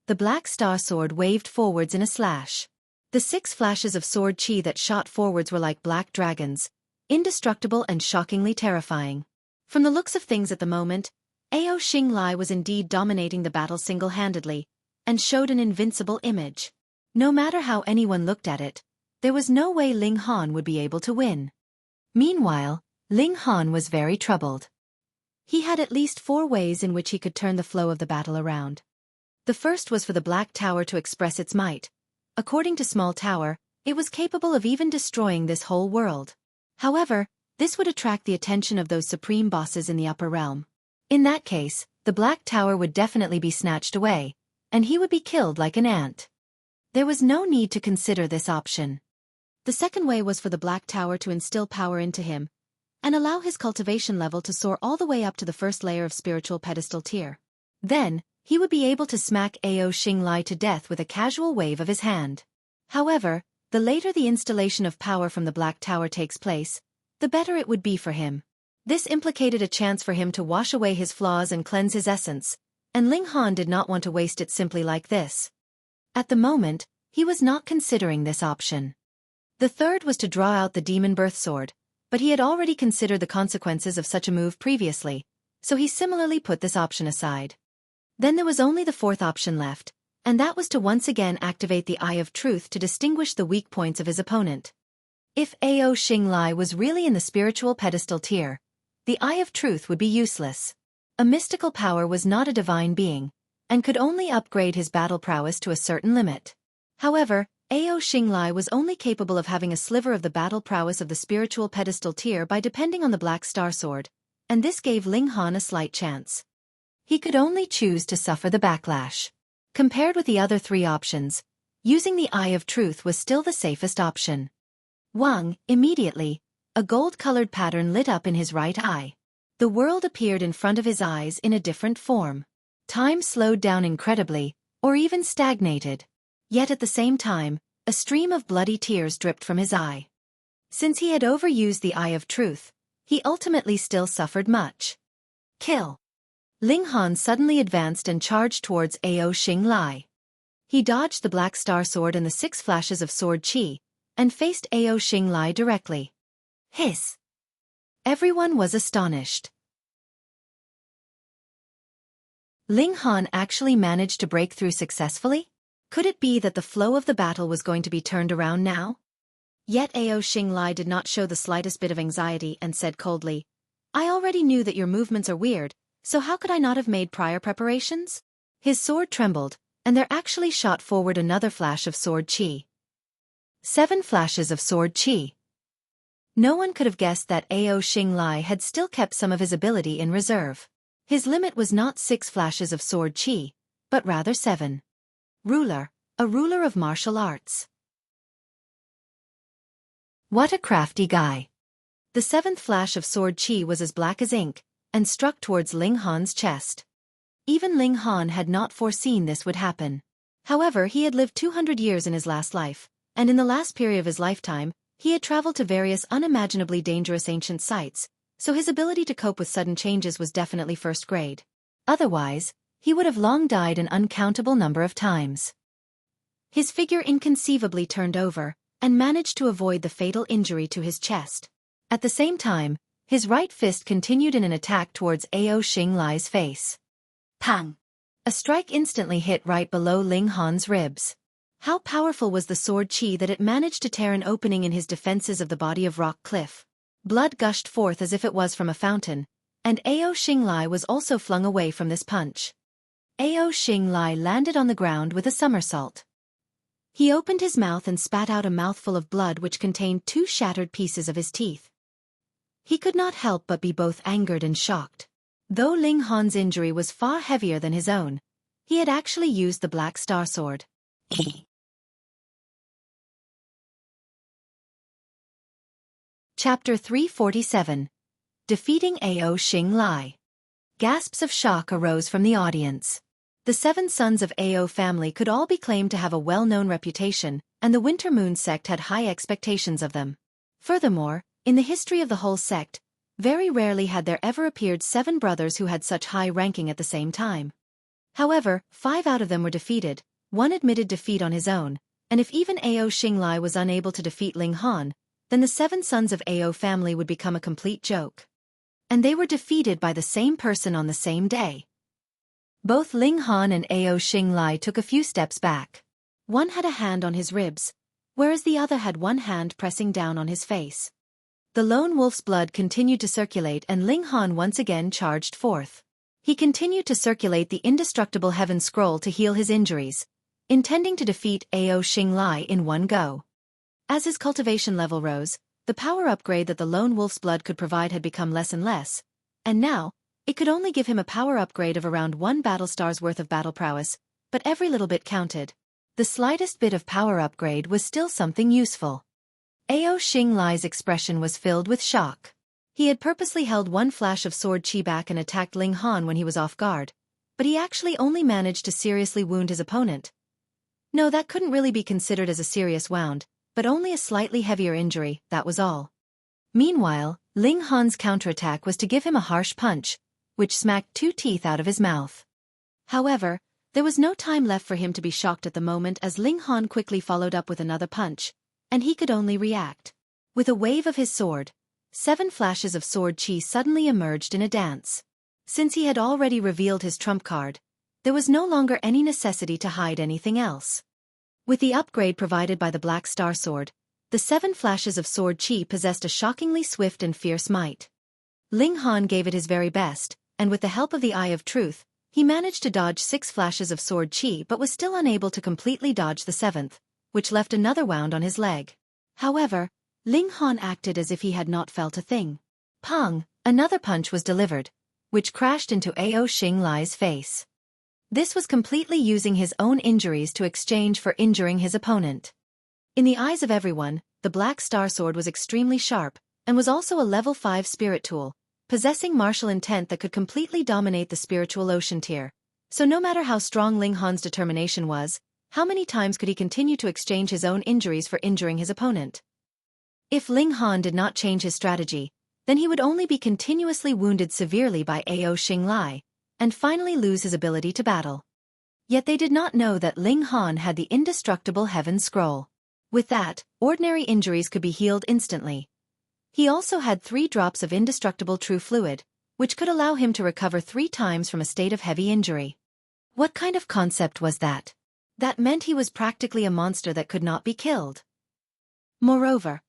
The Black Star Sword waved forwards in a slash. The 6 flashes of sword chi that shot forwards were like black dragons, indestructible and shockingly terrifying. From the looks of things at the moment, Ao Xinglai was indeed dominating the battle single-handedly, and showed an invincible image. No matter how anyone looked at it, there was no way Ling Han would be able to win. Meanwhile, Ling Han was very troubled. He had at least 4 ways in which he could turn the flow of the battle around. The first was for the Black Tower to express its might. According to Small Tower, it was capable of even destroying this whole world. However, this would attract the attention of those supreme bosses in the upper realm. In that case, the Black Tower would definitely be snatched away, and he would be killed like an ant. There was no need to consider this option. The second way was for the Black Tower to instill power into him, and allow his cultivation level to soar all the way up to the first layer of spiritual pedestal tier. Then, he would be able to smack Ao Xinglai to death with a casual wave of his hand. However, the later the installation of power from the Black Tower takes place, the better it would be for him. This implicated a chance for him to wash away his flaws and cleanse his essence, and Ling Han did not want to waste it simply like this. At the moment, he was not considering this option. The third was to draw out the Demon Birth Sword, but he had already considered the consequences of such a move previously, so he similarly put this option aside. Then there was only the 4th option left, and that was to once again activate the Eye of Truth to distinguish the weak points of his opponent. If Ao Xinglai was really in the spiritual pedestal tier, the Eye of Truth would be useless. A mystical power was not a divine being, and could only upgrade his battle prowess to a certain limit. However, Ao Xinglai was only capable of having a sliver of the battle prowess of the spiritual pedestal tier by depending on the Black Star Sword, and this gave Ling Han a slight chance. He could only choose to suffer the backlash. Compared with the other 3 options, using the Eye of Truth was still the safest option. Immediately, a gold-colored pattern lit up in his right eye. The world appeared in front of his eyes in a different form. Time slowed down incredibly, or even stagnated. Yet at the same time, a stream of bloody tears dripped from his eye. Since he had overused the Eye of Truth, he ultimately still suffered much. Kill. Ling Han suddenly advanced and charged towards Ao Xinglai. He dodged the Black Star Sword and the 6 flashes of sword chi, and faced Ao Xinglai directly. Hiss! Everyone was astonished. Ling Han actually managed to break through successfully? Could it be that the flow of the battle was going to be turned around now? Yet Ao Xinglai did not show the slightest bit of anxiety and said coldly, I already knew that your movements are weird, so how could I not have made prior preparations? His sword trembled, and there actually shot forward another flash of sword chi. 7 flashes of sword chi. No one could have guessed that Ao Xinglai had still kept some of his ability in reserve. His limit was not 6 flashes of sword chi, but rather 7. Ruler, a ruler of martial arts. What a crafty guy. The 7th flash of sword chi was as black as ink, and struck towards Ling Han's chest. Even Ling Han had not foreseen this would happen. However, he had lived 200 years in his last life, and in the last period of his lifetime, he had traveled to various unimaginably dangerous ancient sites, so his ability to cope with sudden changes was definitely first grade. Otherwise, he would have long died an uncountable number of times. His figure inconceivably turned over, and managed to avoid the fatal injury to his chest. At the same time, his right fist continued in an attack towards Ao Xinglai's face. Pang! A strike instantly hit right below Ling Han's ribs. How powerful was the sword chi that it managed to tear an opening in his defenses of the body of rock cliff. Blood gushed forth as if it was from a fountain, and Ao Xinglai was also flung away from this punch. Ao Xinglai landed on the ground with a somersault. He opened his mouth and spat out a mouthful of blood which contained 2 shattered pieces of his teeth. He could not help but be both angered and shocked. Though Ling Han's injury was far heavier than his own, he had actually used the Black Star Sword. Chapter 347. Defeating Ao Xinglai. Gasps of shock arose from the audience. The 7 sons of Ao family could all be claimed to have a well-known reputation, and the Winter Moon sect had high expectations of them. Furthermore, in the history of the whole sect, very rarely had there ever appeared 7 brothers who had such high ranking at the same time. However, 5 out of them were defeated, 1 admitted defeat on his own, and if even Ao Xinglai was unable to defeat Ling Han, then the 7 sons of Ao family would become a complete joke. And they were defeated by the same person on the same day. Both Ling Han and Ao Xinglai took a few steps back. One had a hand on his ribs, whereas the other had one hand pressing down on his face. The lone wolf's blood continued to circulate and Ling Han once again charged forth. He continued to circulate the indestructible heaven scroll to heal his injuries, intending to defeat Ao Xinglai in one go. As his cultivation level rose, the power upgrade that the lone wolf's blood could provide had become less and less, and now, it could only give him a power upgrade of around 1 battle star's worth of battle prowess, but every little bit counted. The slightest bit of power upgrade was still something useful. Ao Xinglai's expression was filled with shock. He had purposely held 1 flash of sword chi back and attacked Ling Han when he was off guard, but he actually only managed to seriously wound his opponent. No, that couldn't really be considered as a serious wound, but only a slightly heavier injury, that was all. Meanwhile, Ling Han's counterattack was to give him a harsh punch, which smacked 2 teeth out of his mouth. However, there was no time left for him to be shocked at the moment as Ling Han quickly followed up with another punch, and he could only react. With a wave of his sword, 7 flashes of sword chi suddenly emerged in a dance. Since he had already revealed his trump card, there was no longer any necessity to hide anything else. With the upgrade provided by the Black Star Sword, the 7 flashes of sword chi possessed a shockingly swift and fierce might. Ling Han gave it his very best, and with the help of the Eye of Truth, he managed to dodge 6 flashes of sword chi but was still unable to completely dodge the 7th, which left another wound on his leg. However, Ling Han acted as if he had not felt a thing. Pang! Another punch was delivered, which crashed into Ao Xinglai's face. This was completely using his own injuries to exchange for injuring his opponent. In the eyes of everyone, the Black Star Sword was extremely sharp, and was also a level 5 spirit tool, possessing martial intent that could completely dominate the spiritual ocean tier. So no matter how strong Ling Han's determination was, how many times could he continue to exchange his own injuries for injuring his opponent? If Ling Han did not change his strategy, then he would only be continuously wounded severely by Ao Xinglai, and finally lose his ability to battle. Yet they did not know that Ling Han had the indestructible Heaven Scroll. With that, ordinary injuries could be healed instantly. He also had 3 drops of indestructible true fluid, which could allow him to recover 3 times from a state of heavy injury. What kind of concept was that? That meant he was practically a monster that could not be killed. Moreover,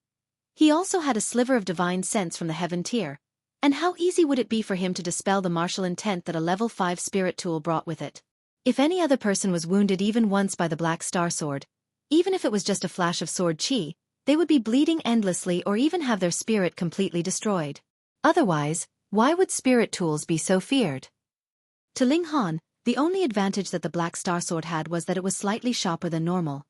he also had a sliver of divine sense from the heaven tier, and how easy would it be for him to dispel the martial intent that a level 5 spirit tool brought with it? If any other person was wounded even once by the Black Star Sword, even if it was just a flash of sword chi, they would be bleeding endlessly or even have their spirit completely destroyed. Otherwise, why would spirit tools be so feared? To Ling Han, the only advantage that the Black Star Sword had was that it was slightly sharper than normal.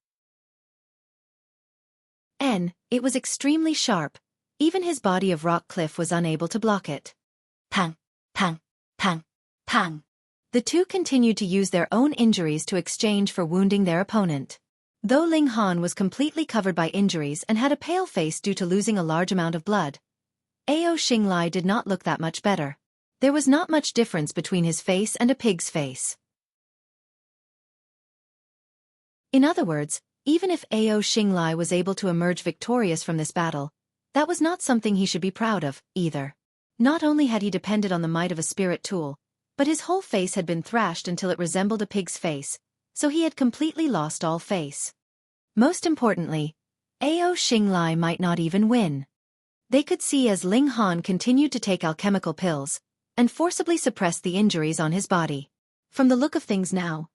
It was extremely sharp. Even his body of rock cliff was unable to block it. Pang, pang, pang, pang. The two continued to use their own injuries to exchange for wounding their opponent. Though Ling Han was completely covered by injuries and had a pale face due to losing a large amount of blood, Ao Xinglai did not look that much better. There was not much difference between his face and a pig's face. In other words, even if Ao Xinglai was able to emerge victorious from this battle, that was not something he should be proud of, either. Not only had he depended on the might of a spirit tool, but his whole face had been thrashed until it resembled a pig's face, so he had completely lost all face. Most importantly, Ao Xinglai might not even win. They could see as Ling Han continued to take alchemical pills, and forcibly suppress the injuries on his body. From the look of things now,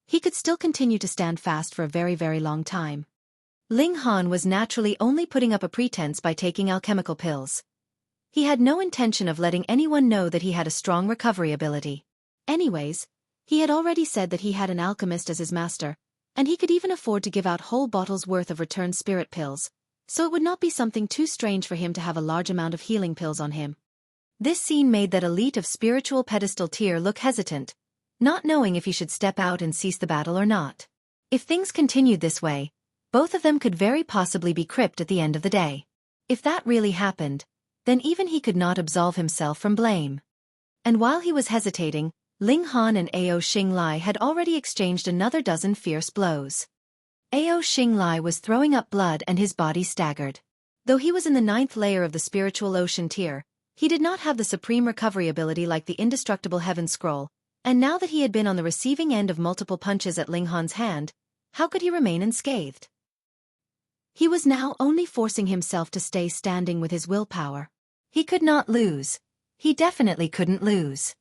he could still continue to stand fast for a very, very long time. Ling Han was naturally only putting up a pretense by taking alchemical pills. He had no intention of letting anyone know that he had a strong recovery ability. Anyways, he had already said that he had an alchemist as his master, and he could even afford to give out whole bottles worth of returned spirit pills, so it would not be something too strange for him to have a large amount of healing pills on him. This scene made that elite of spiritual pedestal tier look hesitant, not knowing if he should step out and cease the battle or not. If things continued this way, both of them could very possibly be cripped at the end of the day. If that really happened, then even he could not absolve himself from blame. And while he was hesitating, Ling Han and Ao Xinglai had already exchanged another dozen fierce blows. Ao Xinglai was throwing up blood and his body staggered. Though he was in the 9th layer of the spiritual ocean tier, he did not have the supreme recovery ability like the indestructible heaven scroll, and now that he had been on the receiving end of multiple punches at Ling Han's hand, how could he remain unscathed? He was now only forcing himself to stay standing with his willpower. He could not lose. He definitely couldn't lose.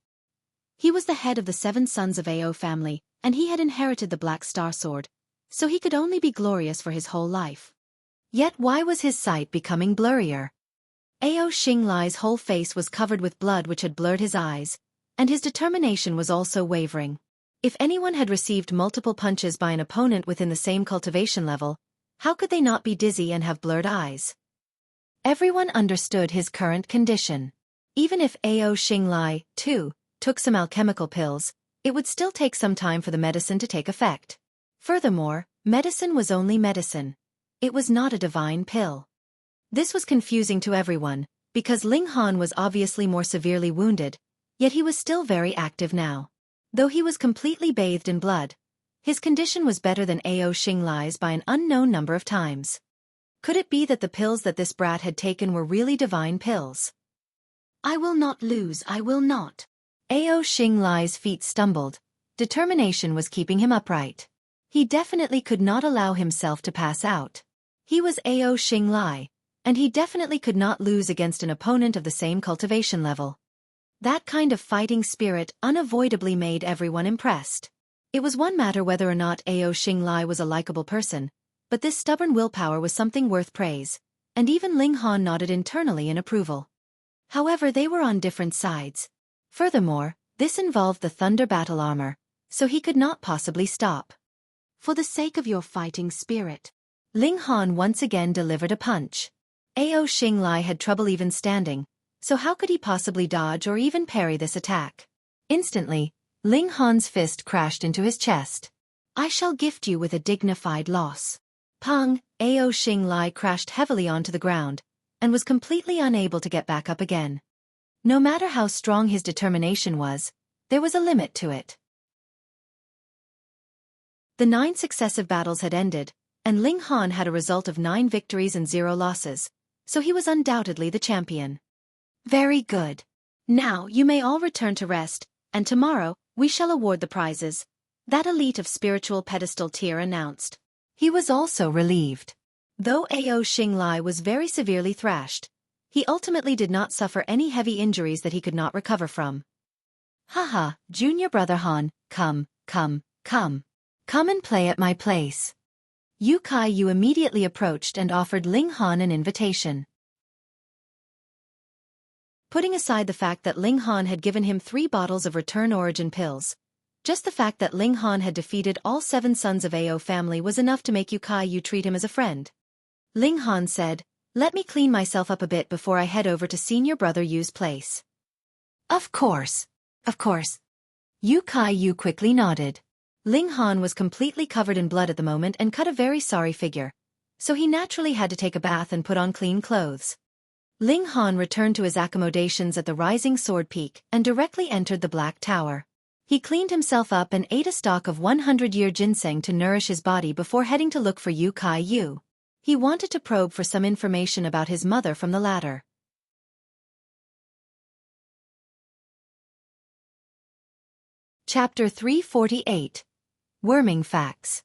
He was the head of the 7 sons of Ao family, and he had inherited the Black Star Sword, so he could only be glorious for his whole life. Yet why was his sight becoming blurrier? Ao Xinglai's whole face was covered with blood which had blurred his eyes, and his determination was also wavering. If anyone had received multiple punches by an opponent within the same cultivation level, how could they not be dizzy and have blurred eyes? Everyone understood his current condition. Even if Ao Xinglai, too, took some alchemical pills, it would still take some time for the medicine to take effect. Furthermore, medicine was only medicine. It was not a divine pill. This was confusing to everyone, because Ling Han was obviously more severely wounded, yet he was still very active now. Though he was completely bathed in blood, his condition was better than Ao Xinglai's by an unknown number of times. Could it be that the pills that this brat had taken were really divine pills? I will not lose, I will not. Ao Xinglai's feet stumbled. Determination was keeping him upright. He definitely could not allow himself to pass out. He was Ao Xinglai, and he definitely could not lose against an opponent of the same cultivation level. That kind of fighting spirit unavoidably made everyone impressed. It was one matter whether or not Ao Xinglai was a likable person, but this stubborn willpower was something worth praise, and even Ling Han nodded internally in approval. However, they were on different sides. Furthermore, this involved the thunder battle armor, so he could not possibly stop. For the sake of your fighting spirit. Ling Han once again delivered a punch. Ao Xinglai had trouble even standing, so how could he possibly dodge or even parry this attack? Instantly, Ling Han's fist crashed into his chest. I shall gift you with a dignified loss. Pang! Ao Xinglai crashed heavily onto the ground, and was completely unable to get back up again. No matter how strong his determination was, there was a limit to it. The 9 successive battles had ended, and Ling Han had a result of 9 victories and 0 losses, so he was undoubtedly the champion. Very good. Now you may all return to rest, and tomorrow we shall award the prizes. that elite of spiritual pedestal tier announced. He was also relieved. Though Ao Xinglai was very severely thrashed, he ultimately did not suffer any heavy injuries that he could not recover from. Haha, junior brother Han, come and play at my place. Yu Kai-yu immediately approached and offered Ling Han an invitation. Putting aside the fact that Ling Han had given him 3 bottles of Return Origin pills, just the fact that Ling Han had defeated all 7 sons of Ao family was enough to make Yu Kai-yu treat him as a friend. Ling Han said, "Let me clean myself up a bit before I head over to senior brother Yu's place." Of course. Yu Kai-yu quickly nodded. Ling Han was completely covered in blood at the moment and cut a very sorry figure, so he naturally had to take a bath and put on clean clothes. Ling Han returned to his accommodations at the Rising Sword Peak and directly entered the Black Tower. He cleaned himself up and ate a stalk of 100-year ginseng to nourish his body before heading to look for Yu Kai-yu. He wanted to probe for some information about his mother from the latter. Chapter 348. Worming Facts.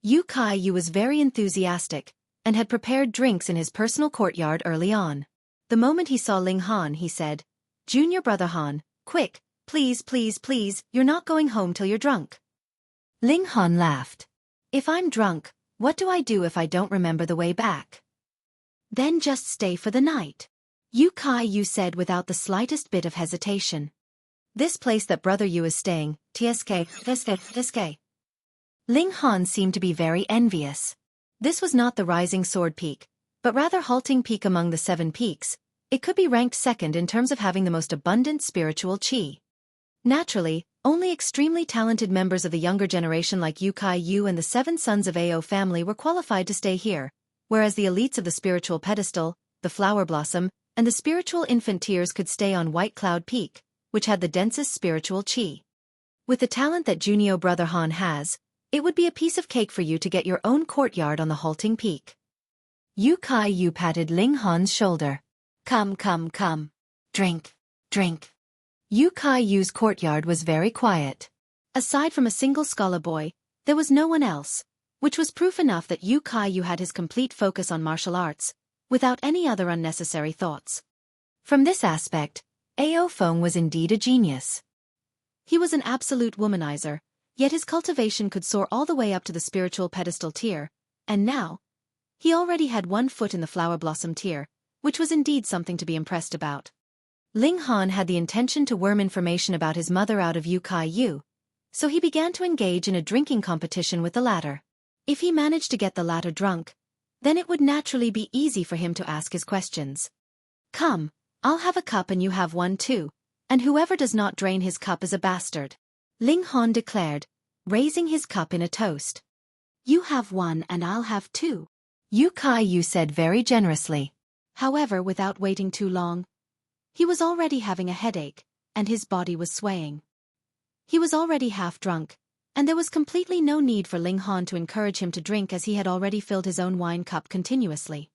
Yu Kai-yu was very enthusiastic and had prepared drinks in his personal courtyard early on. The moment he saw Ling Han, he said, "Junior brother Han, quick, please, you're not going home till you're drunk." Ling Han laughed. "If I'm drunk, what do I do if I don't remember the way back?" "Then just stay for the night," Yu Kai-yu said without the slightest bit of hesitation. "This place that brother Yu is staying, TSK. Ling Han seemed to be very envious. This was not the Rising Sword Peak, but rather halting peak among the 7 peaks. It could be ranked second in terms of having the most abundant spiritual qi. Naturally, only extremely talented members of the younger generation like Yu Kai-yu and the 7 sons of Ao family were qualified to stay here, whereas the elites of the spiritual pedestal, the flower blossom, and the spiritual infant tiers could stay on White Cloud Peak, which had the densest spiritual qi. With the talent that Junio brother Han has, it would be a piece of cake for you to get your own courtyard on the halting peak. Yu Kai-yu patted Ling Han's shoulder. Come. Drink. Yu Kai-yu's courtyard was very quiet. Aside from a single scholar boy, there was no one else, which was proof enough that Yu Kai-yu had his complete focus on martial arts, without any other unnecessary thoughts. From this aspect, Ao Feng was indeed a genius. He was an absolute womanizer, yet his cultivation could soar all the way up to the spiritual pedestal tier, and now, he already had 1 foot in the flower blossom tier, which was indeed something to be impressed about. Ling Han had the intention to worm information about his mother out of Yu Kai-yu, so he began to engage in a drinking competition with the latter. If he managed to get the latter drunk, then it would naturally be easy for him to ask his questions. "Come, I'll have a cup and you have one too, and whoever does not drain his cup is a bastard," Ling Han declared, raising his cup in a toast. "You have 1 and I'll have 2. Yu Kai-yu said very generously. However, without waiting too long, he was already having a headache, and his body was swaying. He was already half drunk, and there was completely no need for Ling Han to encourage him to drink as he had already filled his own wine cup continuously.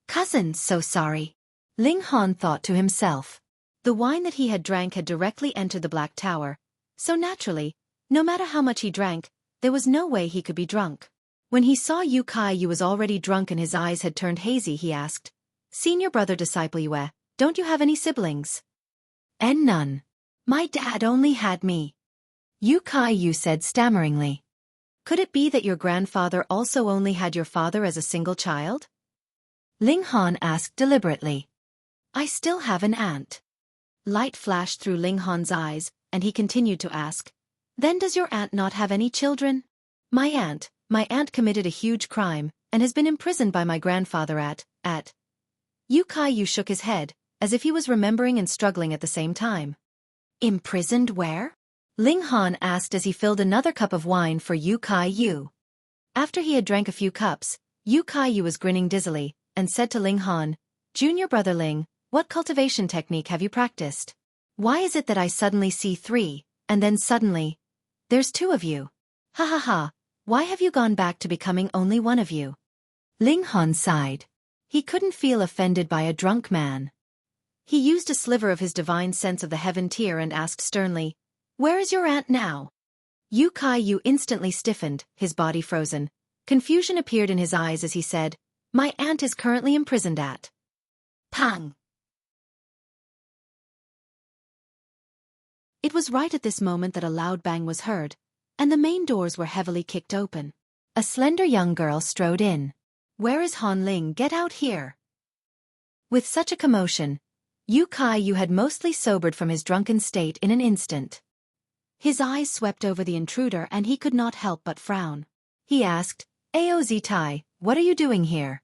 "Cousin, so sorry," Ling Han thought to himself. The wine that he had drank had directly entered the Black Tower, so naturally, no matter how much he drank, there was no way he could be drunk. When he saw Yu Kai-yu was already drunk and his eyes had turned hazy, he asked, "Senior brother disciple Yue, don't you have any siblings?" "And none. My dad only had me," Yu Kai-yu said stammeringly. "Could it be that your grandfather also only had your father as a single child?" Ling Han asked deliberately. "I still have an aunt." Light flashed through Ling Han's eyes, and he continued to ask, "Then does your aunt not have any children?" My aunt committed a huge crime, and has been imprisoned by my grandfather at. Yu Kai-yu shook his head, as if he was remembering and struggling at the same time. "Imprisoned where?" Ling Han asked as he filled another cup of wine for Yu Kai-yu. After he had drank a few cups, Yu Kai-yu was grinning dizzily, and said to Ling Han, "Junior brother Ling, what cultivation technique have you practiced? Why is it that I suddenly see 3, and then suddenly, there's 2 of you? Ha. Why have you gone back to becoming only 1 of you?" Ling Han sighed. He couldn't feel offended by a drunk man. He used a sliver of his divine sense of the heaven tier and asked sternly, "Where is your aunt now?" Yu Kai-yu instantly stiffened, his body frozen. Confusion appeared in his eyes as he said, "My aunt is currently imprisoned at..." Pang! It was right at this moment that a loud bang was heard, and the main doors were heavily kicked open. A slender young girl strode in. "Where is Han Ling? Get out here!" With such a commotion, Yu Kai-yu had mostly sobered from his drunken state in an instant. His eyes swept over the intruder and he could not help but frown. He asked, "Ao Zitai, what are you doing here?"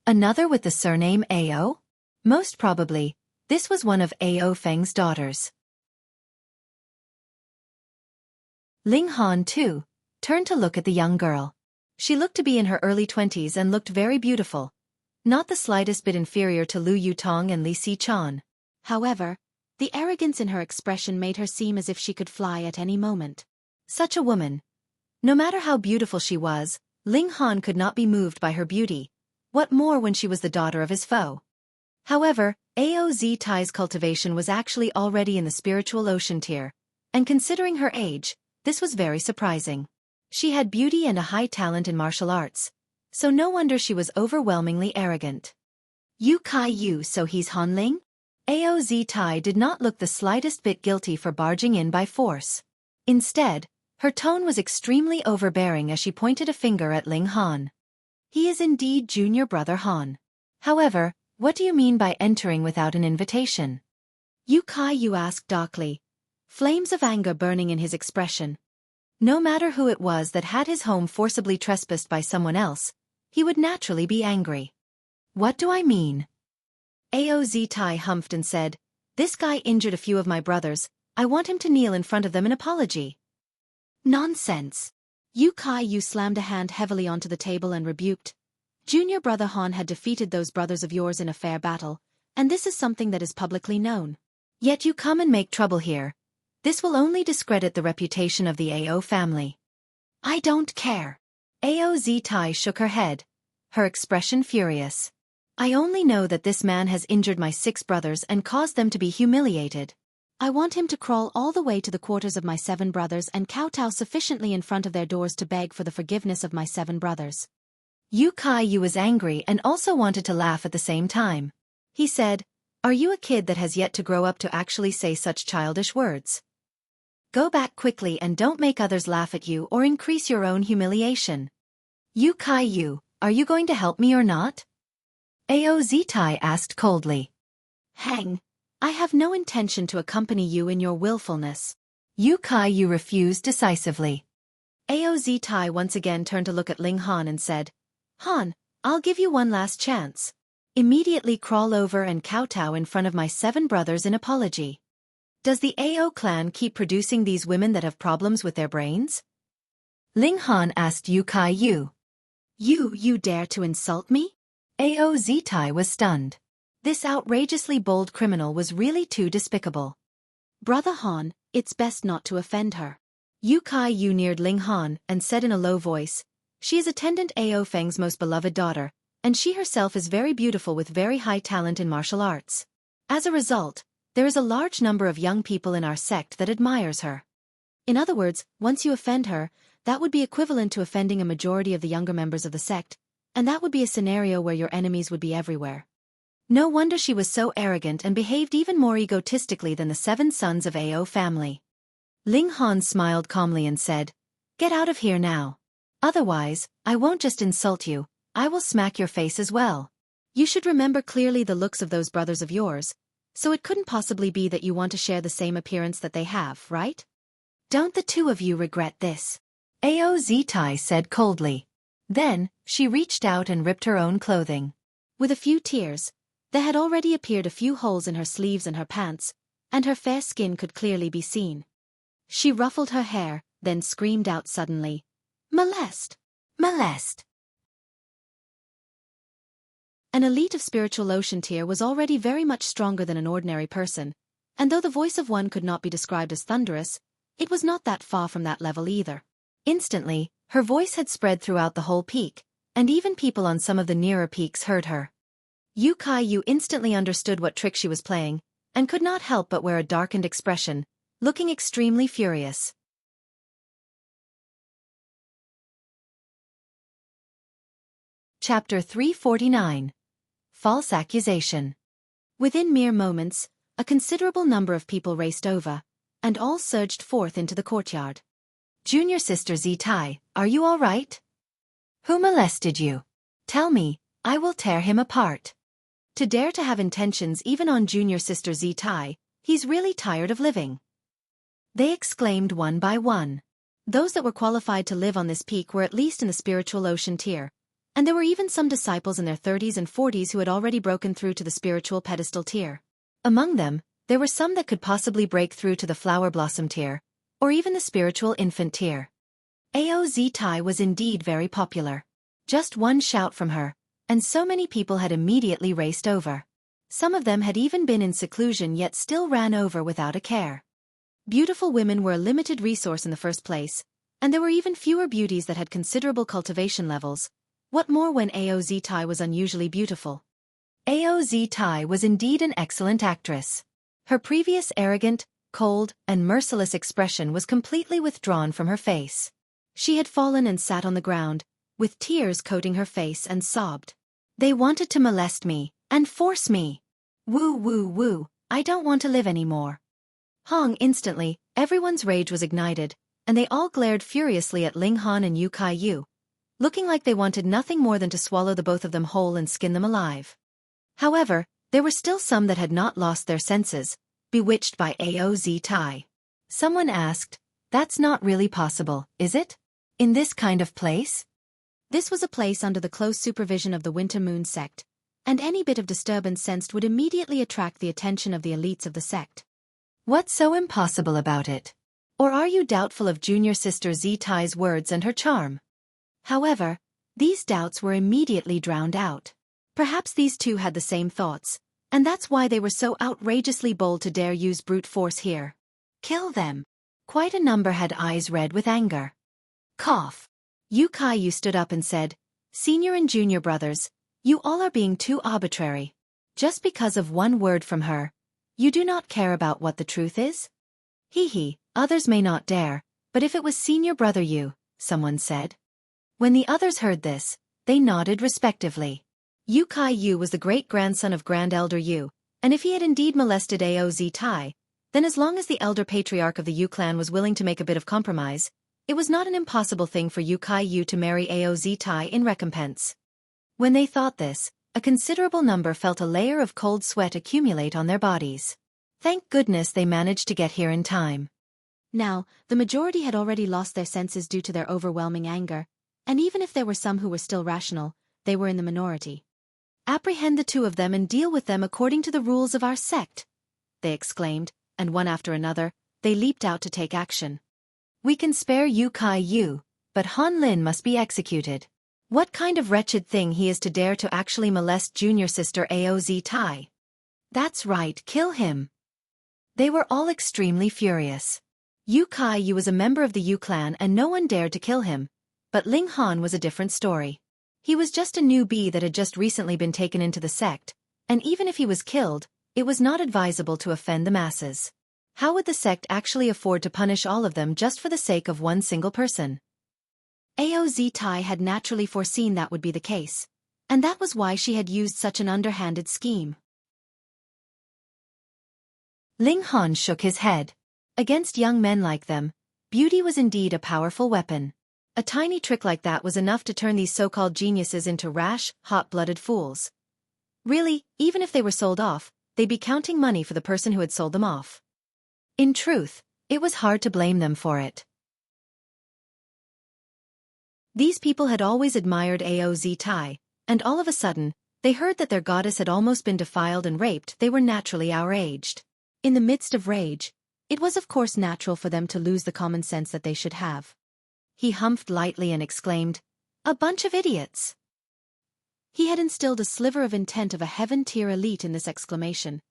Another with the surname Ao? Most probably, this was one of Ao Feng's daughters. Ling Han, too, turned to look at the young girl. She looked to be in her early 20s and looked very beautiful, not the slightest bit inferior to Lu Yutong and Li Xichan. However, the arrogance in her expression made her seem as if she could fly at any moment. Such a woman. No matter how beautiful she was, Ling Han could not be moved by her beauty, what more when she was the daughter of his foe. However, Ao Zitai's cultivation was actually already in the spiritual ocean tier, and considering her age, this was very surprising. She had beauty and a high talent in martial arts, so no wonder she was overwhelmingly arrogant. Yu Kai-yu, so he's Han Ling? Ao Zitai did not look the slightest bit guilty for barging in by force. Instead, her tone was extremely overbearing as she pointed a finger at Ling Han. He is indeed junior brother Han. However, what do you mean by entering without an invitation? Yu Kai-yu asked darkly, flames of anger burning in his expression. No matter who it was that had his home forcibly trespassed by someone else, he would naturally be angry. What do I mean? Ao Zitai humphed and said, "This guy injured a few of my brothers, I want him to kneel in front of them in apology." Nonsense. Yu Kai-yu slammed a hand heavily onto the table and rebuked. Junior brother Han had defeated those brothers of yours in a fair battle, and this is something that is publicly known. Yet you come and make trouble here. This will only discredit the reputation of the Ao family. I don't care. Ao Zitai shook her head, her expression furious. I only know that this man has injured my 6 brothers and caused them to be humiliated. I want him to crawl all the way to the quarters of my 7 brothers and kowtow sufficiently in front of their doors to beg for the forgiveness of my 7 brothers. Yu Kai-yu was angry and also wanted to laugh at the same time. He said, "Are you a kid that has yet to grow up to actually say such childish words? Go back quickly and don't make others laugh at you or increase your own humiliation." Yu Kai-yu, are you going to help me or not? Ao Zitai asked coldly. Hang. I have no intention to accompany you in your willfulness. Yu Kai-yu refused decisively. Ao Zitai once again turned to look at Ling Han and said, Han, I'll give you one last chance. Immediately crawl over and kowtow in front of my 7 brothers in apology. Does the Ao clan keep producing these women that have problems with their brains? Ling Han asked Yu Kai-yu. You dare to insult me? Ao Zitai was stunned. This outrageously bold criminal was really too despicable. Brother Han, it's best not to offend her. Yu Kai-yu neared Ling Han and said in a low voice, she is attendant Ao Feng's most beloved daughter, and she herself is very beautiful with very high talent in martial arts. As a result, there is a large number of young people in our sect that admires her. In other words, once you offend her, that would be equivalent to offending a majority of the younger members of the sect, and that would be a scenario where your enemies would be everywhere. No wonder she was so arrogant and behaved even more egotistically than the 7 sons of Ao family. Ling Han smiled calmly and said, "Get out of here now. Otherwise, I won't just insult you, I will smack your face as well. You should remember clearly the looks of those brothers of yours, so it couldn't possibly be that you want to share the same appearance that they have, right? Don't the 2 of you regret this?" Ao Zitai said coldly. Then, she reached out and ripped her own clothing. With a few tears, there had already appeared a few holes in her sleeves and her pants, and her fair skin could clearly be seen. She ruffled her hair, then screamed out suddenly, "Molest! Molest!" An elite of spiritual ocean tier was already very much stronger than an ordinary person, and though the voice of one could not be described as thunderous, it was not that far from that level either. Instantly, her voice had spread throughout the whole peak, and even people on some of the nearer peaks heard her. Yu Kai-yu instantly understood what trick she was playing, and could not help but wear a darkened expression, looking extremely furious. Chapter 349. False Accusation. Within mere moments, a considerable number of people raced over, and all surged forth into the courtyard. Junior Sister Zitai, are you all right? Who molested you? Tell me, I will tear him apart. To dare to have intentions even on Junior Sister Zitai, he's really tired of living. They exclaimed one by one. Those that were qualified to live on this peak were at least in the spiritual ocean tier, and there were even some disciples in their 30s and 40s who had already broken through to the spiritual pedestal tier. Among them, there were some that could possibly break through to the flower blossom tier, or even the spiritual infant tier. Zitai was indeed very popular. Just one shout from her, and so many people had immediately raced over. Some of them had even been in seclusion yet still ran over without a care. Beautiful women were a limited resource in the first place, and there were even fewer beauties that had considerable cultivation levels. What more when Zitai was unusually beautiful? Zitai was indeed an excellent actress. Her previous arrogant, cold, and merciless expression was completely withdrawn from her face. She had fallen and sat on the ground, with tears coating her face, and sobbed. They wanted to molest me, and force me. Woo woo woo, I don't want to live anymore. Hong instantly, everyone's rage was ignited, and they all glared furiously at Ling Han and Yu Kai Yu, looking like they wanted nothing more than to swallow the both of them whole and skin them alive. However, there were still some that had not lost their senses, bewitched by Zitai. Someone asked, "That's not really possible, is it? In this kind of place?" This was a place under the close supervision of the Winter Moon sect, and any bit of disturbance sensed would immediately attract the attention of the elites of the sect. What's so impossible about it? Or are you doubtful of Junior Sister Zitai's words and her charm? However, these doubts were immediately drowned out. Perhaps these two had the same thoughts, and that's why they were so outrageously bold to dare use brute force here. Kill them. Quite a number had eyes red with anger. Cough. Yu Kai Yu stood up and said, "Senior and junior brothers, you all are being too arbitrary. Just because of one word from her, you do not care about what the truth is?" Hee, others may not dare, but if it was senior brother Yu, someone said. When the others heard this, they nodded respectively. Yu Kai Yu was the great-grandson of Grand Elder Yu, and if he had indeed molested Zitai, then as long as the elder patriarch of the Yu clan was willing to make a bit of compromise, it was not an impossible thing for Yu Kai Yu to marry Zitai in recompense. When they thought this, a considerable number felt a layer of cold sweat accumulate on their bodies. Thank goodness they managed to get here in time. Now, the majority had already lost their senses due to their overwhelming anger, and even if there were some who were still rational, they were in the minority. "Apprehend the two of them and deal with them according to the rules of our sect," they exclaimed, and one after another, they leaped out to take action. "We can spare Yu Kai Yu, but Han Lin must be executed. What kind of wretched thing he is to dare to actually molest Junior Sister Zitai? That's right, kill him." They were all extremely furious. Yu Kai Yu was a member of the Yu clan and no one dared to kill him, but Ling Han was a different story. He was just a newbie that had just recently been taken into the sect, and even if he was killed, it was not advisable to offend the masses. How would the sect actually afford to punish all of them just for the sake of one single person? Zitai had naturally foreseen that would be the case, and that was why she had used such an underhanded scheme. Ling Han shook his head. Against young men like them, beauty was indeed a powerful weapon. A tiny trick like that was enough to turn these so-called geniuses into rash, hot-blooded fools. Really, even if they were sold off, they'd be counting money for the person who had sold them off. In truth, it was hard to blame them for it. These people had always admired Zitai, and all of a sudden, they heard that their goddess had almost been defiled and raped. They were naturally outraged. In the midst of rage, it was of course natural for them to lose the common sense that they should have. He humphed lightly and exclaimed, "A bunch of idiots." He had instilled a sliver of intent of a heaven-tier elite in this exclamation.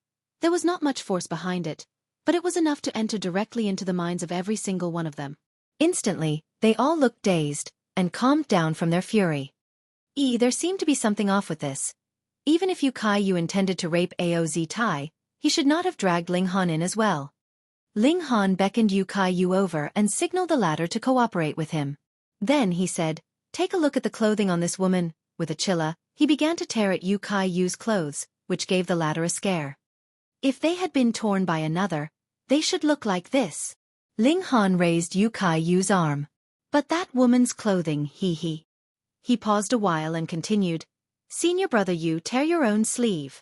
There was not much force behind it, but it was enough to enter directly into the minds of every single one of them. Instantly, they all looked dazed, and calmed down from their fury. There seemed to be something off with this. Even if Yu Kai Yu intended to rape Zitai, he should not have dragged Ling Han in as well. Ling Han beckoned Yu Kai Yu over and signaled the latter to cooperate with him. Then he said, "Take a look at the clothing on this woman. with a chilla, he began to tear at Yu Kai-yu's clothes, which gave the latter a scare. If they had been torn by another, they should look like this. Ling Han raised Yu Kai-yu's arm. But that woman's clothing, he. He paused a while and continued, Senior brother Yu, tear your own sleeve.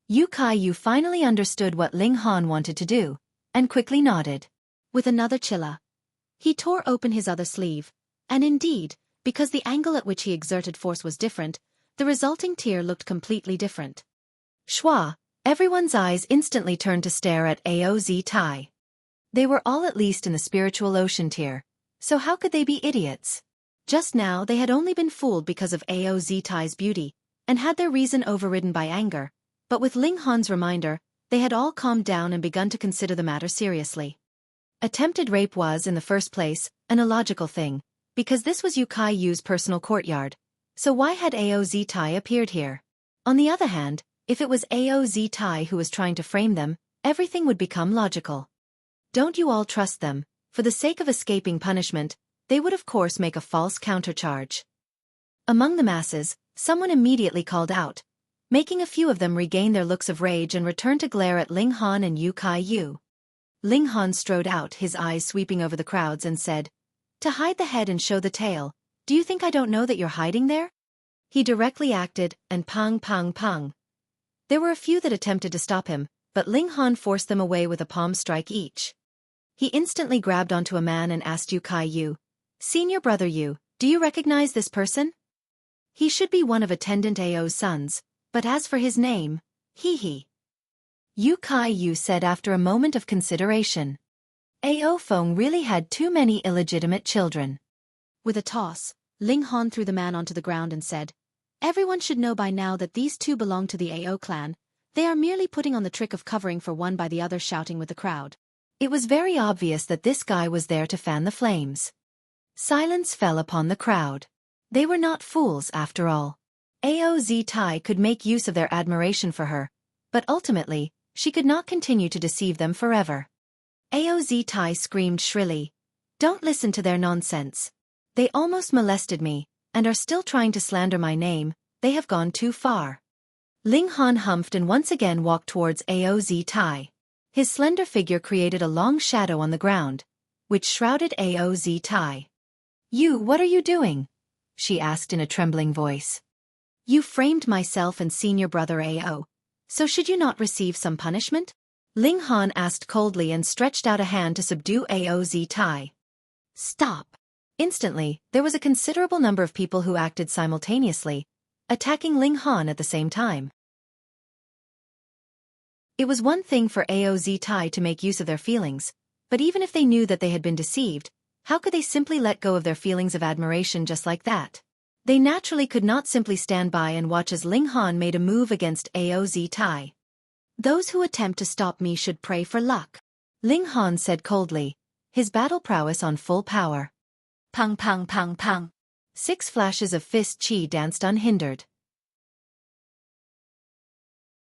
Yu Kai-yu finally understood what Ling Han wanted to do, and quickly nodded. With another chilla, he tore open his other sleeve, and indeed, because the angle at which he exerted force was different, the resulting tear looked completely different. Schwa, everyone's eyes instantly turned to stare at Aoz Tai. They were all at least in the spiritual ocean tier, so how could they be idiots? Just now they had only been fooled because of Aoz Tai's beauty, and had their reason overridden by anger, but with Ling Han's reminder, they had all calmed down and begun to consider the matter seriously. Attempted rape was, in the first place, an illogical thing, because this was Yu Kai-yu's personal courtyard, so why had Aoz Tai appeared here? On the other hand, if it was Aoz Tai who was trying to frame them, everything would become logical. Don't you all trust them? For the sake of escaping punishment, they would of course make a false countercharge. Among the masses, someone immediately called out, making a few of them regain their looks of rage and return to glare at Ling Han and Yu Kai-yu. Ling Han strode out, his eyes sweeping over the crowds, and said, To hide the head and show the tail, do you think I don't know that you're hiding there? He directly acted, and pang. There were a few that attempted to stop him, but Ling Han forced them away with a palm strike each. He instantly grabbed onto a man and asked Yu Kai-yu, Senior brother Yu, do you recognize this person? He should be one of attendant Ao's sons, but as for his name, he. Yu Kai-yu said after a moment of consideration. Ao Feng really had too many illegitimate children. With a toss, Ling Han threw the man onto the ground and said, Everyone should know by now that these two belong to the Ao clan. They are merely putting on the trick of covering for one by the other shouting with the crowd. It was very obvious that this guy was there to fan the flames. Silence fell upon the crowd. They were not fools after all. Aoz Tai could make use of their admiration for her, but ultimately, she could not continue to deceive them forever. Aoz Tai screamed shrilly, Don't listen to their nonsense. They almost molested me, and are still trying to slander my name. They have gone too far. Ling Han humphed and once again walked towards Aoz Tai. His slender figure created a long shadow on the ground, which shrouded Aoz Tai. You, what are you doing? She asked in a trembling voice. You framed myself and senior brother Ao, so should you not receive some punishment? Ling Han asked coldly and stretched out a hand to subdue Aoz Tai. Stop. Instantly, there was a considerable number of people who acted simultaneously, attacking Ling Han at the same time. It was one thing for Aoz Tai to make use of their feelings, but even if they knew that they had been deceived, how could they simply let go of their feelings of admiration just like that? They naturally could not simply stand by and watch as Ling Han made a move against Aoz Tai. Those who attempt to stop me should pray for luck, Ling Han said coldly, his battle prowess on full power. Pang. 6 flashes of fist chi danced unhindered.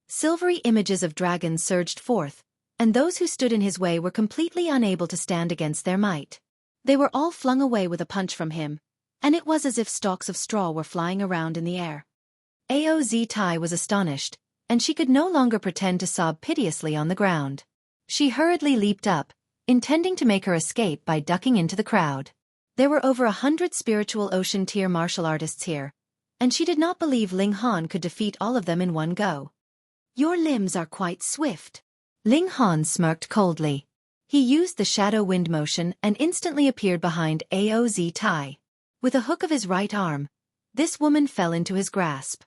Silvery images of dragons surged forth, and those who stood in his way were completely unable to stand against their might. They were all flung away with a punch from him, and it was as if stalks of straw were flying around in the air. Aoz Tai was astonished, and she could no longer pretend to sob piteously on the ground. She hurriedly leaped up, intending to make her escape by ducking into the crowd. There were over 100 spiritual ocean tier martial artists here, and she did not believe Ling Han could defeat all of them in one go. Your limbs are quite swift. Ling Han smirked coldly. He used the shadow wind motion and instantly appeared behind Aoz Tai. With a hook of his right arm, this woman fell into his grasp.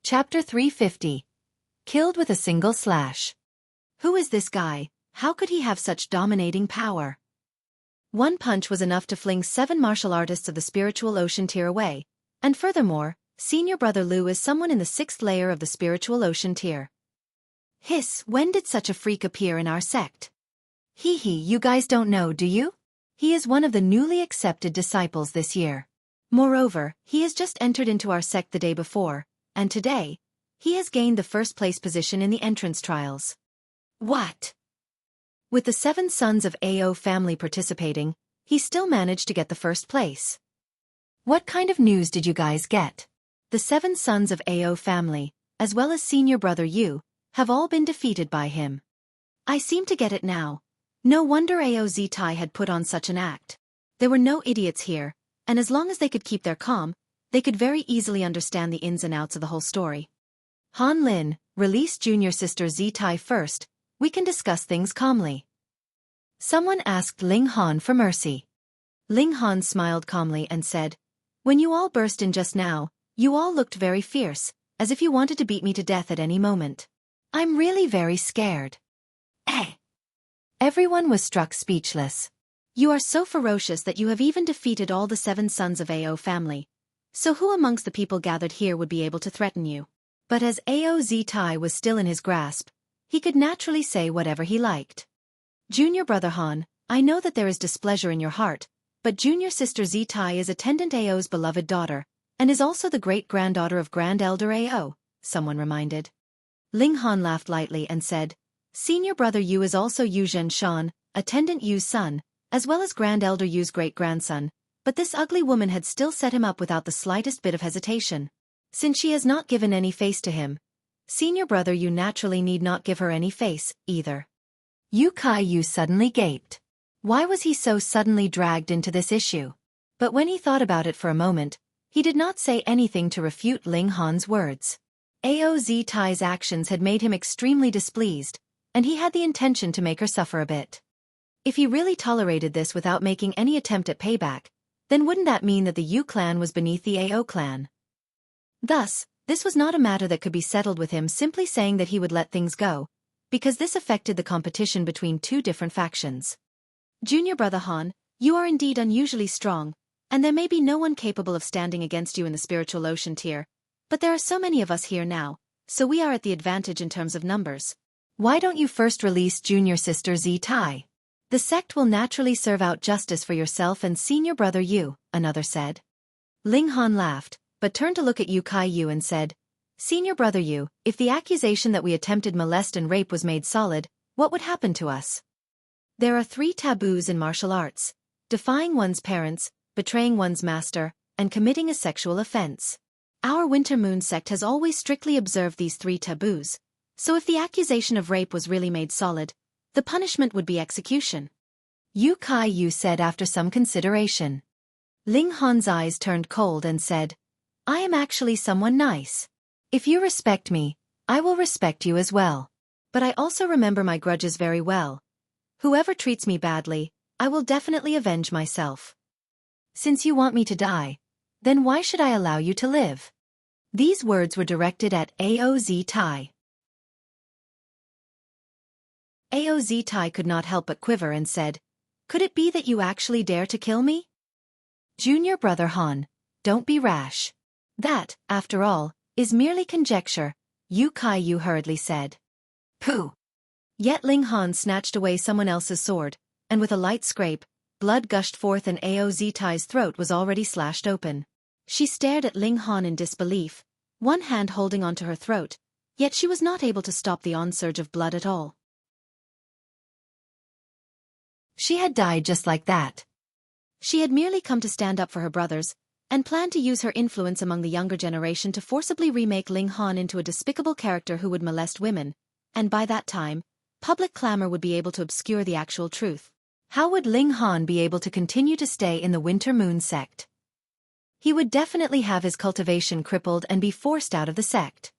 Chapter 350. Killed with a single slash. Who is this guy? How could he have such dominating power? One punch was enough to fling 7 martial artists of the spiritual ocean tier away, and furthermore, senior brother Lu is someone in the 6th layer of the spiritual ocean tier. Hiss, when did such a freak appear in our sect? You guys don't know, do you? He is one of the newly accepted disciples this year. Moreover, he has just entered into our sect the day before, and today, he has gained the 1st place position in the entrance trials. What? With the 7 sons of Ao family participating, he still managed to get the first place. What kind of news did you guys get? The 7 sons of Ao family, as well as senior brother Yu, have all been defeated by him. I seem to get it now. No wonder Ao Zitai had put on such an act. There were no idiots here, and as long as they could keep their calm, they could very easily understand the ins and outs of the whole story. Han Lin, release junior sister Zitai first, we can discuss things calmly. Someone asked Ling Han for mercy. Ling Han smiled calmly and said, when you all burst in just now, you all looked very fierce, as if you wanted to beat me to death at any moment. I'm really very scared. Everyone was struck speechless. You are so ferocious that you have even defeated all the 7 sons of Ao family. So who amongst the people gathered here would be able to threaten you? But as Ao Zitai was still in his grasp, he could naturally say whatever he liked. Junior brother Han, I know that there is displeasure in your heart, but junior sister Zitai is attendant Ao's beloved daughter, and is also the great-granddaughter of Grand Elder Ao, someone reminded. Ling Han laughed lightly and said, senior brother Yu is also Yu Zhenshan, attendant Yu's son, as well as Grand Elder Yu's great-grandson, but this ugly woman had still set him up without the slightest bit of hesitation. Since she has not given any face to him, senior brother Yu naturally need not give her any face, either. Yu Kai-yu suddenly gaped. Why was he so suddenly dragged into this issue? But when he thought about it for a moment, he did not say anything to refute Ling Han's words. Ao Zitai's actions had made him extremely displeased, and he had the intention to make her suffer a bit. If he really tolerated this without making any attempt at payback, then wouldn't that mean that the Yu clan was beneath the Ao clan? Thus, this was not a matter that could be settled with him simply saying that he would let things go, because this affected the competition between 2 different factions. Junior brother Han, you are indeed unusually strong, and there may be no one capable of standing against you in the spiritual ocean tier, but there are so many of us here now, so we are at the advantage in terms of numbers. Why don't you first release junior sister Zitai? The sect will naturally serve out justice for yourself and senior brother Yu, another said. Ling Han laughed, but turned to look at Yu Kai-yu and said, senior brother Yu, if the accusation that we attempted molest and rape was made solid, what would happen to us? There are 3 taboos in martial arts: defying one's parents, betraying one's master, and committing a sexual offense. Our Winter Moon sect has always strictly observed these 3 taboos, so if the accusation of rape was really made solid, the punishment would be execution. Yu Kai-yu said after some consideration. Ling Han's eyes turned cold and said, I am actually someone nice. If you respect me, I will respect you as well. But I also remember my grudges very well. Whoever treats me badly, I will definitely avenge myself. Since you want me to die, then why should I allow you to live? These words were directed at Ao Zitai. Ao Zitai could not help but quiver and said, could it be that you actually dare to kill me? Junior brother Han, don't be rash. That, after all, is merely conjecture, Yu Kai-yu hurriedly said. Pooh! Yet Ling Han snatched away someone else's sword, and with a light scrape, blood gushed forth and Ao Zitai's throat was already slashed open. She stared at Ling Han in disbelief, one hand holding onto her throat, yet she was not able to stop the onsurge of blood at all. She had died just like that. She had merely come to stand up for her brothers, and planned to use her influence among the younger generation to forcibly remake Ling Han into a despicable character who would molest women, and by that time, public clamor would be able to obscure the actual truth. How would Ling Han be able to continue to stay in the Winter Moon sect? He would definitely have his cultivation crippled and be forced out of the sect.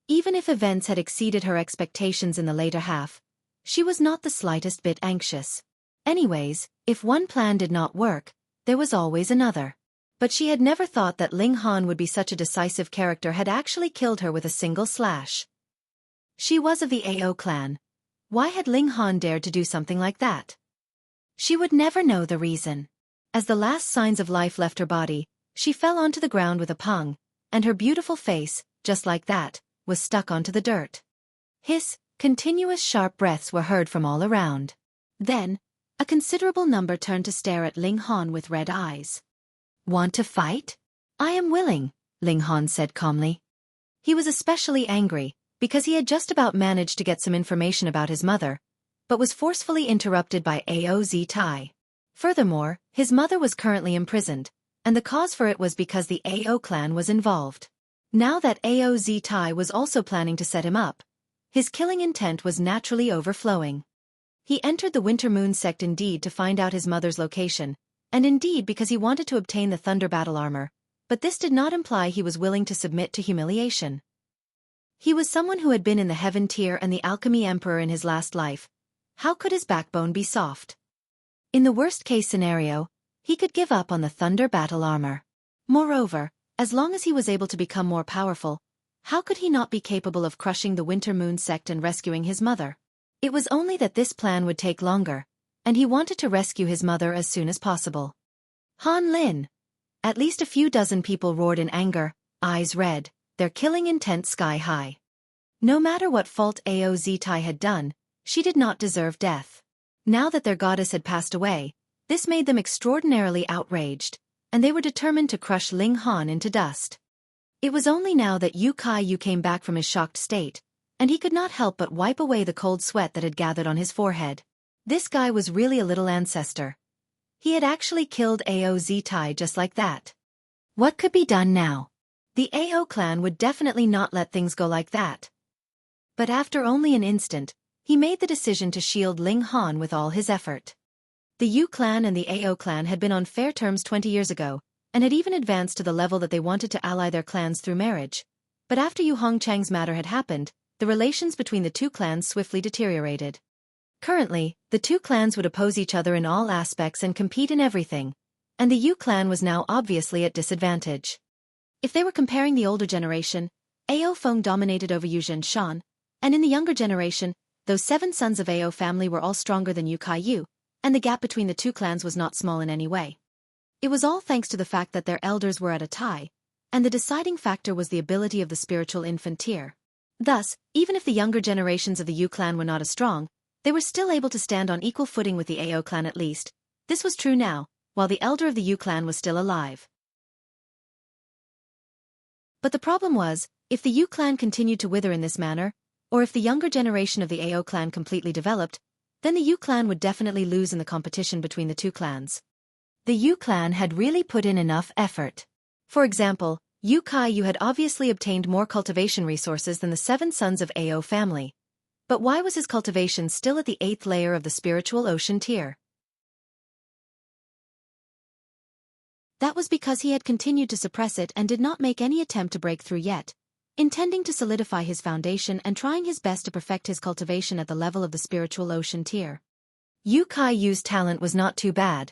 Even if events had exceeded her expectations in the later half, she was not the slightest bit anxious. Anyways, if one plan did not work, there was always another. But she had never thought that Ling Han would be such a decisive character had actually killed her with a single slash. She was of the Ao clan. Why had Ling Han dared to do something like that? She would never know the reason. As the last signs of life left her body, she fell onto the ground with a pung, and her beautiful face, just like that, was stuck onto the dirt. Continuous sharp breaths were heard from all around. Then, a considerable number turned to stare at Ling Han with red eyes. Want to fight? I am willing, Ling Han said calmly. He was especially angry, because he had just about managed to get some information about his mother, but was forcefully interrupted by Ao Zitai. Furthermore, his mother was currently imprisoned, and the cause for it was because the AO clan was involved. Now that Ao Zitai was also planning to set him up, his killing intent was naturally overflowing. He entered the Winter Moon sect indeed to find out his mother's location, and indeed because he wanted to obtain the Thunder Battle Armor, but this did not imply he was willing to submit to humiliation. He was someone who had been in the Heaven Tier and the Alchemy Emperor in his last life. How could his backbone be soft? In the worst-case scenario, he could give up on the Thunder Battle Armor. Moreover, as long as he was able to become more powerful, how could he not be capable of crushing the Winter Moon sect and rescuing his mother? It was only that this plan would take longer, and he wanted to rescue his mother as soon as possible. Han Lin! At least a few dozen people roared in anger, eyes red, their killing intent sky-high. No matter what fault Ao Zitai had done, she did not deserve death. Now that their goddess had passed away, this made them extraordinarily outraged, and they were determined to crush Ling Han into dust. It was only now that Yu Kai-yu came back from his shocked state, and he could not help but wipe away the cold sweat that had gathered on his forehead. This guy was really a little ancestor. He had actually killed Ao Zitai just like that. What could be done now? The Ao clan would definitely not let things go like that. But after only an instant, he made the decision to shield Ling Han with all his effort. The Yu clan and the Ao clan had been on fair terms 20 years ago, and had even advanced to the level that they wanted to ally their clans through marriage. But after Yu Hongchang's matter had happened, the relations between the two clans swiftly deteriorated. Currently, the two clans would oppose each other in all aspects and compete in everything, and the Yu clan was now obviously at disadvantage. If they were comparing the older generation, Ao Feng dominated over Yu Zhenshan, and in the younger generation, those 7 sons of Ao family were all stronger than Yu Kai-yu, and the gap between the two clans was not small in any way. It was all thanks to the fact that their elders were at a tie, and the deciding factor was the ability of the spiritual infant tier. Thus, even if the younger generations of the Yu clan were not as strong, they were still able to stand on equal footing with the Ao clan at least. This was true now, while the elder of the Yu clan was still alive. But the problem was, if the Yu clan continued to wither in this manner, or if the younger generation of the Ao clan completely developed, then the Yu clan would definitely lose in the competition between the two clans. The Yu clan had really put in enough effort. For example, Yu Kai-yu had obviously obtained more cultivation resources than the 7 sons of Ao family. But why was his cultivation still at the 8th layer of the spiritual ocean tier? That was because he had continued to suppress it and did not make any attempt to break through yet, intending to solidify his foundation and trying his best to perfect his cultivation at the level of the spiritual ocean tier. Yu Kai-yu's talent was not too bad,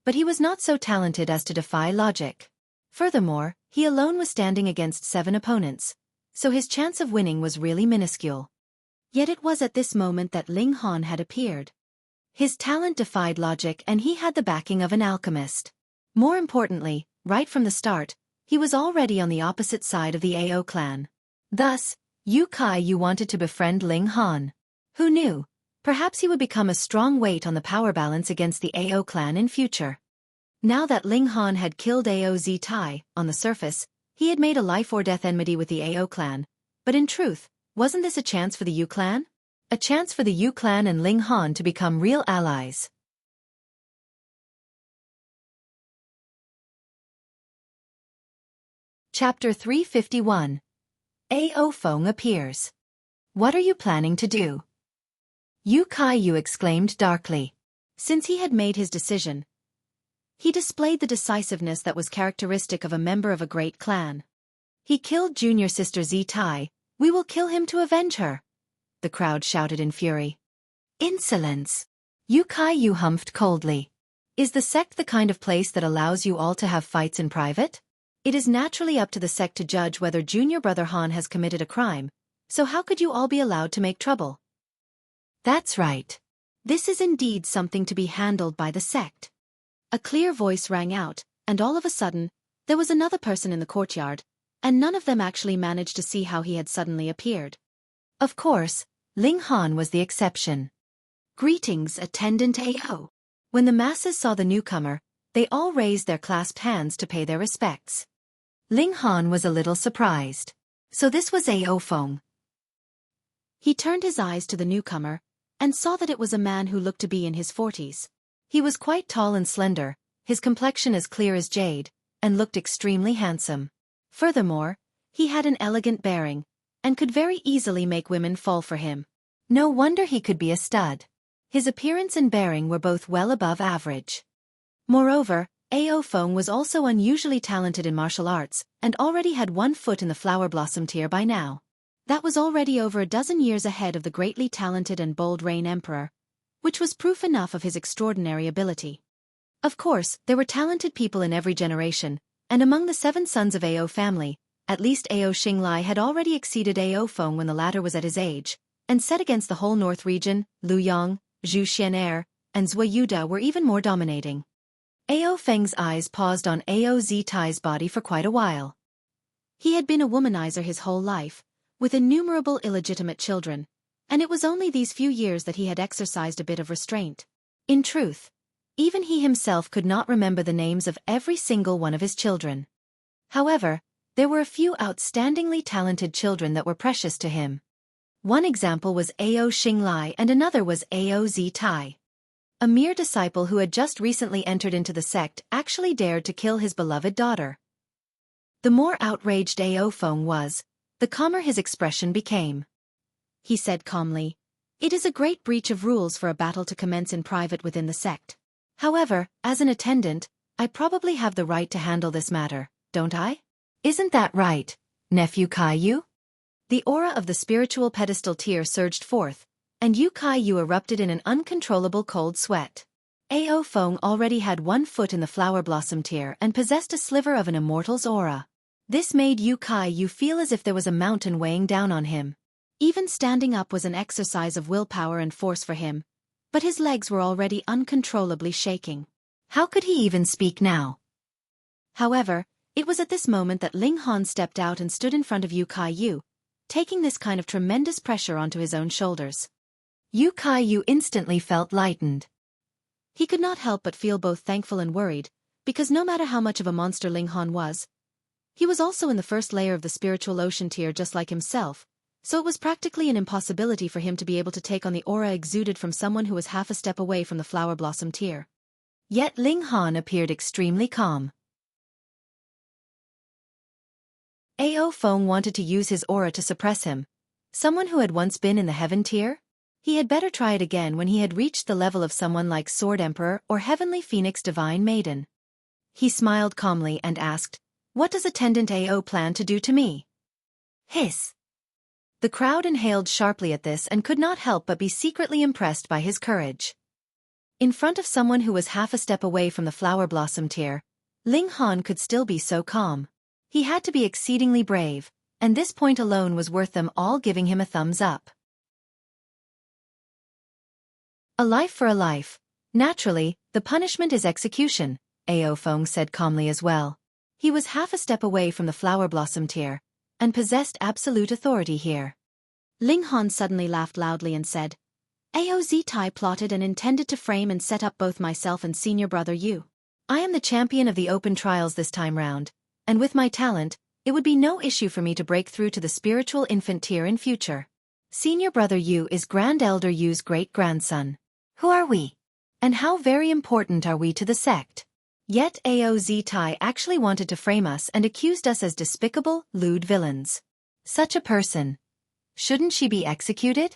but he was not so talented as to defy logic. Furthermore, he alone was standing against 7 opponents, so his chance of winning was really minuscule. Yet it was at this moment that Ling Han had appeared. His talent defied logic and he had the backing of an alchemist. More importantly, right from the start, he was already on the opposite side of the Ao clan. Thus, Yu Kai-yu wanted to befriend Ling Han. Who knew? Perhaps he would become a strong weight on the power balance against the Ao clan in future. Now that Ling Han had killed Ao Zitai, on the surface, he had made a life-or-death enmity with the Ao clan. But in truth, wasn't this a chance for the Yu clan? A chance for the Yu clan and Ling Han to become real allies. Chapter 351. Ao Feng appears. What are you planning to do? Yu Kai-yu exclaimed darkly. Since he had made his decision, he displayed the decisiveness that was characteristic of a member of a great clan. He killed junior sister Zitai. We will kill him to avenge her. The crowd shouted in fury. Insolence! Yu Kai-yu humphed coldly. Is the sect the kind of place that allows you all to have fights in private? It is naturally up to the sect to judge whether junior brother Han has committed a crime, so how could you all be allowed to make trouble? That's right. This is indeed something to be handled by the sect. A clear voice rang out, and all of a sudden, there was another person in the courtyard, and none of them actually managed to see how he had suddenly appeared. Of course, Ling Han was the exception. Greetings, attendant Ao. When the masses saw the newcomer, they all raised their clasped hands to pay their respects. Ling Han was a little surprised. So this was Ao Feng. He turned his eyes to the newcomer, and saw that it was a man who looked to be in his 40s. He was quite tall and slender, his complexion as clear as jade, and looked extremely handsome. Furthermore, he had an elegant bearing, and could very easily make women fall for him. No wonder he could be a stud. His appearance and bearing were both well above average. Moreover, Xiaofan was also unusually talented in martial arts, and already had 1 foot in the flower blossom tier by now. That was already over a dozen years ahead of the greatly talented and bold Rain Emperor, which was proof enough of his extraordinary ability. Of course, there were talented people in every generation, and among the 7 sons of Ao family, at least Ao Xinglai had already exceeded Xiaofan when the latter was at his age, and set against the whole north region, Luyang, Zhu Xian'er, and Zui Yuda were even more dominating. Ao Feng's eyes paused on Ao Zitai's body for quite a while. He had been a womanizer his whole life, with innumerable illegitimate children, and it was only these few years that he had exercised a bit of restraint. In truth, even he himself could not remember the names of every single one of his children. However, there were a few outstandingly talented children that were precious to him. One example was Ao Xinglai and another was Ao Zitai. A mere disciple who had just recently entered into the sect actually dared to kill his beloved daughter. The more outraged Xiaofan was, the calmer his expression became. He said calmly, "It is a great breach of rules for a battle to commence in private within the sect. However, as an attendant, I probably have the right to handle this matter, don't I? Isn't that right, nephew Kaiyu?" The aura of the spiritual pedestal tier surged forth, and Yu Kaiyu erupted in an uncontrollable cold sweat. Xiaofan already had 1 foot in the flower blossom tier and possessed a sliver of an immortal's aura. This made Yu Kaiyu feel as if there was a mountain weighing down on him. Even standing up was an exercise of willpower and force for him, but his legs were already uncontrollably shaking. How could he even speak now? However, it was at this moment that Ling Han stepped out and stood in front of Yu Kaiyu, taking this kind of tremendous pressure onto his own shoulders. Yu Kaiyu instantly felt lightened. He could not help but feel both thankful and worried, because no matter how much of a monster Ling Han was, he was also in the first layer of the spiritual ocean tier just like himself, so it was practically an impossibility for him to be able to take on the aura exuded from someone who was half a step away from the flower blossom tier. Yet Ling Han appeared extremely calm. Xiaofan wanted to use his aura to suppress him, someone who had once been in the heaven tier? He had better try it again when he had reached the level of someone like Sword Emperor or Heavenly Phoenix Divine Maiden. He smiled calmly and asked, "What does Attendant Ao plan to do to me?" Hiss. The crowd inhaled sharply at this and could not help but be secretly impressed by his courage. In front of someone who was half a step away from the flower blossom tier, Ling Han could still be so calm. He had to be exceedingly brave, and this point alone was worth them all giving him a thumbs up. A life for a life. Naturally, the punishment is execution, Xiaofan said calmly as well. He was half a step away from the flower blossom tier, and possessed absolute authority here. Ling Han suddenly laughed loudly and said, "Ao Zitai plotted and intended to frame and set up both myself and senior brother Yu. I am the champion of the open trials this time round, and with my talent, it would be no issue for me to break through to the spiritual infant tier in future. Senior brother Yu is Grand Elder Yu's great-grandson. Who are we? And how very important are we to the sect? Yet Ao Zitai actually wanted to frame us and accused us as despicable, lewd villains. Such a person. Shouldn't she be executed?"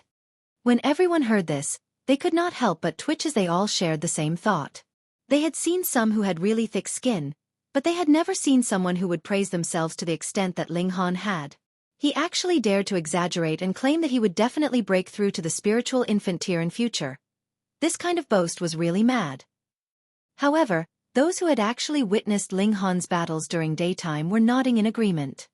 When everyone heard this, they could not help but twitch as they all shared the same thought. They had seen some who had really thick skin, but they had never seen someone who would praise themselves to the extent that Ling Han had. He actually dared to exaggerate and claim that he would definitely break through to the spiritual infant tier in future. This kind of boast was really mad. However, those who had actually witnessed Ling Han's battles during daytime were nodding in agreement.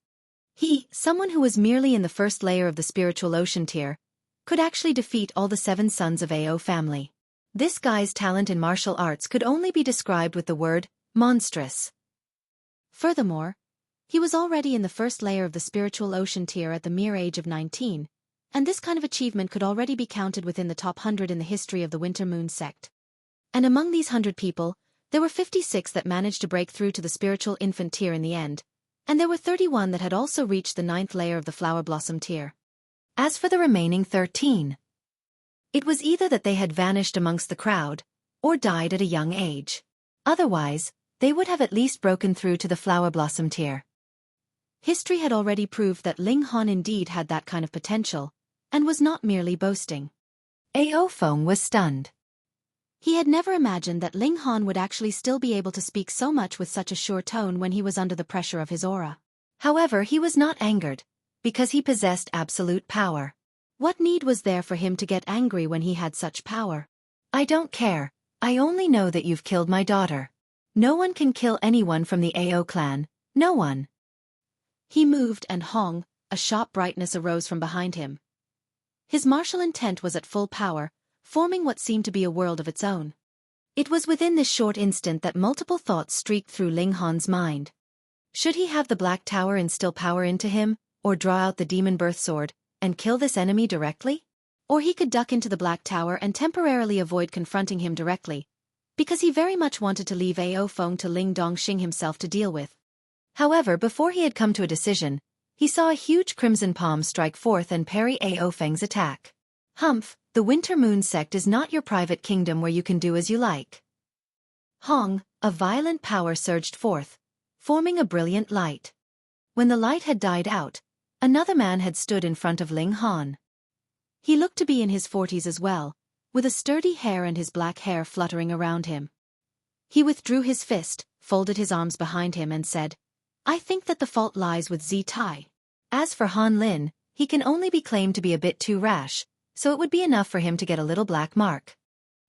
He, someone who was merely in the first layer of the spiritual ocean tier, could actually defeat all the 7 sons of Ao family. This guy's talent in martial arts could only be described with the word, monstrous. Furthermore, he was already in the first layer of the spiritual ocean tier at the mere age of 19, and this kind of achievement could already be counted within the top 100 in the history of the Winter Moon sect. And among these 100 people, there were 56 that managed to break through to the spiritual infant tier in the end, and there were 31 that had also reached the 9th layer of the flower blossom tier. As for the remaining 13, it was either that they had vanished amongst the crowd, or died at a young age. Otherwise, they would have at least broken through to the flower blossom tier. History had already proved that Ling Han indeed had that kind of potential, and was not merely boasting. Ao Feng was stunned. He had never imagined that Ling Han would actually still be able to speak so much with such a sure tone when he was under the pressure of his aura. However, he was not angered, because he possessed absolute power. What need was there for him to get angry when he had such power? I don't care, I only know that you've killed my daughter. No one can kill anyone from the Ao clan, no one. He moved and Hong, a sharp brightness arose from behind him. His martial intent was at full power, forming what seemed to be a world of its own. It was within this short instant that multiple thoughts streaked through Ling Han's mind. Should he have the Black Tower instill power into him, or draw out the demon birth sword, and kill this enemy directly? Or he could duck into the Black Tower and temporarily avoid confronting him directly, because he very much wanted to leave Ao Feng to Ling Dongxing himself to deal with. However, before he had come to a decision, he saw a huge crimson palm strike forth and parry Ao Feng's attack. Humph, the Winter Moon sect is not your private kingdom where you can do as you like. Hong, a violent power surged forth, forming a brilliant light. When the light had died out, another man had stood in front of Ling Han. He looked to be in his 40s as well, with a sturdy hair and his black hair fluttering around him. He withdrew his fist, folded his arms behind him and said, I think that the fault lies with Zi Tai. As for Han Lin, he can only be claimed to be a bit too rash, so it would be enough for him to get a little black mark.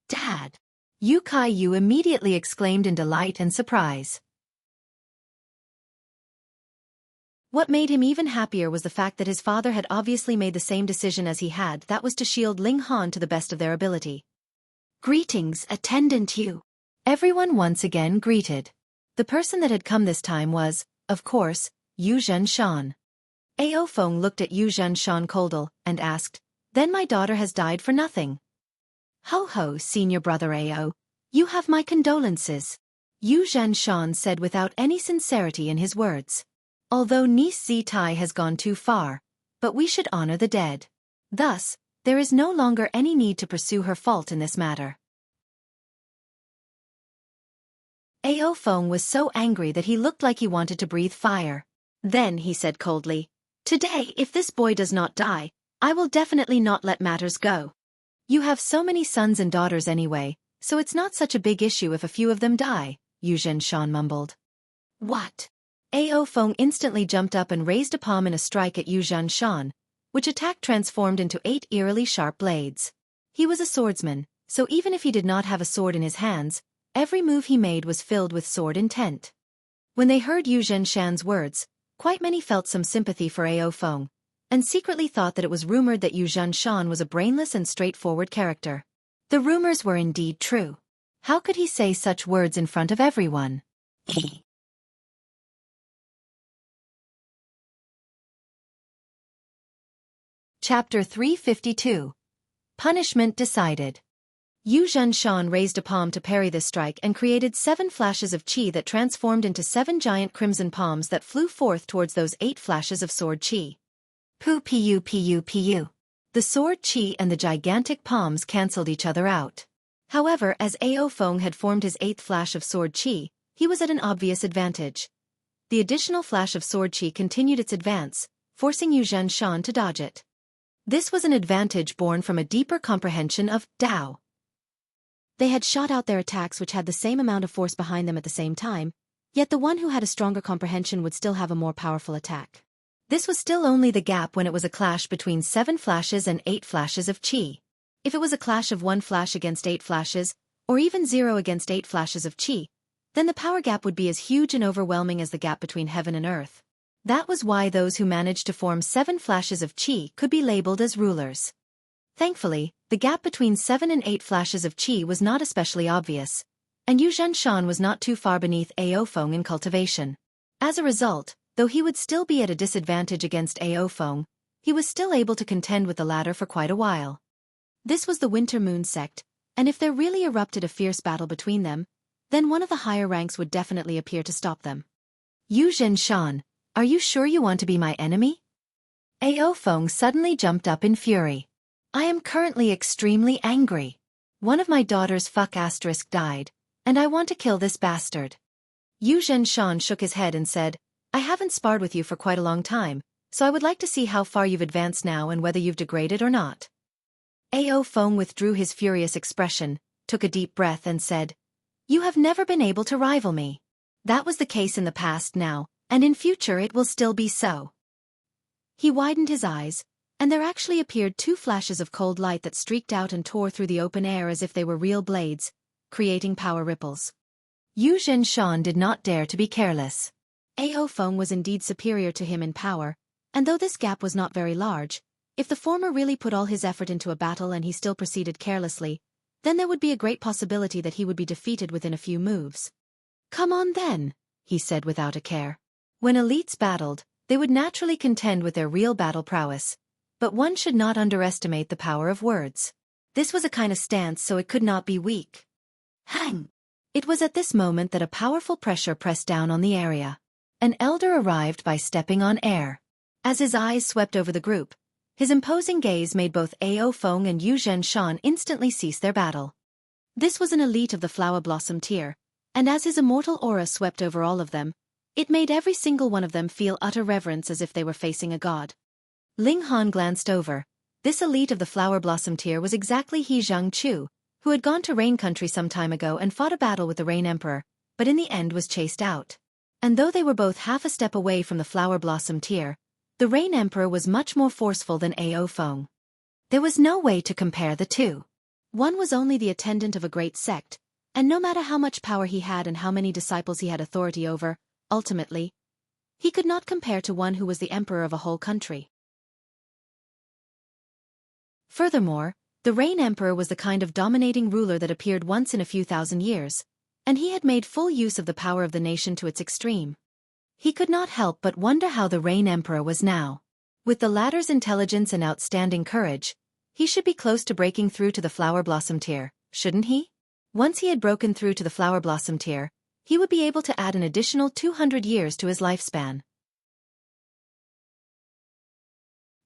Dad! Yu Kai Yu immediately exclaimed in delight and surprise. What made him even happier was the fact that his father had obviously made the same decision as he had, that was to shield Ling Han to the best of their ability. Greetings, Attendant Yu. Everyone once again greeted. The person that had come this time was, of course, Yu Zhenshan. Ao Feng looked at Yu Zhenshan coldly and asked, Then my daughter has died for nothing. Ho ho, senior brother Ao. You have my condolences. Yu Zhenshan said without any sincerity in his words. Although niece Zi Tai has gone too far, but we should honor the dead. Thus, there is no longer any need to pursue her fault in this matter. Ao Feng was so angry that he looked like he wanted to breathe fire. Then he said coldly, Today, if this boy does not die, I will definitely not let matters go. You have so many sons and daughters anyway, so it's not such a big issue if a few of them die, Yu Zhenshan mumbled. What? Ao Feng instantly jumped up and raised a palm in a strike at Yu Zhenshan, which attack transformed into 8 eerily sharp blades. He was a swordsman, so even if he did not have a sword in his hands, every move he made was filled with sword intent. When they heard Yu Zhenshan's words, quite many felt some sympathy for Ao Feng, and secretly thought that it was rumored that Yu Zhenshan was a brainless and straightforward character. The rumors were indeed true. How could he say such words in front of everyone? Chapter 352. Punishment Decided. Yu Zhenshan raised a palm to parry this strike and created 7 flashes of qi that transformed into 7 giant crimson palms that flew forth towards those 8 flashes of sword qi. Pu. The sword qi and the gigantic palms cancelled each other out. However, as Ao Feng had formed his 8th flash of sword qi, he was at an obvious advantage. The additional flash of sword qi continued its advance, forcing Yu Zhenshan to dodge it. This was an advantage born from a deeper comprehension of Dao. They had shot out their attacks which had the same amount of force behind them at the same time, yet the one who had a stronger comprehension would still have a more powerful attack. This was still only the gap when it was a clash between 7 flashes and 8 flashes of qi. If it was a clash of 1 flash against 8 flashes, or even 0 against 8 flashes of qi, then the power gap would be as huge and overwhelming as the gap between heaven and earth. That was why those who managed to form 7 flashes of qi could be labeled as rulers. Thankfully, the gap between 7 and 8 flashes of qi was not especially obvious, and Yu Zhenshan was not too far beneath Ao Feng in cultivation. As a result, though he would still be at a disadvantage against Ao Feng, he was still able to contend with the latter for quite a while. This was the Winter Moon sect, and if there really erupted a fierce battle between them, then one of the higher ranks would definitely appear to stop them. Yu Zhenshan, are you sure you want to be my enemy? Ao Feng suddenly jumped up in fury. I am currently extremely angry. One of my daughters died, and I want to kill this bastard. Yu Zhenshan shook his head and said, I haven't sparred with you for quite a long time, so I would like to see how far you've advanced now and whether you've degraded or not. Ao Feng withdrew his furious expression, took a deep breath and said, You have never been able to rival me. That was the case in the past now, and in future it will still be so. He widened his eyes, and there actually appeared two flashes of cold light that streaked out and tore through the open air as if they were real blades, creating power ripples. Yu Zhenshan did not dare to be careless. Ao Feng was indeed superior to him in power, and though this gap was not very large, if the former really put all his effort into a battle and he still proceeded carelessly, then there would be a great possibility that he would be defeated within a few moves. Come on then, he said without a care. When elites battled, they would naturally contend with their real battle prowess, but one should not underestimate the power of words. This was a kind of stance, so it could not be weak. Hang! It was at this moment that a powerful pressure pressed down on the area. An elder arrived by stepping on air. As his eyes swept over the group, his imposing gaze made both Ao Feng and Yu Zhenshan instantly cease their battle. This was an elite of the flower blossom tier, and as his immortal aura swept over all of them, it made every single one of them feel utter reverence as if they were facing a god. Ling Han glanced over. This elite of the flower blossom tier was exactly He Zhangchu, who had gone to Rain Country some time ago and fought a battle with the Rain Emperor, but in the end was chased out. And though they were both half a step away from the flower blossom tier, the Rain Emperor was much more forceful than Ao Feng. There was no way to compare the two. One was only the attendant of a great sect, and no matter how much power he had and how many disciples he had authority over, ultimately, he could not compare to one who was the emperor of a whole country. Furthermore, the Rain Emperor was the kind of dominating ruler that appeared once in a few thousand years, and he had made full use of the power of the nation to its extreme. He could not help but wonder how the Rain Emperor was now. With the latter's intelligence and outstanding courage, he should be close to breaking through to the flower blossom tier, shouldn't he? Once he had broken through to the flower blossom tier, he would be able to add an additional 200 years to his lifespan.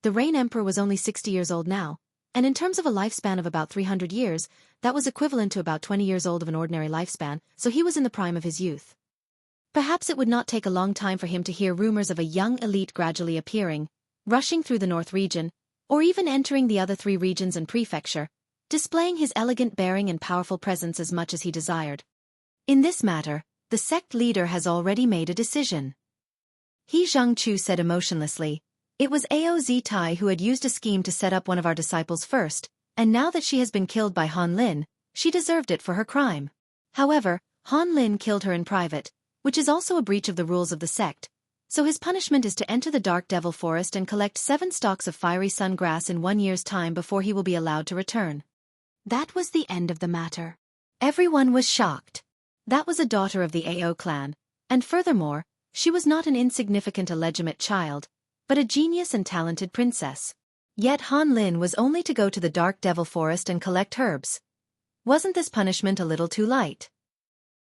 The Rain Emperor was only 60 years old now, and in terms of a lifespan of about 300 years, that was equivalent to about 20 years old of an ordinary lifespan, so he was in the prime of his youth. Perhaps it would not take a long time for him to hear rumors of a young elite gradually appearing, rushing through the north region, or even entering the other 3 regions and prefecture, displaying his elegant bearing and powerful presence as much as he desired. In this matter, the sect leader has already made a decision. He Zhangchu said emotionlessly, It was Ao Zitai who had used a scheme to set up one of our disciples first, and now that she has been killed by Han Lin, she deserved it for her crime. However, Han Lin killed her in private, which is also a breach of the rules of the sect, so his punishment is to enter the Dark Devil Forest and collect 7 stalks of fiery sun grass in 1 year's time before he will be allowed to return. That was the end of the matter. Everyone was shocked. That was a daughter of the Ao clan, and furthermore, she was not an insignificant illegitimate child, but a genius and talented princess. Yet Han Lin was only to go to the Dark Devil Forest and collect herbs. Wasn't this punishment a little too light?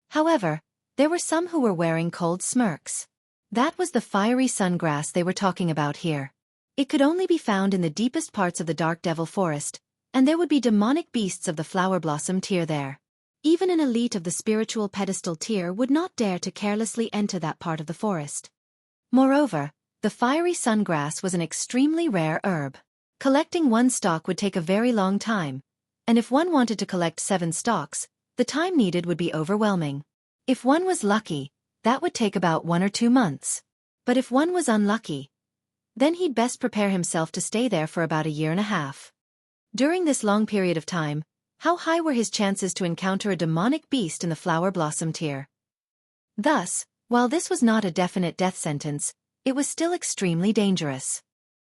However, there were some who were wearing cold smirks. That was the fiery sungrass they were talking about here. It could only be found in the deepest parts of the Dark Devil Forest, and there would be demonic beasts of the flower blossom tier there. Even an elite of the spiritual pedestal tier would not dare to carelessly enter that part of the forest. Moreover, the fiery sungrass was an extremely rare herb. Collecting 1 stalk would take a very long time, and if one wanted to collect 7 stalks, the time needed would be overwhelming. If one was lucky, that would take about 1 or 2 months. But if one was unlucky, then he'd best prepare himself to stay there for about 1.5 years. During this long period of time, how high were his chances to encounter a demonic beast in the flower blossom tier? Thus, while this was not a definite death sentence, it was still extremely dangerous.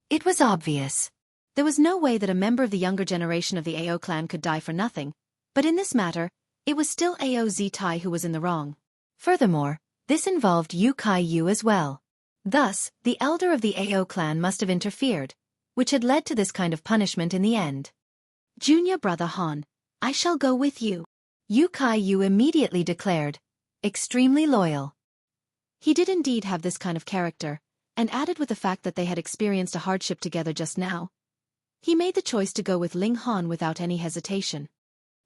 It was obvious. There was no way that a member of the younger generation of the Ao clan could die for nothing, but in this matter, it was still Ao Zitai who was in the wrong. Furthermore, this involved Yu Kai Yu as well. Thus, the elder of the Ao clan must have interfered, which had led to this kind of punishment in the end. Junior brother Han, I shall go with you. Yu Kai Yu immediately declared, extremely loyal. He did indeed have this kind of character, and added with the fact that they had experienced a hardship together just now, he made the choice to go with Ling Han without any hesitation.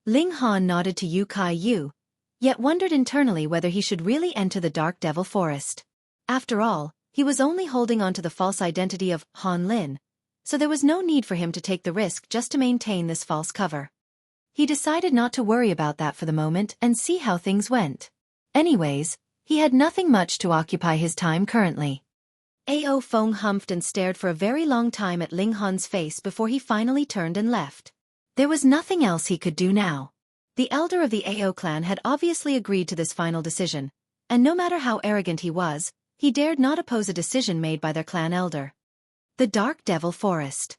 Ling Han nodded to Yu Kai Yu, yet wondered internally whether he should really enter the Dark Devil Forest. After all, he was only holding on to the false identity of Han Lin, so there was no need for him to take the risk just to maintain this false cover. He decided not to worry about that for the moment and see how things went. Anyways, he had nothing much to occupy his time currently. Ao Feng humphed and stared for a very long time at Ling Han's face before he finally turned and left. There was nothing else he could do now. The elder of the Ao clan had obviously agreed to this final decision, and no matter how arrogant he was, he dared not oppose a decision made by their clan elder. The Dark Devil Forest.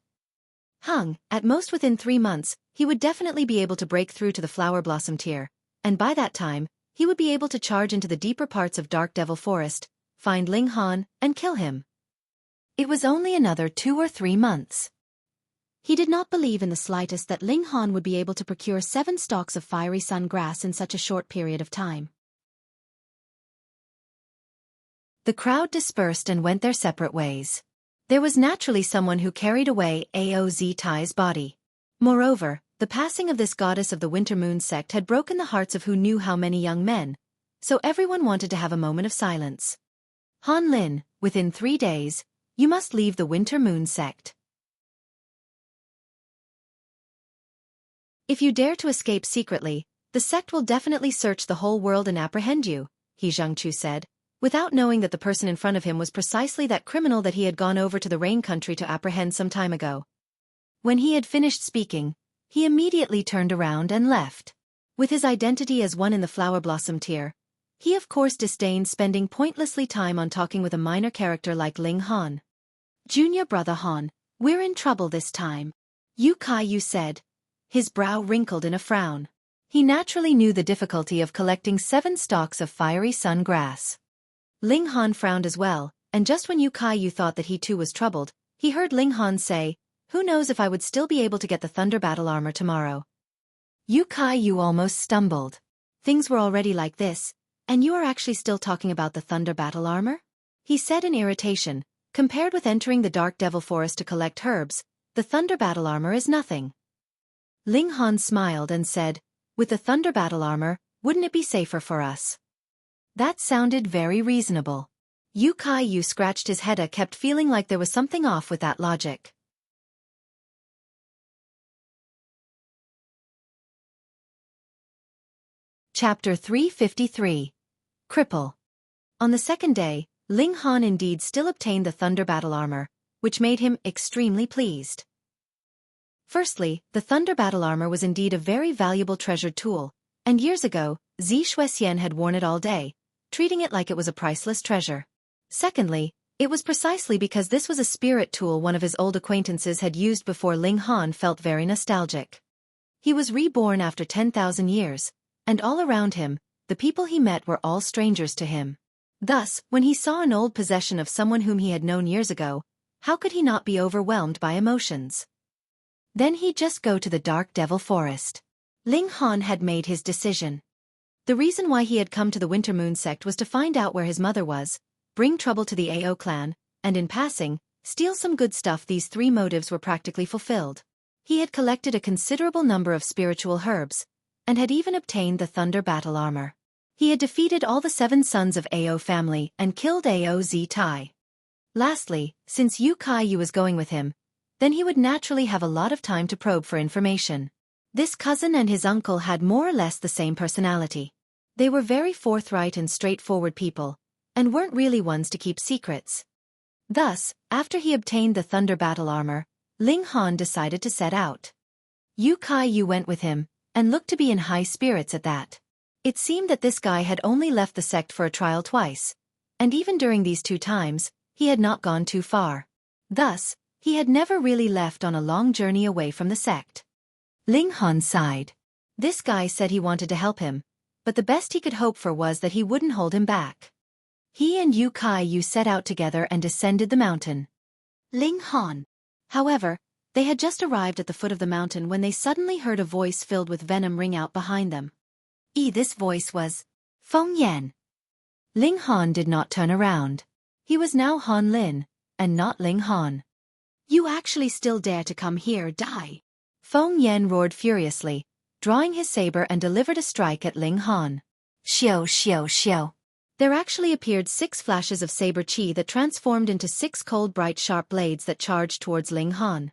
At most within 3 months, he would definitely be able to break through to the Flower Blossom tier, and by that time, he would be able to charge into the deeper parts of Dark Devil Forest, find Ling Han, and kill him. It was only another 2 or 3 months. He did not believe in the slightest that Ling Han would be able to procure 7 stalks of fiery sun grass in such a short period of time. The crowd dispersed and went their separate ways. There was naturally someone who carried away Aoz Tai's body. Moreover, the passing of this goddess of the Winter Moon sect had broken the hearts of who knew how many young men, so everyone wanted to have a moment of silence. Han Lin, within 3 days, you must leave the Winter Moon sect. If you dare to escape secretly, the sect will definitely search the whole world and apprehend you, He Zhengchu said, without knowing that the person in front of him was precisely that criminal that he had gone over to the Rain Country to apprehend some time ago. When he had finished speaking, he immediately turned around and left. With his identity as one in the Flower Blossom tier, he of course disdained spending pointlessly time on talking with a minor character like Ling Han. Junior brother Han, we're in trouble this time, Yu Kai Yu said, his brow wrinkled in a frown. He naturally knew the difficulty of collecting 7 stalks of fiery sun grass. Ling Han frowned as well, and just when Yu Kai Yu thought that he too was troubled, he heard Ling Han say, who knows if I would still be able to get the Thunder Battle Armor tomorrow. Yu Kai Yu almost stumbled. Things were already like this, and you are actually still talking about the Thunder Battle Armor? He said in irritation, compared with entering the Dark Devil Forest to collect herbs, the Thunder Battle Armor is nothing. Ling Han smiled and said, with the Thunder Battle Armor, wouldn't it be safer for us? That sounded very reasonable. Yu Kai Yu scratched his head and kept feeling like there was something off with that logic. Chapter 353. Cripple. On the second day, Ling Han indeed still obtained the Thunder Battle Armor, which made him extremely pleased. Firstly, the Thunder Battle Armor was indeed a very valuable treasured tool, and years ago, Zi Shuexian had worn it all day, treating it like it was a priceless treasure. Secondly, it was precisely because this was a spirit tool one of his old acquaintances had used before Ling Han felt very nostalgic. He was reborn after 10,000 years, and all around him, the people he met were all strangers to him. Thus, when he saw an old possession of someone whom he had known years ago, how could he not be overwhelmed by emotions? Then he'd just go to the Dark Devil Forest. Ling Han had made his decision. The reason why he had come to the Winter Moon sect was to find out where his mother was, bring trouble to the Ao clan, and in passing, steal some good stuff. These 3 motives were practically fulfilled. He had collected a considerable number of spiritual herbs, and had even obtained the Thunder Battle Armor. He had defeated all the 7 sons of Ao family and killed Aoz Tai. Lastly, since Yu Kai Yu was going with him, then he would naturally have a lot of time to probe for information. This cousin and his uncle had more or less the same personality. They were very forthright and straightforward people, and weren't really ones to keep secrets. Thus, after he obtained the Thunder Battle Armor, Ling Han decided to set out. Yu Kai Yu went with him, and looked to be in high spirits at that. It seemed that this guy had only left the sect for a trial twice, and even during these 2 times, he had not gone too far. Thus, he had never really left on a long journey away from the sect. Ling Han sighed. This guy said he wanted to help him, but the best he could hope for was that he wouldn't hold him back. He and Yu Kai Yu set out together and descended the mountain. Ling Han. However, they had just arrived at the foot of the mountain when they suddenly heard a voice filled with venom ring out behind them. This voice was Feng Yan. Ling Han did not turn around. He was now Han Lin, and not Ling Han. You actually still dare to come here, die? Feng Yan roared furiously, drawing his saber and delivered a strike at Ling Han. Xiao xiao xiao. There actually appeared 6 flashes of saber chi that transformed into 6 cold bright sharp blades that charged towards Ling Han.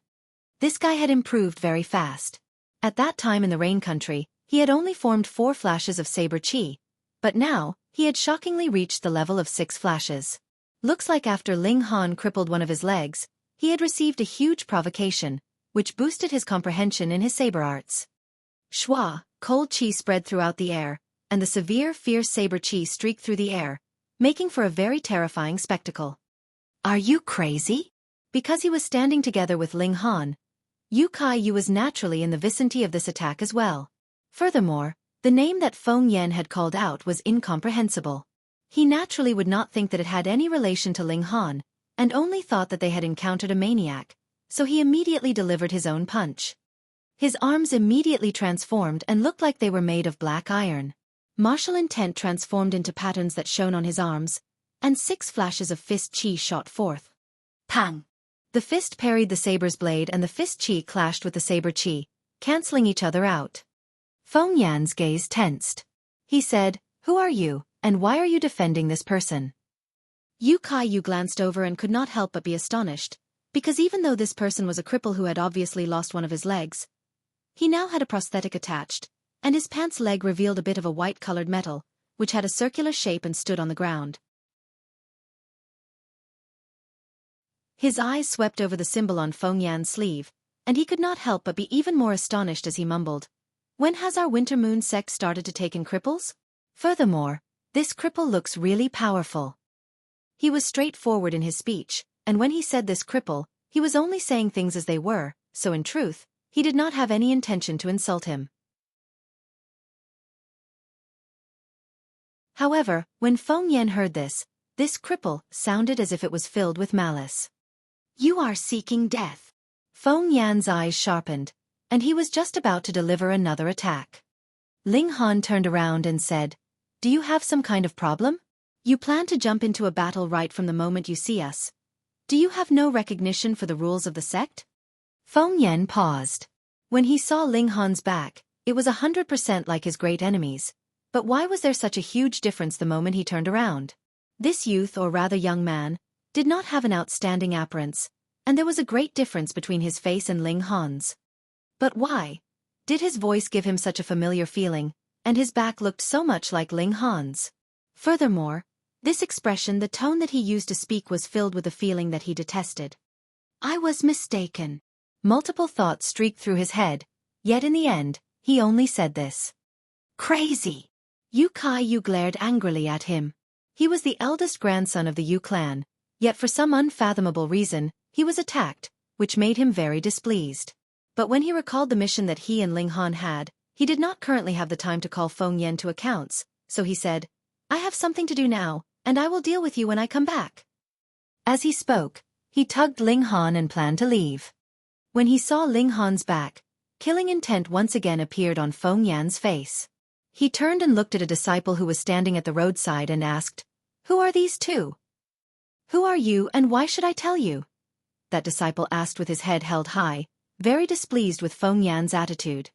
This guy had improved very fast. At that time in the Rain Country, he had only formed 4 flashes of saber chi, but now, he had shockingly reached the level of 6 flashes. Looks like after Ling Han crippled one of his legs, he had received a huge provocation, which boosted his comprehension in his saber arts. Shua, cold chi spread throughout the air, and the severe fierce saber chi streaked through the air, making for a very terrifying spectacle. Are you crazy? Because he was standing together with Ling Han, Yu Kai-yu was naturally in the vicinity of this attack as well. Furthermore, the name that Feng Yan had called out was incomprehensible. He naturally would not think that it had any relation to Ling Han, and only thought that they had encountered a maniac, so he immediately delivered his own punch. His arms immediately transformed and looked like they were made of black iron. Martial intent transformed into patterns that shone on his arms, and 6 flashes of fist chi shot forth. Pang! The fist parried the saber's blade and the fist chi clashed with the saber chi, cancelling each other out. Feng Yan's gaze tensed. He said, "Who are you, and why are you defending this person?" Yu Kai-yu glanced over and could not help but be astonished, because even though this person was a cripple who had obviously lost one of his legs, he now had a prosthetic attached, and his pants leg revealed a bit of a white-colored metal, which had a circular shape and stood on the ground. His eyes swept over the symbol on Feng Yan's sleeve, and he could not help but be even more astonished as he mumbled, "When has our Winter Moon sect started to take in cripples? Furthermore, this cripple looks really powerful." He was straightforward in his speech, and when he said this cripple, he was only saying things as they were, so in truth, he did not have any intention to insult him. However, when Feng Yan heard this cripple sounded as if it was filled with malice. "You are seeking death." Feng Yan's eyes sharpened, and he was just about to deliver another attack. Ling Han turned around and said, "Do you have some kind of problem? You plan to jump into a battle right from the moment you see us. Do you have no recognition for the rules of the sect?" Feng Yan paused. When he saw Ling Han's back, it was 100% like his great enemy's, but why was there such a huge difference the moment he turned around? This youth, or rather young man, did not have an outstanding appearance, and there was a great difference between his face and Ling Han's. But why? Did his voice give him such a familiar feeling, and his back looked so much like Ling Han's? Furthermore, this expression, the tone that he used to speak, was filled with a feeling that he detested. I was mistaken. Multiple thoughts streaked through his head, yet in the end, he only said this. Crazy! Yu Kai-yu glared angrily at him. He was the eldest grandson of the Yu clan, yet for some unfathomable reason, he was attacked, which made him very displeased. But when he recalled the mission that he and Ling Han had, he did not currently have the time to call Feng Yan to accounts, so he said, I have something to do now, and I will deal with you when I come back. As he spoke, he tugged Ling Han and planned to leave. When he saw Ling Han's back, killing intent once again appeared on Feng Yan's face. He turned and looked at a disciple who was standing at the roadside and asked, Who are these two? Who are you and why should I tell you? That disciple asked with his head held high, very displeased with Feng Yan's attitude.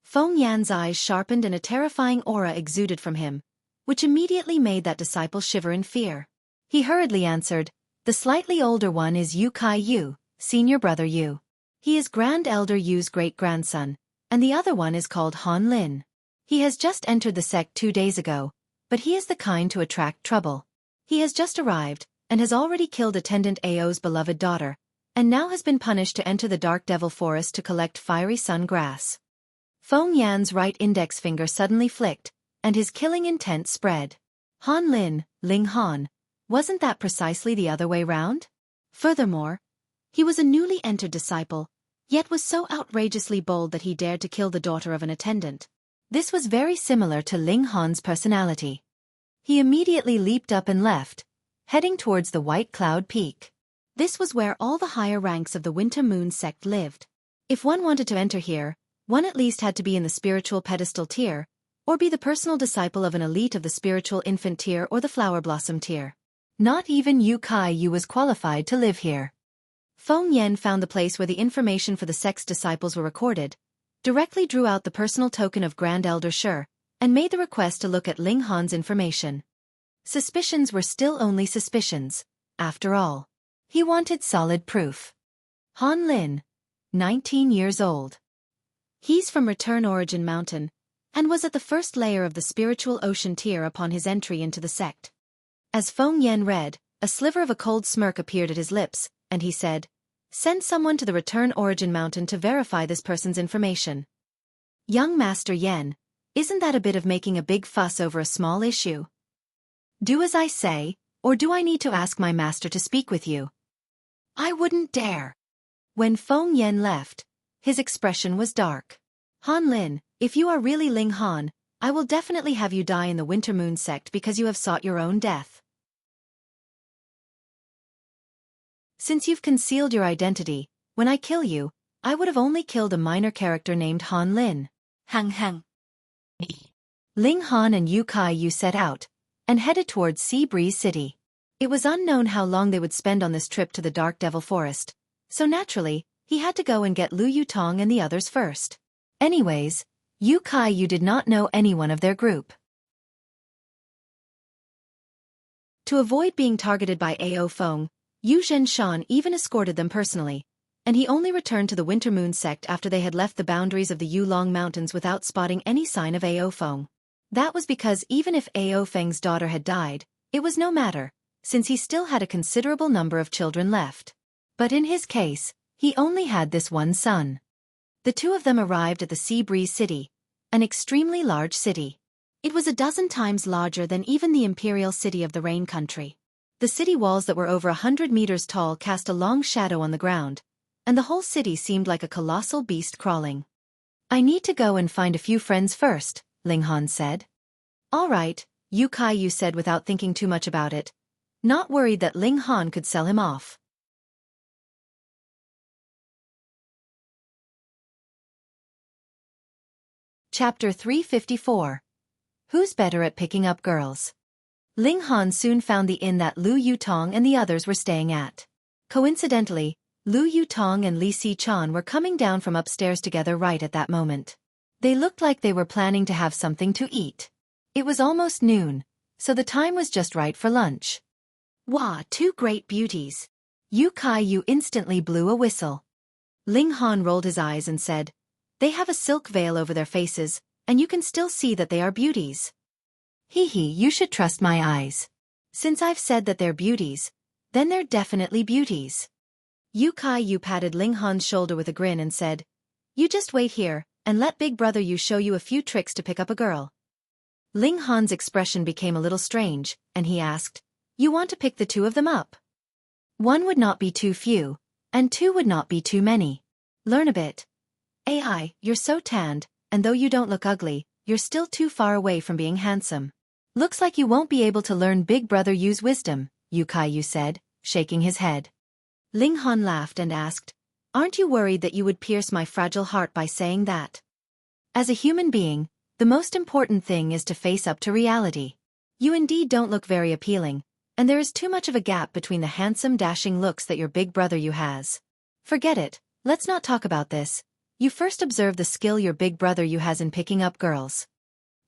Feng Yan's eyes sharpened and a terrifying aura exuded from him, which immediately made that disciple shiver in fear. He hurriedly answered, The slightly older one is Yu Kai-yu, senior brother Yu. He is Grand Elder Yu's great-grandson, and the other one is called Han Lin. He has just entered the sect 2 days ago, but he is the kind to attract trouble. He has just arrived, and has already killed Attendant Ao's beloved daughter, and now has been punished to enter the Dark Devil Forest to collect fiery sun grass. Feng Yan's right index finger suddenly flicked, and his killing intent spread. Han Lin, Ling Han, wasn't that precisely the other way round? Furthermore, he was a newly entered disciple, yet was so outrageously bold that he dared to kill the daughter of an attendant. This was very similar to Ling Han's personality. He immediately leaped up and left, heading towards the White Cloud Peak. This was where all the higher ranks of the Winter Moon sect lived. If one wanted to enter here, one at least had to be in the spiritual pedestal tier, or be the personal disciple of an elite of the spiritual infant tier or the flower blossom tier. Not even Yu Kai-yu was qualified to live here. Feng Yan found the place where the information for the sect's disciples were recorded, directly drew out the personal token of Grand Elder Shi, and made the request to look at Ling Han's information. Suspicions were still only suspicions, after all. He wanted solid proof. Han Lin, 19 years old. He's from Return Origin Mountain, and was at the first layer of the spiritual ocean tier upon his entry into the sect. As Feng Yan read, a sliver of a cold smirk appeared at his lips, and he said, "Send someone to the Return Origin Mountain to verify this person's information." Young Master Yan, isn't that a bit of making a big fuss over a small issue? Do as I say, or do I need to ask my master to speak with you? I wouldn't dare. When Feng Yan left, his expression was dark. Han Lin, if you are really Ling Han, I will definitely have you die in the Winter Moon sect because you have sought your own death. Since you've concealed your identity, when I kill you, I would have only killed a minor character named Han Lin. Hang hang. Ling Han and Yu Kai Yu set out, and headed towards Sea Breeze City. It was unknown how long they would spend on this trip to the Dark Devil Forest, so naturally, he had to go and get Lu Yutong and the others first. Anyways, Yu Kai Yu did not know anyone of their group. To avoid being targeted by Ao Feng, Yu Zhenshan even escorted them personally, and he only returned to the Winter Moon sect after they had left the boundaries of the Yulong Mountains without spotting any sign of Ao Feng. That was because even if Ao Feng's daughter had died, it was no matter, since he still had a considerable number of children left. But in his case, he only had this one son. The two of them arrived at the Sea Breeze City, an extremely large city. It was a dozen times larger than even the imperial city of the Rain Country. The city walls that were over 100 meters tall cast a long shadow on the ground, and the whole city seemed like a colossal beast crawling. I need to go and find a few friends first, Ling Han said. All right, Yu Kai Yu said without thinking too much about it, not worried that Ling Han could sell him off. Chapter 354. Who's better at picking up girls? Ling Han soon found the inn that Lu Yutong and the others were staying at. Coincidentally, Lu Yutong and Li Si-chan were coming down from upstairs together right at that moment. They looked like they were planning to have something to eat. It was almost noon, so the time was just right for lunch. Wah, two great beauties. Yu Kai Yu instantly blew a whistle. Ling Han rolled his eyes and said, "They have a silk veil over their faces, and you can still see that they are beauties." Hee hee, you should trust my eyes. Since I've said that they're beauties, then they're definitely beauties. Yu Kai Yu patted Ling Han's shoulder with a grin and said, "You just wait here, and let Big Brother Yu show you a few tricks to pick up a girl." Ling Han's expression became a little strange, and he asked, "You want to pick the two of them up?" One would not be too few, and two would not be too many. Learn a bit. AI, you're so tanned, and though you don't look ugly, you're still too far away from being handsome. Looks like you won't be able to learn Big Brother Yu's wisdom, Yu Kai Yu said, shaking his head. Ling Han laughed and asked, "Aren't you worried that you would pierce my fragile heart by saying that?" As a human being, the most important thing is to face up to reality. You indeed don't look very appealing, and there is too much of a gap between the handsome dashing looks that your Big Brother Yu has. Forget it, let's not talk about this. You first observe the skill your Big Brother Yu has in picking up girls.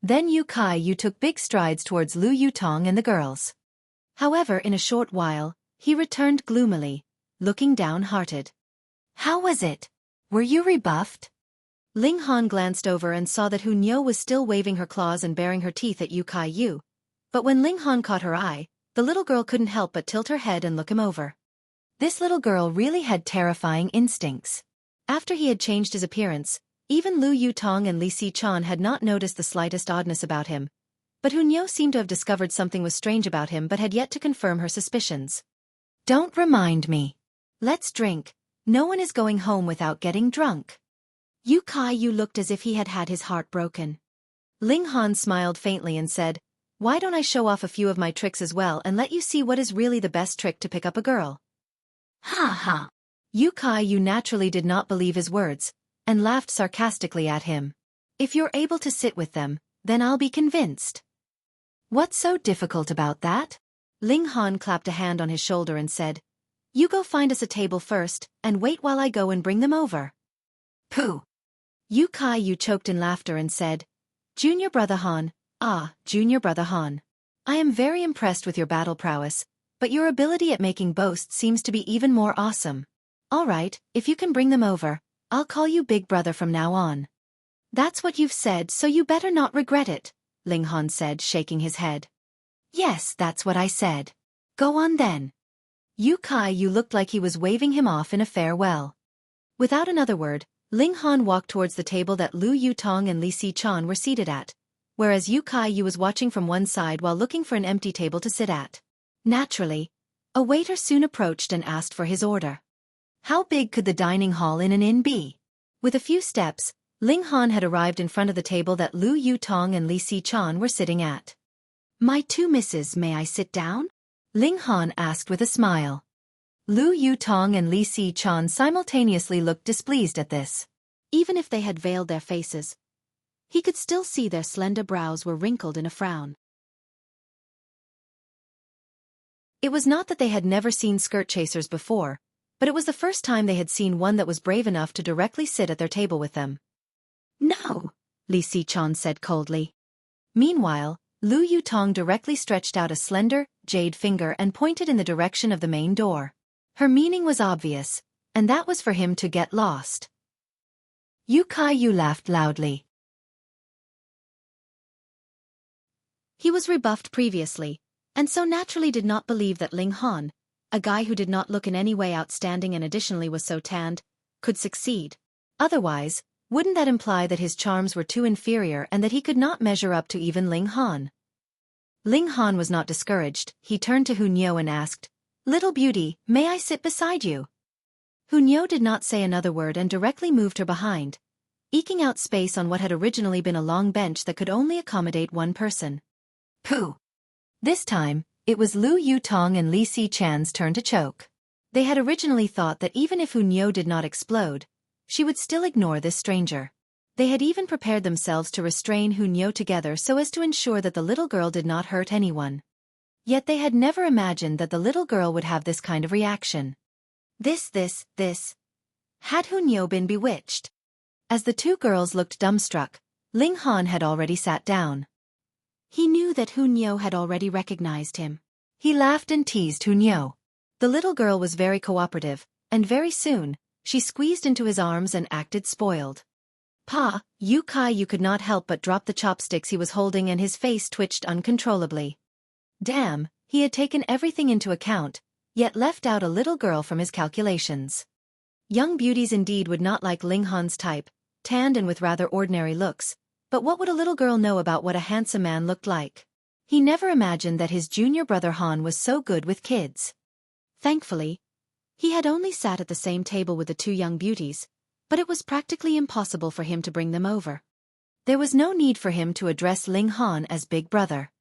Then Yu Kai Yu took big strides towards Lu Yutong and the girls. However, in a short while, he returned gloomily, looking downhearted. How was it? Were you rebuffed? Ling Han glanced over and saw that Hunyo was still waving her claws and baring her teeth at Yu Kai Yu. But when Ling Han caught her eye, the little girl couldn't help but tilt her head and look him over. This little girl really had terrifying instincts. After he had changed his appearance, even Lu Yutong and Li Si-chan had not noticed the slightest oddness about him. But Hunyo seemed to have discovered something was strange about him but had yet to confirm her suspicions. Don't remind me. Let's drink. No one is going home without getting drunk. Yu Kai Yu looked as if he had had his heart broken. Ling Han smiled faintly and said, "Why don't I show off a few of my tricks as well and let you see what is really the best trick to pick up a girl?" Ha ha. Yu Kai Yu naturally did not believe his words, and laughed sarcastically at him. "If you're able to sit with them, then I'll be convinced." What's so difficult about that? Ling Han clapped a hand on his shoulder and said, "You go find us a table first, and wait while I go and bring them over." Pooh. Yu Kai choked in laughter and said, Junior Brother Han, Junior Brother Han. I am very impressed with your battle prowess, but your ability at making boasts seems to be even more awesome. All right, if you can bring them over, I'll call you Big Brother from now on. That's what you've said, so you better not regret it, Ling Han said, shaking his head. Yes, that's what I said. Go on then. Yu Kai looked like he was waving him off in a farewell. Without another word, Ling Han walked towards the table that Lu Yutong and Li Si-chan were seated at, whereas Yu Kai was watching from one side while looking for an empty table to sit at. Naturally, a waiter soon approached and asked for his order. How big could the dining hall in an inn be? With a few steps, Ling Han had arrived in front of the table that Lu Yutong and Li Si-chan were sitting at. My two misses, may I sit down? Ling Han asked with a smile. Lu Yutong and Li Si-chan simultaneously looked displeased at this. Even if they had veiled their faces, he could still see their slender brows were wrinkled in a frown. It was not that they had never seen skirt chasers before, but it was the first time they had seen one that was brave enough to directly sit at their table with them. No, Li Si-chan said coldly. Meanwhile, Lu Yutong directly stretched out a slender, jade finger and pointed in the direction of the main door. Her meaning was obvious, and that was for him to get lost. Yu Kai laughed loudly. He was rebuffed previously, and so naturally did not believe that Ling Han, a guy who did not look in any way outstanding and additionally was so tanned, could succeed. Otherwise, wouldn't that imply that his charms were too inferior and that he could not measure up to even Ling Han? Ling Han was not discouraged. He turned to Hunyeo and asked, Little beauty, may I sit beside you? Hunyeo did not say another word and directly moved her behind, eking out space on what had originally been a long bench that could only accommodate one person. Pooh! This time, it was Lu Yutong and Li Si-chan's turn to choke. They had originally thought that even if Hunyeo did not explode, she would still ignore this stranger. They had even prepared themselves to restrain Hunyeo together so as to ensure that the little girl did not hurt anyone. Yet they had never imagined that the little girl would have this kind of reaction. This. Had Hunyeo been bewitched? As the two girls looked dumbstruck, Ling Han had already sat down. He knew that Hunyeo had already recognized him. He laughed and teased Hunyeo. The little girl was very cooperative, and very soon, she squeezed into his arms and acted spoiled. Yu Kai could not help but drop the chopsticks he was holding and his face twitched uncontrollably. Damn, he had taken everything into account, yet left out a little girl from his calculations. Young beauties indeed would not like Ling Han's type, tanned and with rather ordinary looks, but what would a little girl know about what a handsome man looked like? He never imagined that his junior brother Han was so good with kids. Thankfully, he had only sat at the same table with the two young beauties, but it was practically impossible for him to bring them over. There was no need for him to address Ling Han as Big Brother.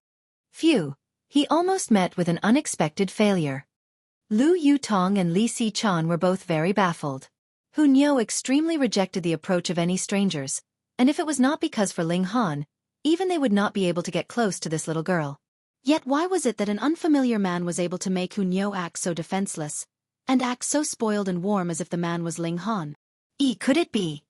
Phew, he almost met with an unexpected failure. Lu Yutong and Li Si-chan were both very baffled. Hunyeo extremely rejected the approach of any strangers, and if it was not because for Ling Han, even they would not be able to get close to this little girl. Yet why was it that an unfamiliar man was able to make Hunyeo act so defenseless, and act so spoiled and warm as if the man was Ling Han? Could it be?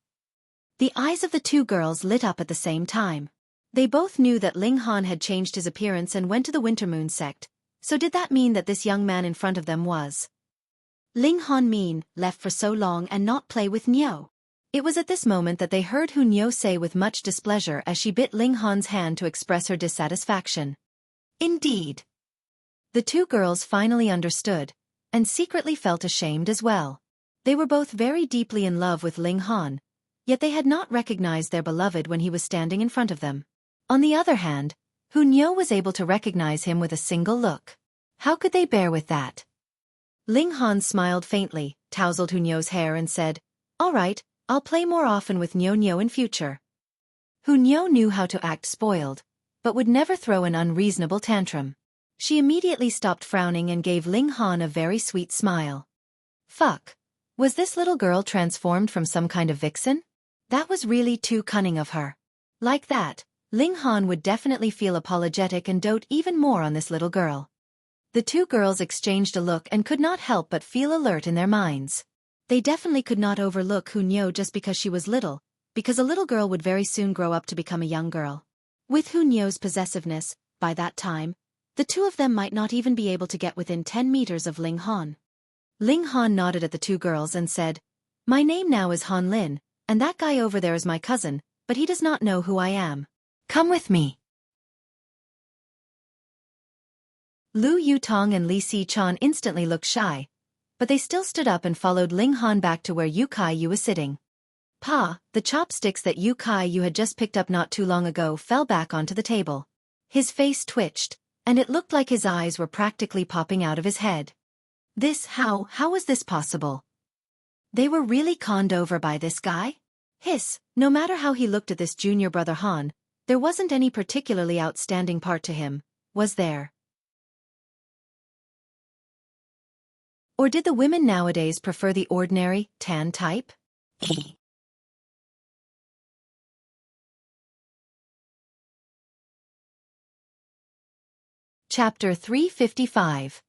The eyes of the two girls lit up at the same time. They both knew that Ling Han had changed his appearance and went to the Wintermoon sect, so did that mean that this young man in front of them was Ling Han left for so long and not play with Nyo? It was at this moment that they heard Hunyeo say with much displeasure as she bit Ling Han's hand to express her dissatisfaction. Indeed. The two girls finally understood, and secretly felt ashamed as well. They were both very deeply in love with Ling Han, yet they had not recognized their beloved when he was standing in front of them. On the other hand, Hunyeo was able to recognize him with a single look. How could they bear with that? Ling Han smiled faintly, tousled Hunyeo's hair and said, All right, I'll play more often with Nyo in future. Hunyeo knew how to act spoiled, but would never throw an unreasonable tantrum. She immediately stopped frowning and gave Ling Han a very sweet smile. Fuck. Was this little girl transformed from some kind of vixen? That was really too cunning of her. Like that, Ling Han would definitely feel apologetic and dote even more on this little girl. The two girls exchanged a look and could not help but feel alert in their minds. They definitely could not overlook Hunyeo just because she was little, because a little girl would very soon grow up to become a young girl. With Hunyo's possessiveness, by that time, the two of them might not even be able to get within 10 meters of Ling Han. Ling Han nodded at the two girls and said, "My name now is Han Lin, and that guy over there is my cousin, but he does not know who I am. Come with me." Lu Yutong and Li Si-chan instantly looked shy, but they still stood up and followed Ling Han back to where Yu Kai-yu was sitting. Pa, the chopsticks that Yu Kai-yu had just picked up not too long ago fell back onto the table. His face twitched, and it looked like his eyes were practically popping out of his head. How was this possible? They were really conned over by this guy? No matter how he looked at this junior brother Han, there wasn't any particularly outstanding part to him, was there? Or did the women nowadays prefer the ordinary, tan type? Chapter 355.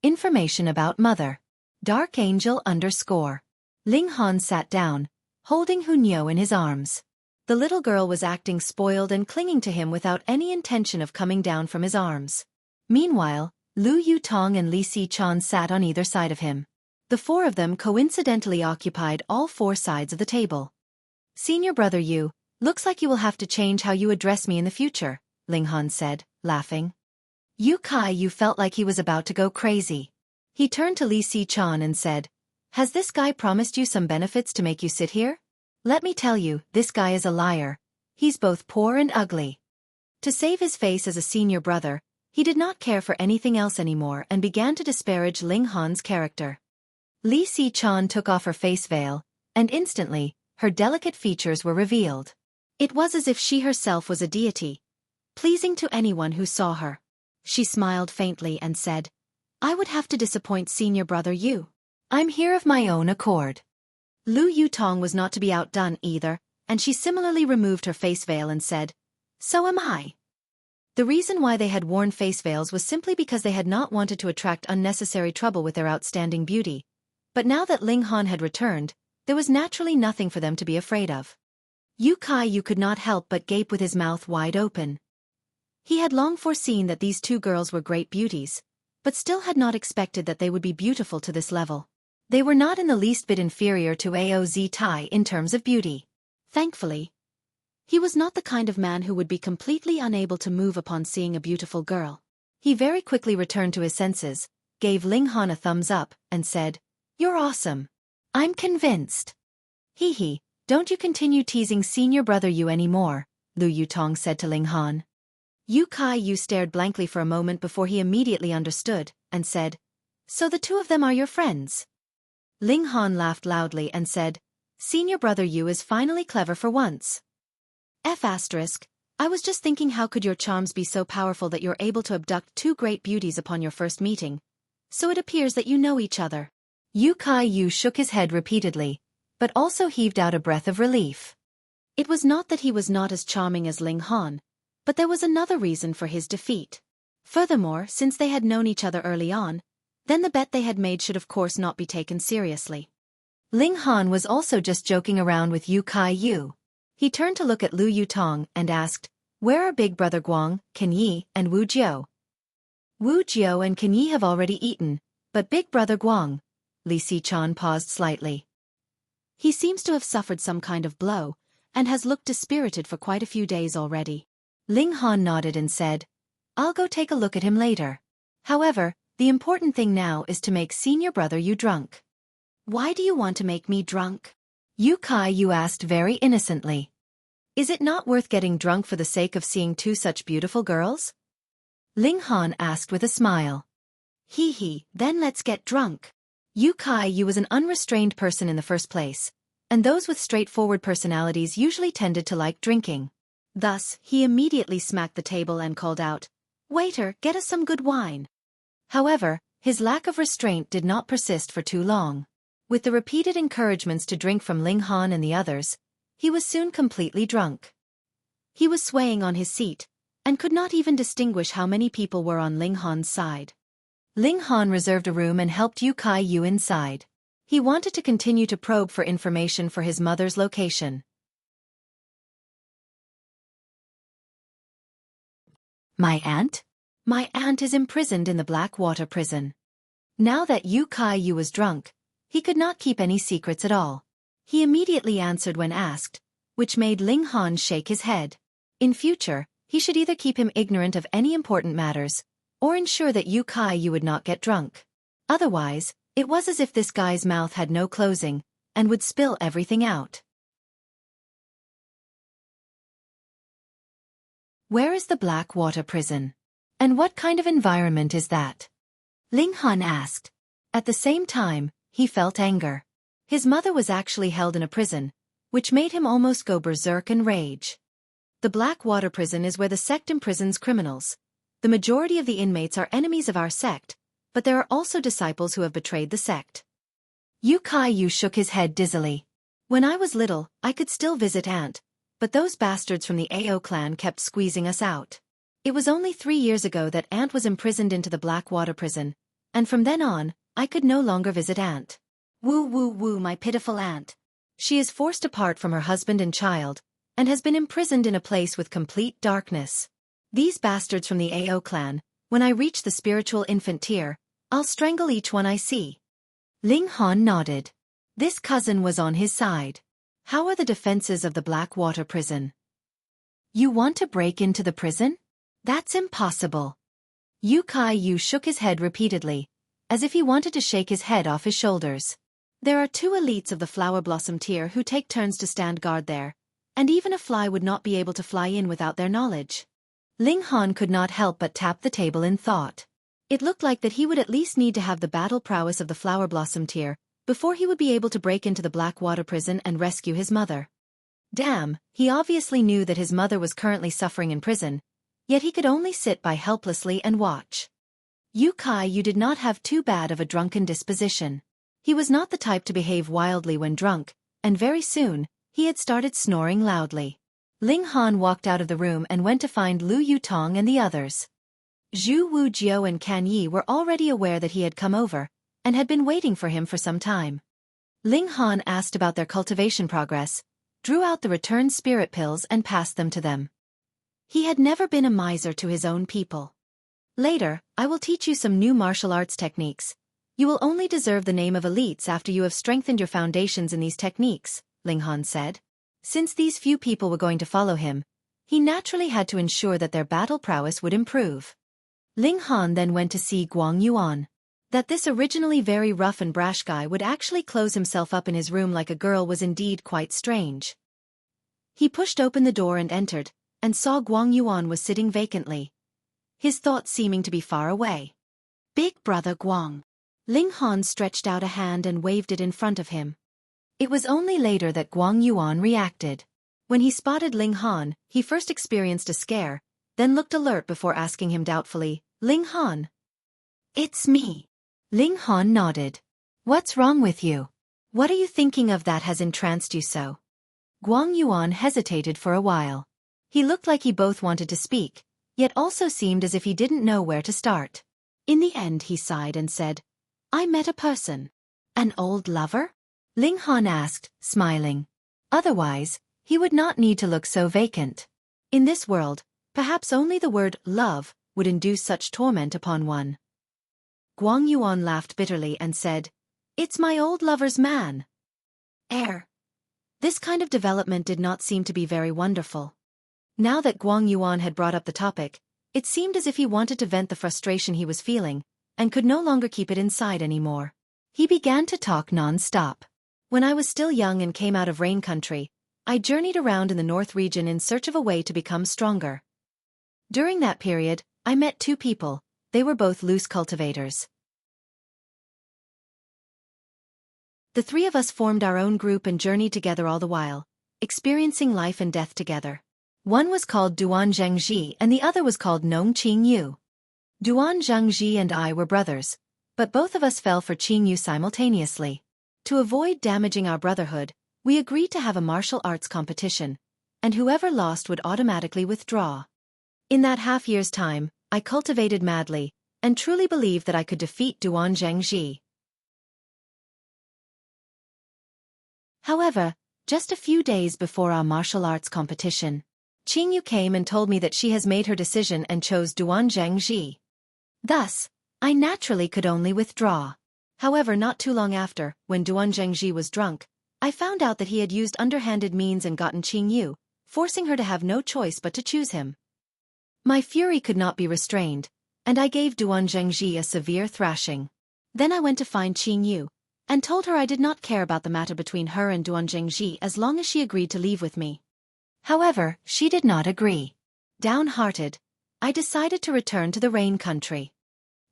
Information about Mother. Dark Angel _ Ling Han sat down, holding Hunyo in his arms. The little girl was acting spoiled and clinging to him without any intention of coming down from his arms. Meanwhile, Lu Yutong and Li Si-chan sat on either side of him. The four of them coincidentally occupied all four sides of the table. "Senior brother Yu, looks like you will have to change how you address me in the future," Ling Han said, laughing. Yu Kai-yu felt like he was about to go crazy. He turned to Li Si-chan and said, "Has this guy promised you some benefits to make you sit here? Let me tell you, this guy is a liar. He's both poor and ugly." To save his face as a senior brother, he did not care for anything else anymore and began to disparage Ling Han's character. Li Si-chan took off her face veil, and instantly, her delicate features were revealed. It was as if she herself was a deity, pleasing to anyone who saw her. She smiled faintly and said, "I would have to disappoint senior brother Yu. I'm here of my own accord." Lu Yutong was not to be outdone either, and she similarly removed her face veil and said, "So am I." The reason why they had worn face veils was simply because they had not wanted to attract unnecessary trouble with their outstanding beauty. But now that Ling Han had returned, there was naturally nothing for them to be afraid of. Yu Kai-yu could not help but gape with his mouth wide open. He had long foreseen that these two girls were great beauties, but still had not expected that they would be beautiful to this level. They were not in the least bit inferior to Aoz Tai in terms of beauty. Thankfully, he was not the kind of man who would be completely unable to move upon seeing a beautiful girl. He very quickly returned to his senses, gave Ling Han a thumbs up, and said, "You're awesome. I'm convinced." Don't you continue teasing senior brother Yu anymore," Lu Yutong said to Ling Han. Yu Kai-yu stared blankly for a moment before he immediately understood, and said, "So the two of them are your friends?" Ling Han laughed loudly and said, "Senior brother Yu is finally clever for once. I was just thinking, how could your charms be so powerful that you're able to abduct two great beauties upon your first meeting? So it appears that you know each other." Yu Kai-yu shook his head repeatedly, but also heaved out a breath of relief. It was not that he was not as charming as Ling Han, but there was another reason for his defeat. Furthermore, since they had known each other early on, then the bet they had made should of course not be taken seriously. Ling Han was also just joking around with Yu Kai-yu. He turned to look at Lu Yutong and asked, "Where are Big Brother Guang, Can Yi, and Wu Jiao?" "Wu Jiao and Can Yi have already eaten, but Big Brother Guang..." Li Si-chan paused slightly. "He seems to have suffered some kind of blow, and has looked dispirited for quite a few days already." Ling Han nodded and said, "I'll go take a look at him later. However, the important thing now is to make senior brother Yu drunk." "Why do you want to make me drunk?" Yu Kai-yu asked very innocently. "Is it not worth getting drunk for the sake of seeing two such beautiful girls?" Ling Han asked with a smile. Then let's get drunk." Yu Kai-yu was an unrestrained person in the first place, and those with straightforward personalities usually tended to like drinking. Thus, he immediately smacked the table and called out, "Waiter, get us some good wine." However, his lack of restraint did not persist for too long. With the repeated encouragements to drink from Ling Han and the others, he was soon completely drunk. He was swaying on his seat, and could not even distinguish how many people were on Ling Han's side. Ling Han reserved a room and helped Yu Kai-yu inside. He wanted to continue to probe for information for his mother's location. My aunt? My aunt is imprisoned in the Blackwater prison. Now that Yu Kai-yu was drunk, he could not keep any secrets at all. He immediately answered when asked, which made Ling Han shake his head. In future, he should either keep him ignorant of any important matters, or ensure that Yu Kai-yu would not get drunk. Otherwise, it was as if this guy's mouth had no closing, and would spill everything out. Where is the Blackwater prison? And what kind of environment is that? Ling Han asked. At the same time, he felt anger. His mother was actually held in a prison, which made him almost go berserk in rage. The Blackwater prison is where the sect imprisons criminals. The majority of the inmates are enemies of our sect, but there are also disciples who have betrayed the sect. Yu Kai-yu shook his head dizzily. When I was little, I could still visit Aunt, but those bastards from the AO clan kept squeezing us out. It was only 3 years ago that Aunt was imprisoned into the Blackwater prison, and from then on, I could no longer visit Aunt. Woo woo woo, my pitiful aunt. She is forced apart from her husband and child, and has been imprisoned in a place with complete darkness. These bastards from the AO clan, when I reach the spiritual infant tier, I'll strangle each one I see. Ling Han nodded. This cousin was on his side. How are the defenses of the Blackwater prison? You want to break into the prison? That's impossible. Yu Kai-yu shook his head repeatedly, as if he wanted to shake his head off his shoulders. There are 2 elites of the flower blossom tier who take turns to stand guard there, and even a fly would not be able to fly in without their knowledge. Ling Han could not help but tap the table in thought. It looked like that he would at least need to have the battle prowess of the flower blossom tier before he would be able to break into the Blackwater prison and rescue his mother. Damn, he obviously knew that his mother was currently suffering in prison, yet he could only sit by helplessly and watch. Yu Kai-yu did not have too bad of a drunken disposition. He was not the type to behave wildly when drunk, and very soon, he had started snoring loudly. Ling Han walked out of the room and went to find Lu Yutong and the others. Zhu Wujiao and Kan Yi were already aware that he had come over, and had been waiting for him for some time. Ling Han asked about their cultivation progress, drew out the returned spirit pills and passed them to them. He had never been a miser to his own people. Later, I will teach you some new martial arts techniques. You will only deserve the name of elites after you have strengthened your foundations in these techniques, Ling Han said. Since these few people were going to follow him, he naturally had to ensure that their battle prowess would improve. Ling Han then went to see Guang Yuan. That this originally very rough and brash guy would actually close himself up in his room like a girl was indeed quite strange. He pushed open the door and entered, and saw Guang Yuan was sitting vacantly, his thoughts seeming to be far away. Big brother Guang. Ling Han stretched out a hand and waved it in front of him. It was only later that Guang Yuan reacted. When he spotted Ling Han, he first experienced a scare, then looked alert before asking him doubtfully, Ling Han? It's me. Ling Han nodded. What's wrong with you? What are you thinking of that has entranced you so? Guang Yuan hesitated for a while. He looked like he both wanted to speak, yet also seemed as if he didn't know where to start. In the end he sighed and said, I met a person. An old lover? Ling Han asked, smiling. Otherwise, he would not need to look so vacant. In this world, perhaps only the word love would induce such torment upon one. Guang Yuan laughed bitterly and said, It's my old lover's man. This kind of development did not seem to be very wonderful. Now that Guang Yuan had brought up the topic, it seemed as if he wanted to vent the frustration he was feeling, and could no longer keep it inside anymore. He began to talk non-stop. When I was still young and came out of rain country, I journeyed around in the north region in search of a way to become stronger. During that period, I met 2 people. They were both loose cultivators. The 3 of us formed our own group and journeyed together all the while, experiencing life and death together. One was called Duan Zhengji and the other was called Nong Qing Yu. Duan Zhengji and I were brothers, but both of us fell for Qing Yu simultaneously. To avoid damaging our brotherhood, we agreed to have a martial arts competition, and whoever lost would automatically withdraw. In that half-year's time, I cultivated madly, and truly believed that I could defeat Duan Zhengji. However, just a few days before our martial arts competition, Qingyu came and told me that she has made her decision and chose Duan Zhengji. Thus, I naturally could only withdraw. However, not too long after, when Duan Zhengji was drunk, I found out that he had used underhanded means and gotten Qingyu, forcing her to have no choice but to choose him. My fury could not be restrained, and I gave Duan Zhengji a severe thrashing. Then I went to find Qingyu, and told her I did not care about the matter between her and Duan Zhengji as long as she agreed to leave with me. However, she did not agree. Downhearted, I decided to return to the rain country.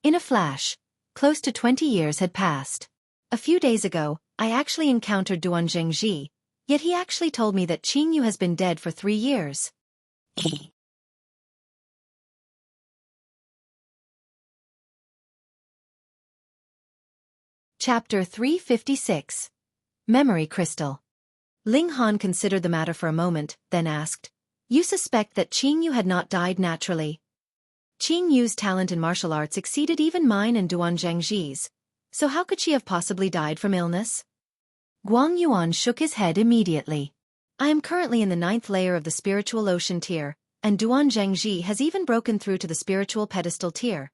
In a flash, close to 20 years had passed. A few days ago, I actually encountered Duan Zhengji, yet he actually told me that Qingyu has been dead for 3 years. Chapter 356. Memory Crystal. Ling Han considered the matter for a moment, then asked, "You suspect that Qingyu had not died naturally?" Qingyu's talent in martial arts exceeded even mine and Duan Zhengji's, so how could she have possibly died from illness? Guang Yuan shook his head immediately. I am currently in the 9th layer of the spiritual ocean tier, and Duan Zhengji has even broken through to the spiritual pedestal tier.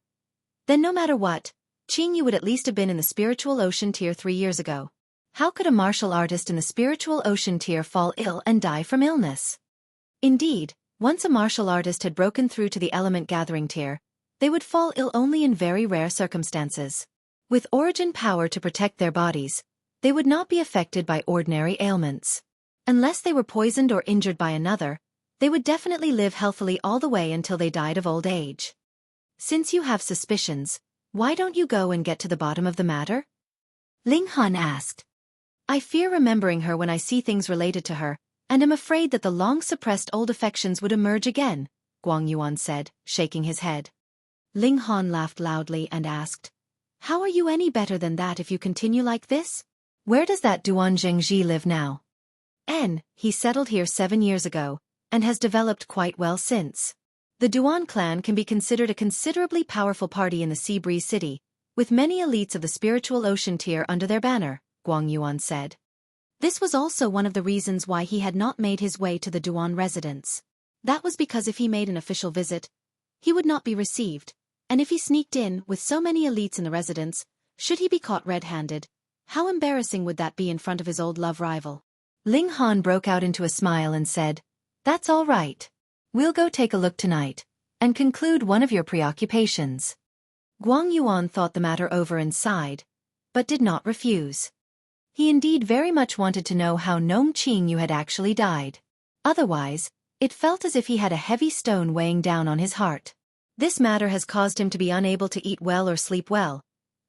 Then no matter what, Qingyu would at least have been in the spiritual ocean tier 3 years ago. How could a martial artist in the spiritual ocean tier fall ill and die from illness? Indeed, once a martial artist had broken through to the element gathering tier, they would fall ill only in very rare circumstances. With origin power to protect their bodies, they would not be affected by ordinary ailments. Unless they were poisoned or injured by another, they would definitely live healthily all the way until they died of old age. Since you have suspicions, why don't you go and get to the bottom of the matter? Ling Han asked. I fear remembering her when I see things related to her, and am afraid that the long-suppressed old affections would emerge again, Guang Yuan said, shaking his head. Ling Han laughed loudly and asked, How are you any better than that if you continue like this? Where does that Duan Zhengji live now? He settled here 7 years ago, and has developed quite well since. The Duan clan can be considered a considerably powerful party in the Sea Breeze City, with many elites of the spiritual ocean tier under their banner, Guang Yuan said. This was also one of the reasons why he had not made his way to the Duan residence. That was because if he made an official visit, he would not be received, and if he sneaked in with so many elites in the residence, should he be caught red-handed, how embarrassing would that be in front of his old love rival? Ling Han broke out into a smile and said, That's all right. We'll go take a look tonight, and conclude one of your preoccupations. Guang Yuan thought the matter over and sighed, but did not refuse. He indeed very much wanted to know how Gnome Qingyu had actually died. Otherwise, it felt as if he had a heavy stone weighing down on his heart. This matter has caused him to be unable to eat well or sleep well,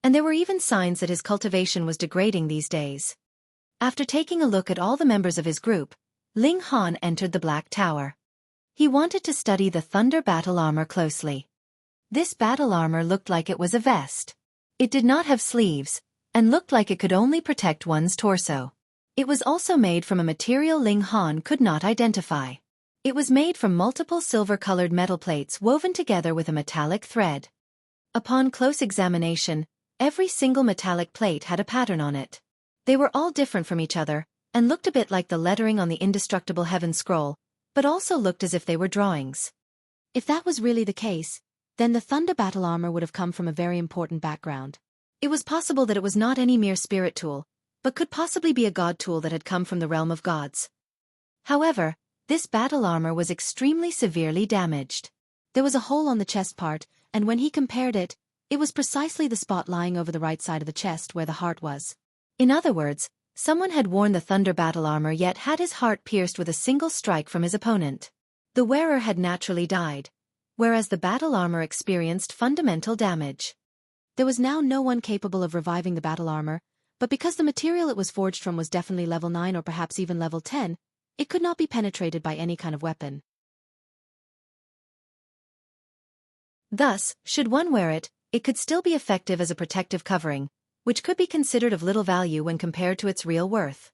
and there were even signs that his cultivation was degrading these days. After taking a look at all the members of his group, Ling Han entered the Black Tower. He wanted to study the Thunder battle armor closely. This battle armor looked like it was a vest. It did not have sleeves, and looked like it could only protect one's torso. It was also made from a material Ling Han could not identify. It was made from multiple silver-colored metal plates woven together with a metallic thread. Upon close examination, every single metallic plate had a pattern on it. They were all different from each other, and looked a bit like the lettering on the indestructible heaven scroll, but also looked as if they were drawings. If that was really the case, then the Thunder battle armor would have come from a very important background. It was possible that it was not any mere spirit tool, but could possibly be a god tool that had come from the realm of gods. However, this battle armor was extremely severely damaged. There was a hole on the chest part, and when he compared it, it was precisely the spot lying over the right side of the chest where the heart was. In other words, someone had worn the Thunder battle armor yet had his heart pierced with a single strike from his opponent. The wearer had naturally died, whereas the battle armor experienced fundamental damage. There was now no one capable of reviving the battle armor, but because the material it was forged from was definitely level 9 or perhaps even level 10, it could not be penetrated by any kind of weapon. Thus, should one wear it, it could still be effective as a protective covering, which could be considered of little value when compared to its real worth.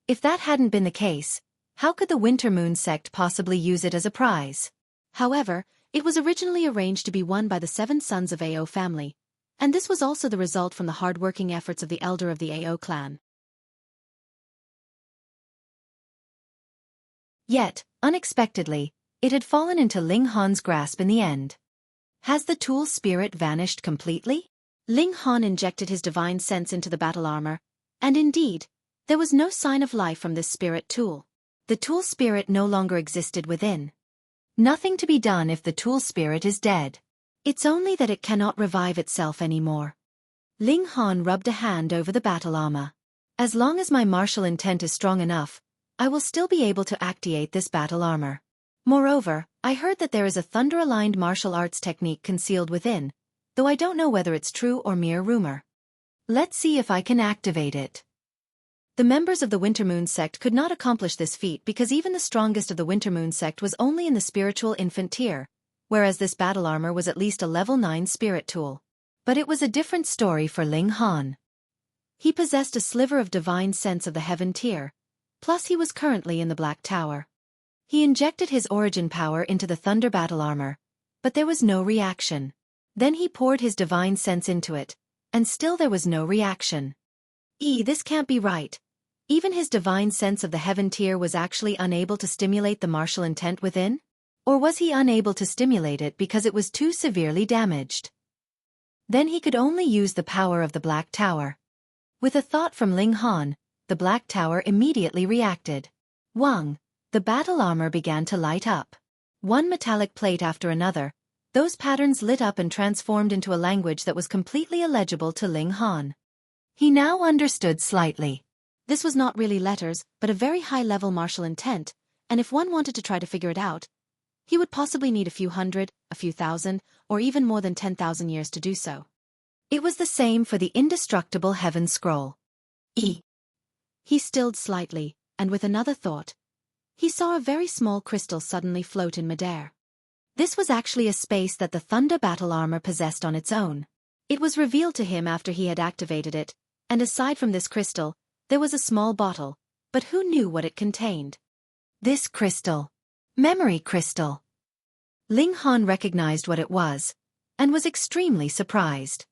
If that hadn't been the case, how could the Winter Moon sect possibly use it as a prize? However, it was originally arranged to be won by the 7 sons of Ao family, and this was also the result from the hard-working efforts of the elder of the Ao clan. Yet, unexpectedly, it had fallen into Ling Han's grasp in the end. Has the tool's spirit vanished completely? Ling Han injected his divine sense into the battle armor, and indeed, there was no sign of life from this spirit tool. The tool spirit no longer existed within. Nothing to be done if the tool spirit is dead. It's only that it cannot revive itself anymore. Ling Han rubbed a hand over the battle armor. As long as my martial intent is strong enough, I will still be able to activate this battle armor. Moreover, I heard that there is a thunder-aligned martial arts technique concealed within, though I don't know whether it's true or mere rumor. Let's see if I can activate it. The members of the Wintermoon sect could not accomplish this feat because even the strongest of the Wintermoon sect was only in the spiritual infant tier, whereas this battle armor was at least a level 9 spirit tool. But it was a different story for Ling Han. He possessed a sliver of divine sense of the heaven tier, plus he was currently in the Black Tower. He injected his origin power into the thunder battle armor, but there was no reaction. Then he poured his divine sense into it, and still there was no reaction. This can't be right. Even his divine sense of the heaven tier was actually unable to stimulate the martial intent within? Or was he unable to stimulate it because it was too severely damaged? Then he could only use the power of the Black Tower. With a thought from Ling Han, the Black Tower immediately reacted. Wang, the battle armor began to light up. One metallic plate after another, those patterns lit up and transformed into a language that was completely illegible to Ling Han. He now understood slightly. This was not really letters, but a very high-level martial intent, and if one wanted to try to figure it out, he would possibly need a few hundred, a few thousand, or even more than 10,000 years to do so. It was the same for the indestructible heaven scroll. He stilled slightly, and with another thought, he saw a very small crystal suddenly float in midair. This was actually a space that the thunder battle armor possessed on its own. It was revealed to him after he had activated it, and aside from this crystal, there was a small bottle, but who knew what it contained? This crystal. Memory crystal. Ling Han recognized what it was, and was extremely surprised.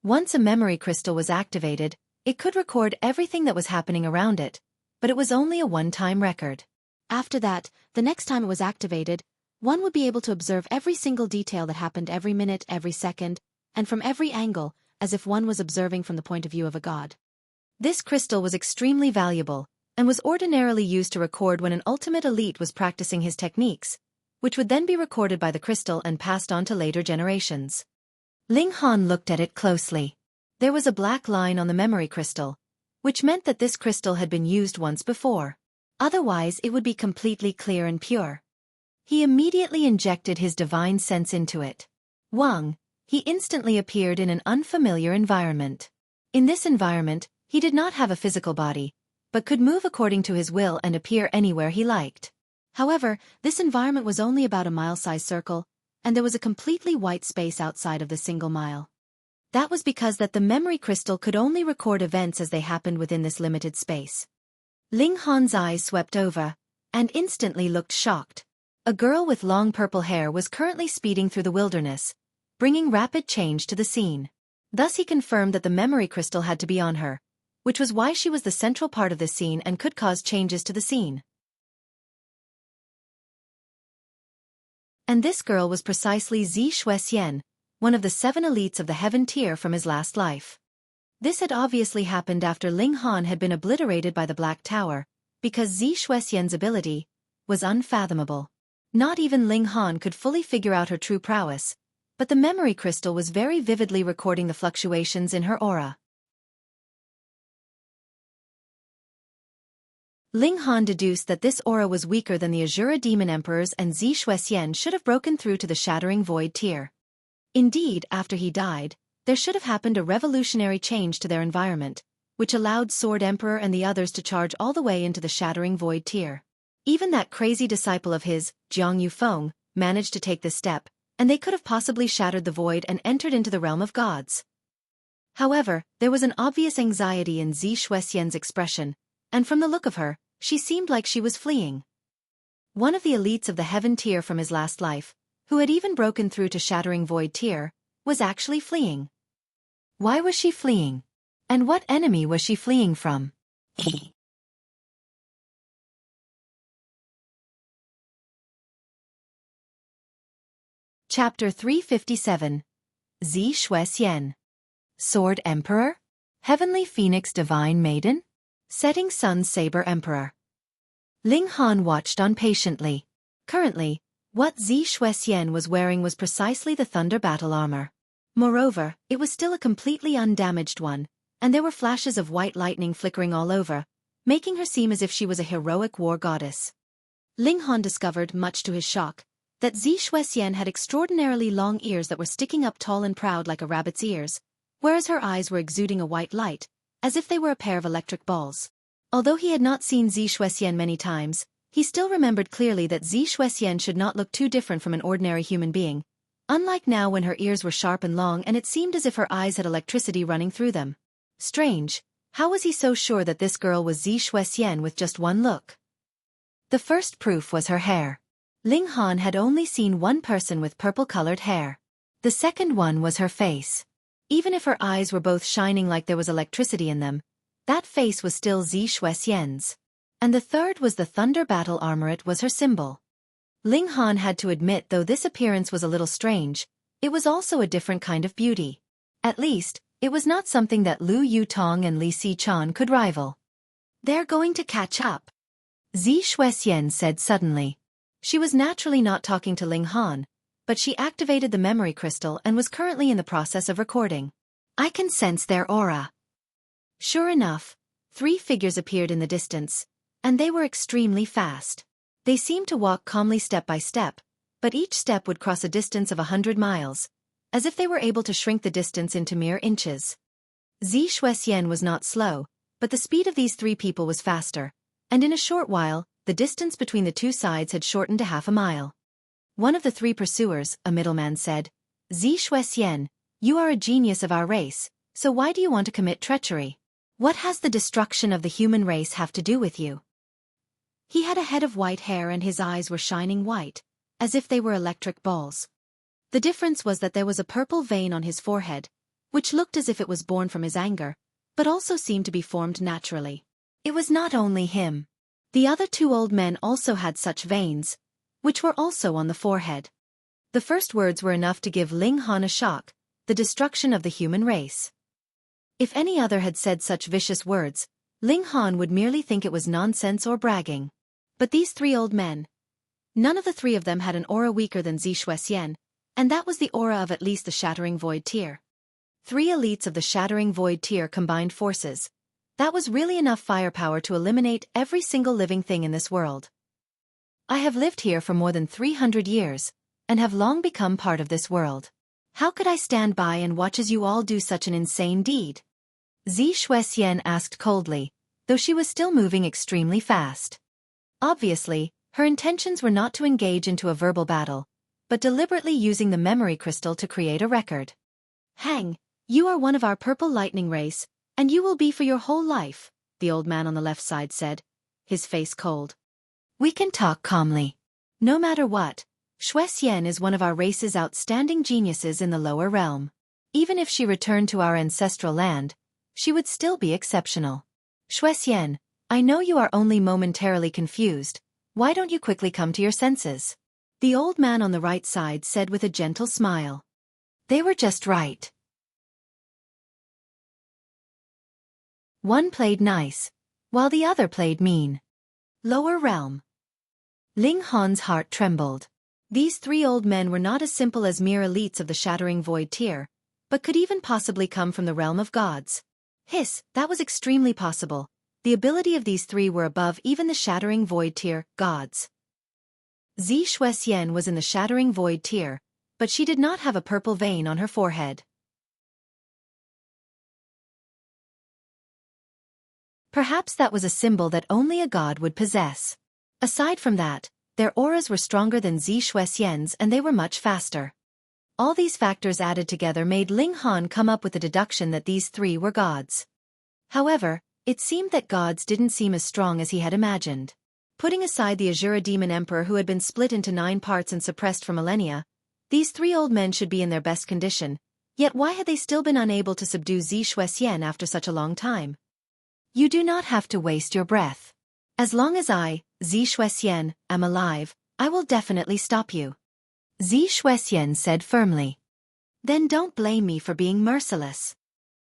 Once a memory crystal was activated, it could record everything that was happening around it, but it was only a one-time record. After that, the next time it was activated, one would be able to observe every single detail that happened every minute, every second, and from every angle, as if one was observing from the point of view of a god. This crystal was extremely valuable, and was ordinarily used to record when an ultimate elite was practicing his techniques, which would then be recorded by the crystal and passed on to later generations. Ling Han looked at it closely. There was a black line on the memory crystal, which meant that this crystal had been used once before. Otherwise it would be completely clear and pure. He immediately injected his divine sense into it. Wang, he instantly appeared in an unfamiliar environment. In this environment, he did not have a physical body, but could move according to his will and appear anywhere he liked. However, this environment was only about a mile-sized circle, and there was a completely white space outside of the single mile. That was because that the memory crystal could only record events as they happened within this limited space. Ling Han's eyes swept over, and instantly looked shocked. A girl with long purple hair was currently speeding through the wilderness, bringing rapid change to the scene. Thus he confirmed that the memory crystal had to be on her, which was why she was the central part of the scene and could cause changes to the scene. And this girl was precisely Xiaofan, one of the 7 elites of the heaven tier from his last life. This had obviously happened after Ling Han had been obliterated by the Black Tower, because Xiaofan's ability was unfathomable. Not even Ling Han could fully figure out her true prowess, but the memory crystal was very vividly recording the fluctuations in her aura. Ling Han deduced that this aura was weaker than the Azura Demon Emperor's, and Xiaofan should have broken through to the Shattering Void tier. Indeed, after he died, there should have happened a revolutionary change to their environment, which allowed Sword Emperor and the others to charge all the way into the Shattering Void tier. Even that crazy disciple of his, Jiang Yufeng, managed to take this step, and they could have possibly shattered the void and entered into the realm of gods. However, there was an obvious anxiety in Xiaofan's expression, and from the look of her, she seemed like she was fleeing. One of the elites of the heaven tier from his last life, who had even broken through to Shattering Void tier, was actually fleeing. Why was she fleeing? And what enemy was she fleeing from? Chapter 357. Zi Xuexian. Sword Emperor? Heavenly Phoenix Divine Maiden? Setting Sun Saber Emperor. Ling Han watched on patiently. Currently, what Zi Xuexian was wearing was precisely the Thunder Battle armor. Moreover, it was still a completely undamaged one, and there were flashes of white lightning flickering all over, making her seem as if she was a heroic war goddess. Ling Han discovered, much to his shock, that Zi Xuexian had extraordinarily long ears that were sticking up tall and proud like a rabbit's ears, whereas her eyes were exuding a white light, as if they were a pair of electric balls. Although he had not seen Zi Xuexian many times, he still remembered clearly that Zi Xuexian should not look too different from an ordinary human being, unlike now when her ears were sharp and long and it seemed as if her eyes had electricity running through them. Strange, how was he so sure that this girl was Zi Xuexian with just one look? The first proof was her hair. Ling Han had only seen one person with purple-colored hair. The second one was her face. Even if her eyes were both shining like there was electricity in them, that face was still Zi Xuexian's. And the third was the Thunder Battle armor. It was her symbol. Ling Han had to admit, though this appearance was a little strange, it was also a different kind of beauty. At least, it was not something that Lu Yutong and Li Xichan could rival. They're going to catch up, Zi Xuexian said suddenly. She was naturally not talking to Ling Han, but she activated the memory crystal and was currently in the process of recording. I can sense their aura. Sure enough, 3 figures appeared in the distance, and they were extremely fast. They seemed to walk calmly step by step, but each step would cross a distance of 100 miles, as if they were able to shrink the distance into mere inches. Zi Xuexian was not slow, but the speed of these 3 people was faster, and in a short while, the distance between the 2 sides had shortened to half a mile. One of the 3 pursuers, a middleman, said, Zi Xuexian, you are a genius of our race, so why do you want to commit treachery? What has the destruction of the human race have to do with you? He had a head of white hair and his eyes were shining white, as if they were electric balls. The difference was that there was a purple vein on his forehead, which looked as if it was born from his anger, but also seemed to be formed naturally. It was not only him. The other 2 old men also had such veins, which were also on the forehead. The first words were enough to give Ling Han a shock, the destruction of the human race. If any other had said such vicious words, Ling Han would merely think it was nonsense or bragging. But these 3 old men, none of the 3 of them had an aura weaker than Zi Xuexian, and that was the aura of at least the Shattering Void tier. 3 elites of the Shattering Void tier combined forces. That was really enough firepower to eliminate every single living thing in this world. I have lived here for more than 300 years, and have long become part of this world. How could I stand by and watch as you all do such an insane deed? Zi Xuexian asked coldly, though she was still moving extremely fast. Obviously, her intentions were not to engage into a verbal battle, but deliberately using the memory crystal to create a record. Hang, you are one of our purple lightning race, and you will be for your whole life, the old man on the left side said, his face cold. We can talk calmly. No matter what, Xuexian is one of our race's outstanding geniuses in the lower realm. Even if she returned to our ancestral land, she would still be exceptional. Xuexian, I know you are only momentarily confused. Why don't you quickly come to your senses? The old man on the right side said with a gentle smile. They were just right. One played nice, while the other played mean. Lower realm. Ling Han's heart trembled. These 3 old men were not as simple as mere elites of the Shattering Void tier, but could even possibly come from the realm of gods. Hiss, that was extremely possible. The ability of these 3 were above even the Shattering Void tier, gods. Zi Xuexian was in the Shattering Void tier, but she did not have a purple vein on her forehead. Perhaps that was a symbol that only a god would possess. Aside from that, their auras were stronger than Zi Xuexian's and they were much faster. All these factors added together made Ling Han come up with the deduction that these 3 were gods. However, it seemed that gods didn't seem as strong as he had imagined. Putting aside the Azura demon emperor who had been split into 9 parts and suppressed for millennia, these 3 old men should be in their best condition, yet why had they still been unable to subdue Zi Xuexian after such a long time? You do not have to waste your breath. As long as I, Zi Xuexian, am alive, I will definitely stop you. Zi Shuxian said firmly. Then don't blame me for being merciless.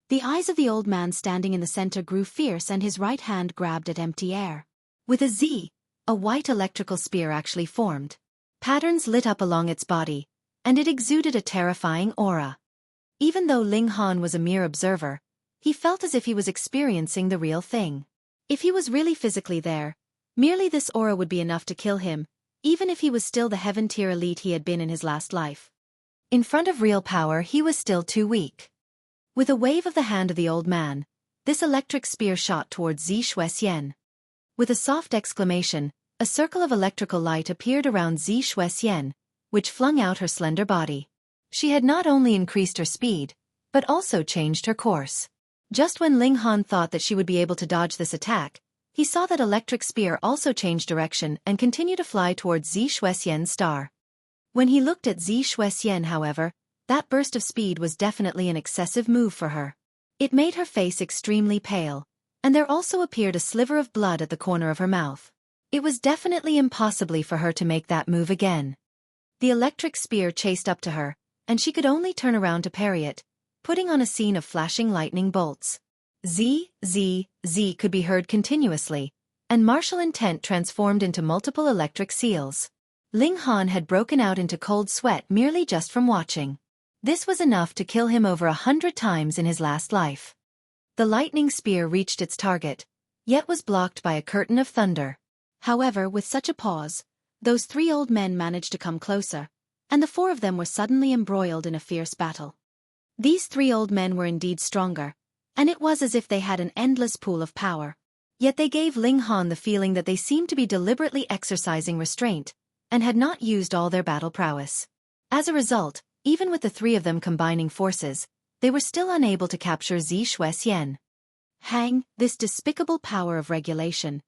The eyes of the old man standing in the center grew fierce and his right hand grabbed at empty air. With a Z, a white electrical spear actually formed. Patterns lit up along its body, and it exuded a terrifying aura. Even though Ling Han was a mere observer, he felt as if he was experiencing the real thing. If he was really physically there, merely this aura would be enough to kill him, even if he was still the heaven-tier elite he had been in his last life. In front of real power he was still too weak. With a wave of the hand of the old man, this electric spear shot towards Zi Shuxian. With a soft exclamation, a circle of electrical light appeared around Zi Shuxian, which flung out her slender body. She had not only increased her speed, but also changed her course. Just when Ling Han thought that she would be able to dodge this attack, he saw that electric spear also changed direction and continued to fly towards Zi Shuxian's star. When he looked at Zi Shuxian, however, that burst of speed was definitely an excessive move for her. It made her face extremely pale, and there also appeared a sliver of blood at the corner of her mouth. It was definitely impossible for her to make that move again. The electric spear chased up to her, and she could only turn around to parry it, putting on a scene of flashing lightning bolts. Z, Z, Z could be heard continuously, and martial intent transformed into multiple electric seals. Ling Han had broken out into cold sweat merely just from watching. This was enough to kill him over 100 times in his last life. The lightning spear reached its target, yet was blocked by a curtain of thunder. However, with such a pause, those three old men managed to come closer, and the four of them were suddenly embroiled in a fierce battle. These three old men were indeed stronger, and it was as if they had an endless pool of power. Yet they gave Ling Han the feeling that they seemed to be deliberately exercising restraint, and had not used all their battle prowess. As a result, even with the three of them combining forces, they were still unable to capture Zi Shuxian. Hang, this despicable power of regulation.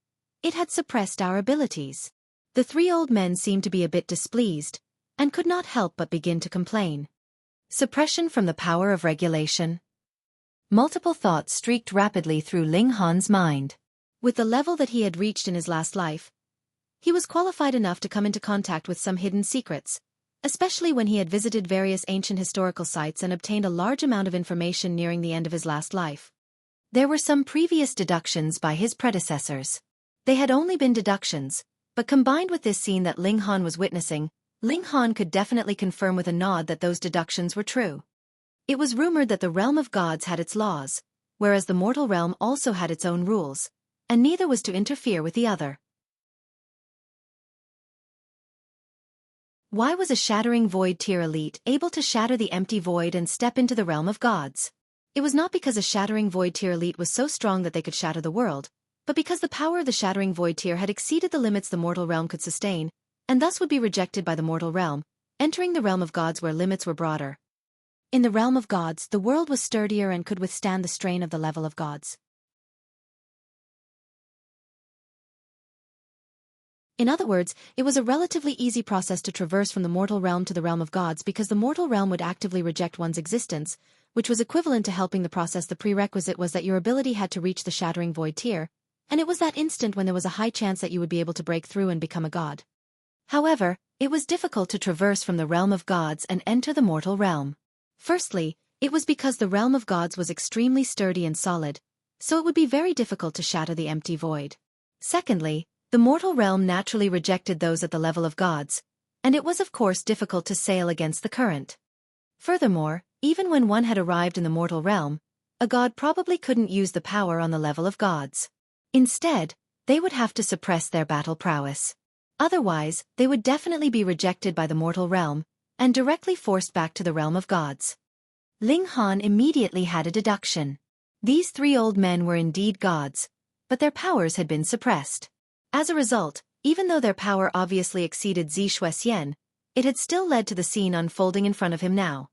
It had suppressed our abilities. The three old men seemed to be a bit displeased, and could not help but begin to complain. Suppression from the power of regulation. Multiple thoughts streaked rapidly through Ling Han's mind. With the level that he had reached in his last life, he was qualified enough to come into contact with some hidden secrets, especially when he had visited various ancient historical sites and obtained a large amount of information nearing the end of his last life. There were some previous deductions by his predecessors. They had only been deductions, but combined with this scene that Ling Han was witnessing, Ling Han could definitely confirm with a nod that those deductions were true. It was rumored that the realm of gods had its laws, whereas the mortal realm also had its own rules, and neither was to interfere with the other. Why was a shattering void tier elite able to shatter the empty void and step into the realm of gods? It was not because a shattering void tier elite was so strong that they could shatter the world, but because the power of the shattering void tier had exceeded the limits the mortal realm could sustain, and thus would be rejected by the mortal realm, entering the realm of gods where limits were broader. In the realm of gods, the world was sturdier and could withstand the strain of the level of gods. In other words, it was a relatively easy process to traverse from the mortal realm to the realm of gods because the mortal realm would actively reject one's existence, which was equivalent to helping the process. The prerequisite was that your ability had to reach the shattering void tier, and it was that instant when there was a high chance that you would be able to break through and become a god. However, it was difficult to traverse from the realm of gods and enter the mortal realm. Firstly, it was because the realm of gods was extremely sturdy and solid, so it would be very difficult to shatter the empty void. Secondly, the mortal realm naturally rejected those at the level of gods, and it was of course difficult to sail against the current. Furthermore, even when one had arrived in the mortal realm, a god probably couldn't use the power on the level of gods. Instead, they would have to suppress their battle prowess. Otherwise, they would definitely be rejected by the mortal realm, and directly forced back to the realm of gods. Ling Han immediately had a deduction. These three old men were indeed gods, but their powers had been suppressed. As a result, even though their power obviously exceeded Zi Shuxian, it had still led to the scene unfolding in front of him now.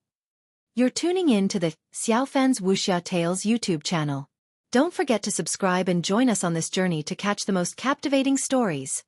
You're tuning in to the Xiaofan's Wuxia Tales YouTube channel. Don't forget to subscribe and join us on this journey to catch the most captivating stories.